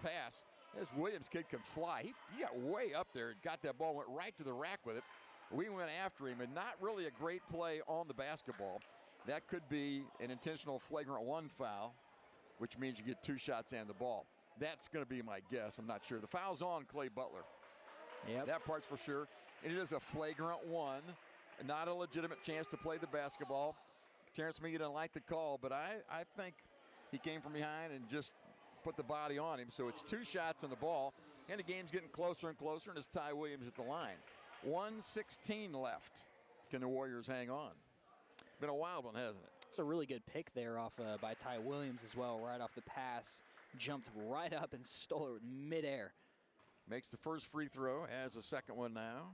pass. This Williams kid can fly. He got way up there and got that ball, went right to the rack with it. We went after him, and not really a great play on the basketball. That could be an intentional flagrant 1 foul, which means you get 2 shots and the ball. That's going to be my guess. I'm not sure. The foul's on Clay Butler. Yep. That part's for sure. And it is a flagrant 1, not a legitimate chance to play the basketball. Terrence McGee didn't like the call, but I think he came from behind and just put the body on him. So it's 2 shots on the ball, and the game's getting closer and closer, and it's Ty Williams at the line. 1:16 left. Can the Warriors hang on? Been a wild one, hasn't it? It's a really good pick there off by Ty Williams as well, right off the pass. Jumped right up and stole it midair. Makes the first free throw, has a second one now.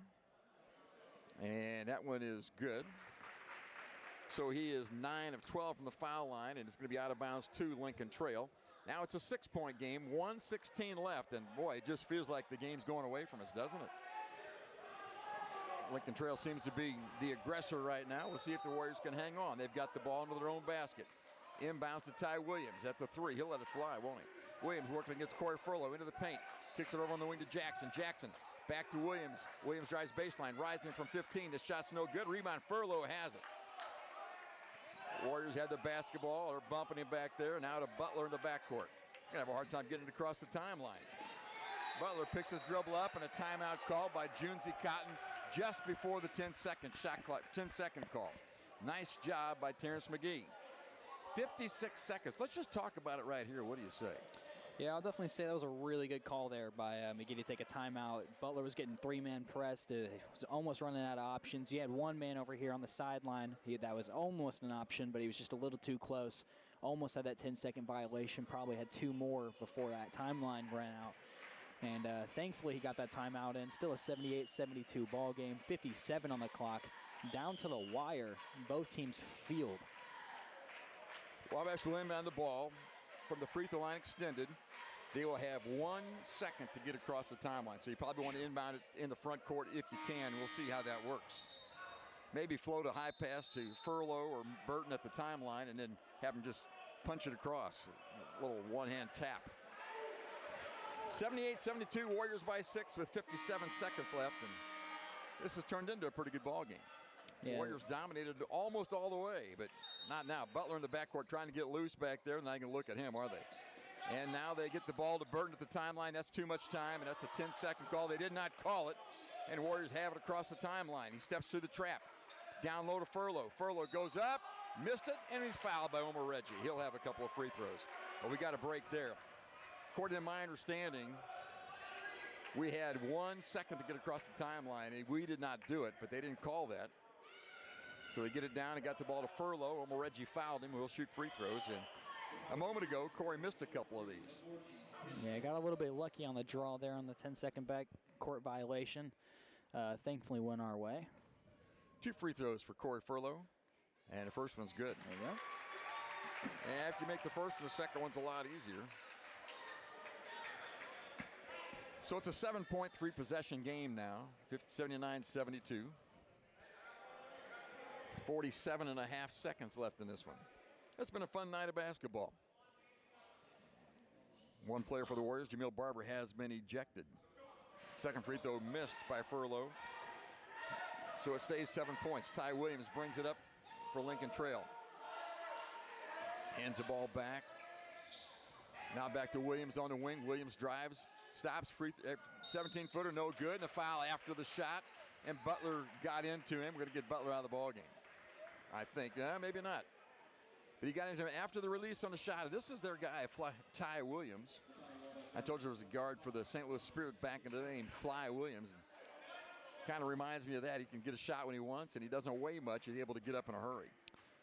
And that one is good. So he is 9 of 12 from the foul line, and it's going to be out of bounds to Lincoln Trail. Now it's a 6-point game, 1:16 left, and boy, it just feels like the game's going away from us, doesn't it? Lincoln Trail seems to be the aggressor right now. We'll see if the Warriors can hang on. They've got the ball into their own basket. Inbounds to Ty Williams at the 3. He'll let it fly, won't he? Williams working against Corey Furlow into the paint. Kicks it over on the wing to Jackson. Jackson back to Williams. Williams drives baseline, rising from 15. The shot's no good. Rebound, Furlow has it. Warriors had the basketball. They're bumping him back there. Now to Butler in the backcourt. Gonna have a hard time getting it across the timeline. Butler picks his dribble up, and a timeout called by Junzi Cotton just before the 10-second shot clock, 10-second call. Nice job by Terrence McGee. 56 seconds. Let's just talk about it right here. What do you say? Yeah, I'll definitely say that was a really good call there by McGee to take a timeout. Butler was getting 3-man pressed. He was almost running out of options. You had 1 man over here on the sideline. That was almost an option, but he was just a little too close. Almost had that 10-second violation. Probably had 2 more before that timeline ran out. And thankfully he got that timeout in. Still a 78-72 ball game. 57 on the clock. Down to the wire. Both teams field. Wabash will inbound the ball from the free throw line extended. They will have 1 second to get across the timeline. So you probably want to inbound it in the front court if you can. We'll see how that works. Maybe float a high pass to Furlow or Burton at the timeline and then have them just punch it across. A little one-hand tap. 78-72, Warriors by 6 with 57 seconds left. And this has turned into a pretty good ball game. Yeah. Warriors dominated almost all the way, but not now. Butler in the backcourt trying to get loose back there. Not going to look at him, are they? And now they get the ball to Burton at the timeline. That's too much time, and that's a 10-second call. They did not call it, and Warriors have it across the timeline. He steps through the trap. Down low to Furlow. Furlow goes up, missed it, and he's fouled by Omar Reggie. He'll have a couple of free throws. But we got a break there. According to my understanding, we had 1 second to get across the timeline, and we did not do it, but they didn't call that. So they get it down and got the ball to Furlow. Omar Reggie fouled him. We'll shoot free throws. And a moment ago, Corey missed a couple of these. Yeah, got a little bit lucky on the draw there on the 10-second back court violation. Thankfully went our way. 2 free throws for Corey Furlow, and the first one's good. There you go. And after you make the first one, the second one's a lot easier. So it's a 7-point, 3-possession game now, 79-72. 47.5 seconds left in this one. It's been a fun night of basketball. 1 player for the Warriors, Jamil Barber, has been ejected. Second free throw missed by Furlow. So it stays 7 points. Ty Williams brings it up for Lincoln Trail. Hands the ball back. Now back to Williams on the wing. Williams drives, stops, 17-footer, no good, and a foul after the shot. And Butler got into him. We're going to get Butler out of the ball game, I think. Maybe not. But he got into him after the release on the shot. This is their guy, Ty Williams. I told you there was a guard for the St. Louis Spirit back in the day named Fly Williams. Kind of reminds me of that. He can get a shot when he wants, and he doesn't weigh much. He's able to get up in a hurry.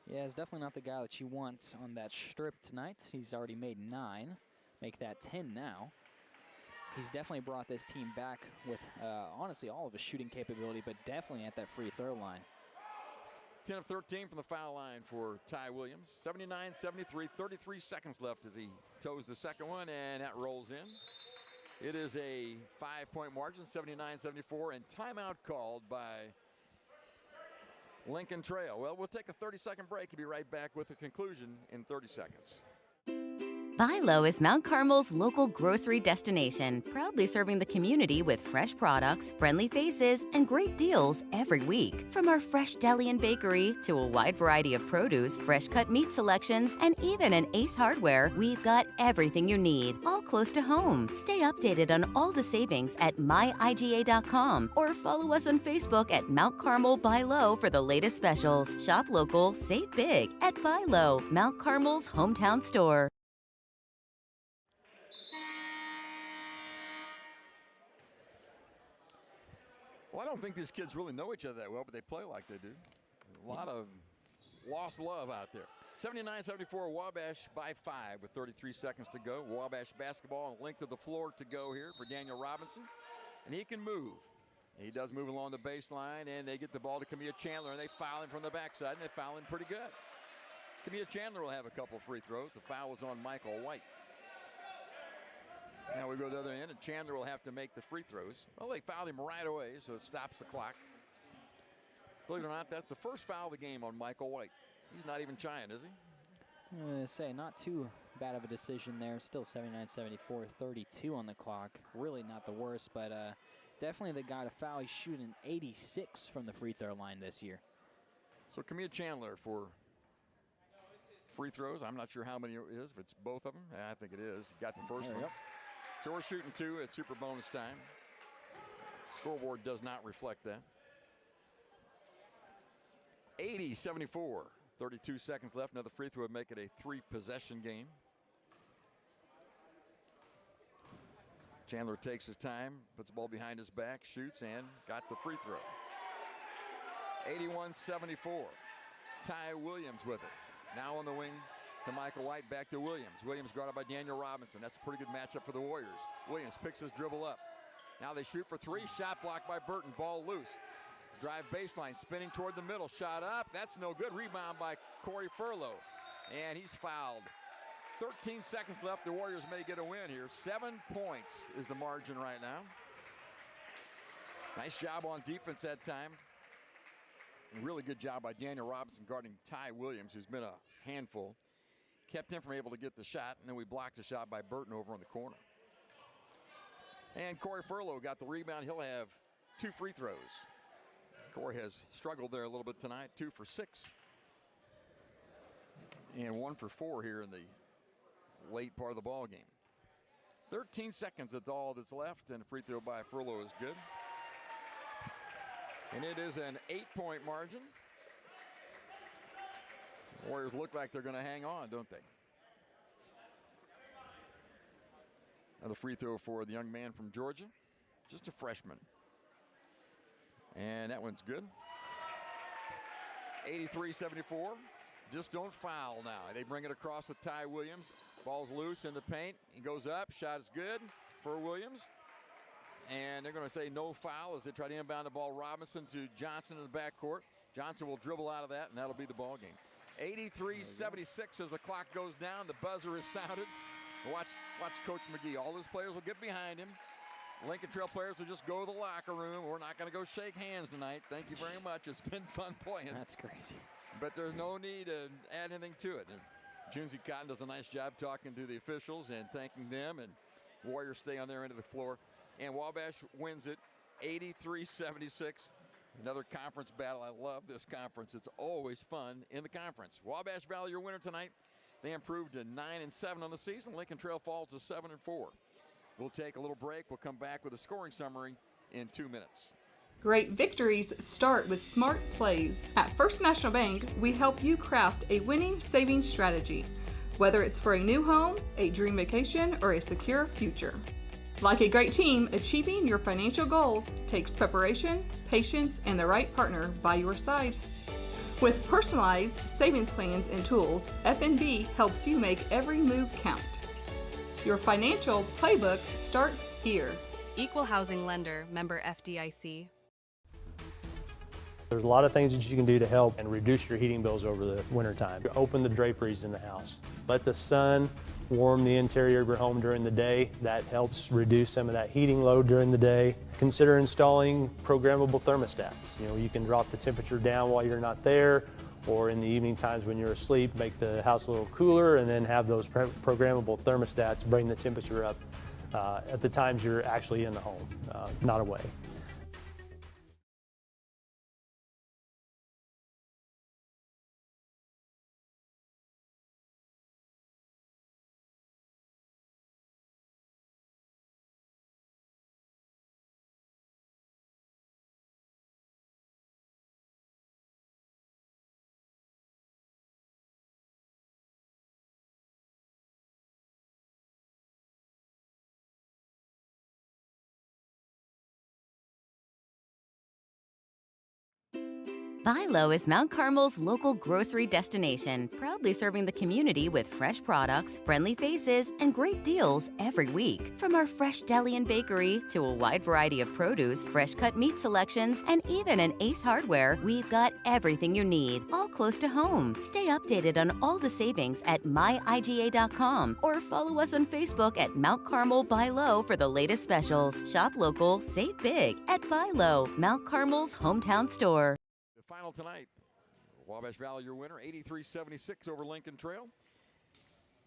Yeah, it's definitely not the guy that you want on that strip tonight. He's already made 9. Make that 10 now. He's definitely brought this team back with, honestly, all of his shooting capability, but definitely at that free throw line. 10 of 13 from the foul line for Ty Williams. 79-73, 33 seconds left as he toes the second one, and that rolls in. It is a 5-point margin, 79-74, and timeout called by Lincoln Trail. Well, we'll take a 30-second break and be right back with a conclusion in 30 seconds. Buy Low is Mount Carmel's local grocery destination, proudly serving the community with fresh products, friendly faces, and great deals every week. From our fresh deli and bakery to a wide variety of produce, fresh cut meat selections, and even an Ace Hardware, we've got everything you need, all close to home. Stay updated on all the savings at myiga.com or follow us on Facebook at Mount Carmel Buy Low for the latest specials. Shop local, save big at Buy Low, Mount Carmel's hometown store. Well, I don't think these kids really know each other that well, but they play like they do. A lot of lost love out there. 79-74, Wabash by 5 with 33 seconds to go. Wabash basketball and length of the floor to go here for Daniel Robinson. And he can move. He does move along the baseline, and they get the ball to Kamia Chandler, and they foul him from the backside, and they foul him pretty good. Kamia Chandler will have a couple free throws. The foul was on Michael White. Now we go to the other end, and Chandler will have to make the free throws. Well, they fouled him right away, so it stops the clock. Believe it or not, that's the first foul of the game on Michael White. He's not even trying, is he? I'm going to say not too bad of a decision there. Still 79-74, 32 on the clock. Really not the worst, but definitely the guy to foul. He's shooting 86 from the free throw line this year. So Kamia Chandler for free throws. I'm not sure how many it is. If it's both of them, I think it is. Got the first one. So we're shooting 2 at super bonus time. Scoreboard does not reflect that. 80-74, 32 seconds left. Another free throw would make it a 3-possession game. Chandler takes his time, puts the ball behind his back, shoots, and got the free throw. 81-74. Ty Williams with it. Now on the wing to Michael White, back to Williams. Williams guarded by Daniel Robinson. That's a pretty good matchup for the Warriors. Williams picks his dribble up. Now they shoot for 3. Shot blocked by Burton. Ball loose. Drive baseline, spinning toward the middle. Shot up. That's no good. Rebound by Corey Furlow. And he's fouled. 13 seconds left. The Warriors may get a win here. 7 points is the margin right now. Nice job on defense that time. Really good job by Daniel Robinson guarding Ty Williams, who's been a handful. Kept him from able to get the shot, and then we blocked the shot by Burton over on the corner. And Corey Furlow got the rebound. He'll have 2 free throws. Corey has struggled there a little bit tonight. 2 for 6. And 1 for 4 here in the late part of the ball game. 13 seconds, that's all that's left, and a free throw by Furlow is good. And it is an 8-point margin. Warriors look like they're going to hang on, don't they? Another free throw for the young man from Georgia. Just a freshman. And that one's good. 83-74. Just don't foul now. They bring it across with Ty Williams. Ball's loose in the paint. He goes up. Shot is good for Williams. And they're going to say no foul as they try to inbound the ball. Robinson to Johnson in the backcourt. Johnson will dribble out of that, and that'll be the ball game. 83-76 as the clock goes down. The buzzer is sounded. Watch Coach McGee. All those players will get behind him. Lincoln Trail players will just go to the locker room. We're not going to go shake hands tonight. Thank you very much. It's been fun playing. That's crazy. But there's no need to add anything to it. And Junzi Cotton does a nice job talking to the officials and thanking them. And Warriors stay on their end of the floor. And Wabash wins it 83-76. Another conference battle. I love this conference. It's always fun in the conference. Wabash Valley, your winner tonight. They improved to 9-7 on the season. Lincoln Trail falls to 7-4. We'll take a little break. We'll come back with a scoring summary in 2 minutes. Great victories start with smart plays. At First National Bank, we help you craft a winning savings strategy, whether it's for a new home, a dream vacation, or a secure future. Like a great team, achieving your financial goals takes preparation, patience, and the right partner by your side. With personalized savings plans and tools, FNB helps you make every move count. Your financial playbook starts here. Equal housing lender, member FDIC. There's a lot of things that you can do to help and reduce your heating bills over the wintertime. Open the draperies in the house. Let the sun warm the interior of your home during the day. That helps reduce some of that heating load during the day. Consider installing programmable thermostats. You can drop the temperature down while you're not there, or in the evening times when you're asleep, make the house a little cooler, and then have those programmable thermostats bring the temperature up at the times you're actually in the home, not away. Buy Low is Mount Carmel's local grocery destination, proudly serving the community with fresh products, friendly faces, and great deals every week. From our fresh deli and bakery to a wide variety of produce, fresh cut meat selections, and even an Ace Hardware, we've got everything you need, all close to home. Stay updated on all the savings at myiga.com or follow us on Facebook at Mount Carmel Buy Low for the latest specials. Shop local, save big at Buy Low, Mount Carmel's hometown store. Final tonight, Wabash Valley your winner, 83-76 over Lincoln Trail.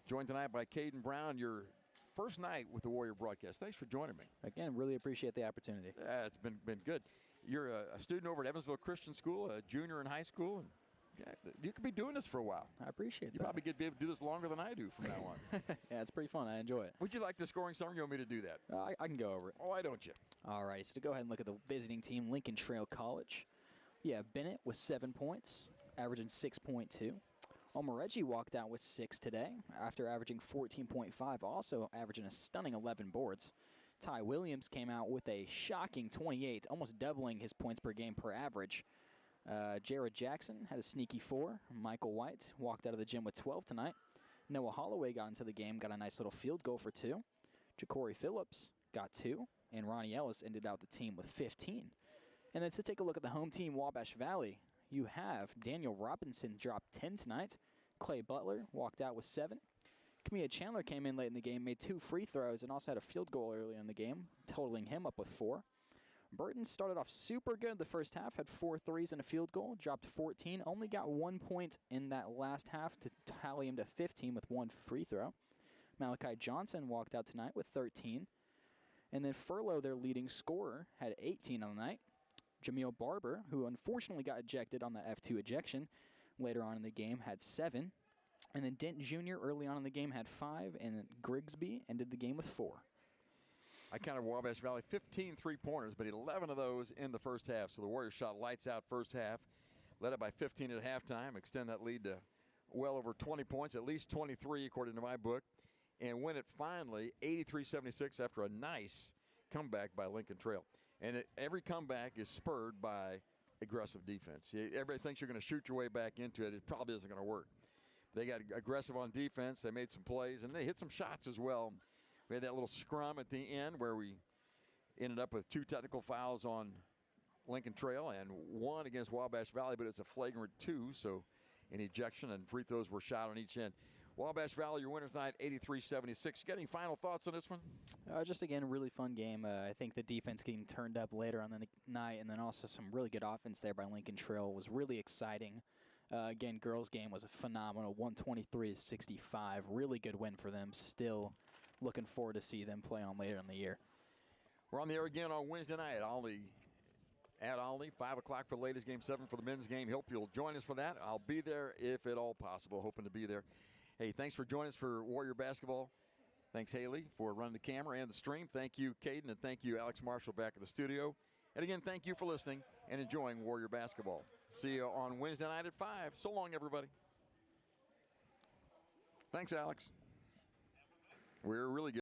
Joined tonight by Caden Brown, your first night with the Warrior broadcast. Thanks for joining me. Again, really appreciate the opportunity. Yeah, it's been good. You're a student over at Evansville Christian School, a junior in high school. And yeah, you could be doing this for a while. I appreciate that. You probably could be able to do this longer than I do from now on. Yeah, it's pretty fun. I enjoy it. Would you like the scoring summary? You want me to do that? I can go over it. Oh, why don't you? All right, so to go ahead and look at the visiting team, Lincoln Trail College. Yeah, Bennett with 7 points, averaging 6.2. Omoreji walked out with 6 today after averaging 14.5, also averaging a stunning 11 boards. Ty Williams came out with a shocking 28, almost doubling his points per game per average. Jared Jackson had a sneaky 4. Michael White walked out of the gym with 12 tonight. Noah Holloway got into the game, got a nice little field goal for 2. Ja'Cory Phillips got 2, and Ronnie Ellis ended out the team with 15. And then to take a look at the home team, Wabash Valley, you have Daniel Robinson dropped 10 tonight. Clay Butler walked out with 7. Kamia Chandler came in late in the game, made 2 free throws, and also had a field goal early in the game, totaling him up with 4. Burton started off super good the first half, had 4 threes and a field goal, dropped 14, only got 1 point in that last half to tally him to 15 with 1 free throw. Malachi Johnson walked out tonight with 13. And then Furlow, their leading scorer, had 18 on the night. Jameel Barber, who unfortunately got ejected on the F2 ejection later on in the game, had 7. And then Dent Jr. early on in the game had 5, and then Grigsby ended the game with 4. I counted Wabash Valley 15 3-pointers, but 11 of those in the first half. So the Warriors shot lights out first half, led it by 15 at halftime, extend that lead to well over 20 points, at least 23 according to my book, and win it finally 83-76 after a nice comeback by Lincoln Trail. And every comeback is spurred by aggressive defense. Everybody thinks you're going to shoot your way back into it. It probably isn't going to work. They got aggressive on defense. They made some plays, and they hit some shots as well. We had that little scrum at the end where we ended up with 2 technical fouls on Lincoln Trail and 1 against Wabash Valley, but it's a flagrant 2, so an ejection and free throws were shot on each end. Wabash Valley, your winners tonight, 83-76. Got any final thoughts on this one? Just, again, a really fun game. I think the defense getting turned up later on the night, and then also some really good offense there by Lincoln Trail was really exciting. Again, girls' game was a phenomenal 123-65. Really good win for them. Still looking forward to see them play on later in the year. We're on the air again on Wednesday night at Olney, 5 o'clock for the ladies' game, 7 for the men's game. Hope you'll join us for that. I'll be there if at all possible, hoping to be there. Hey, thanks for joining us for Warrior Basketball. Thanks, Haley, for running the camera and the stream. Thank you, Caden, and thank you, Alex Marshall, back in the studio. And again, thank you for listening and enjoying Warrior Basketball. See you on Wednesday night at 5. So long, everybody. Thanks, Alex. We're really good.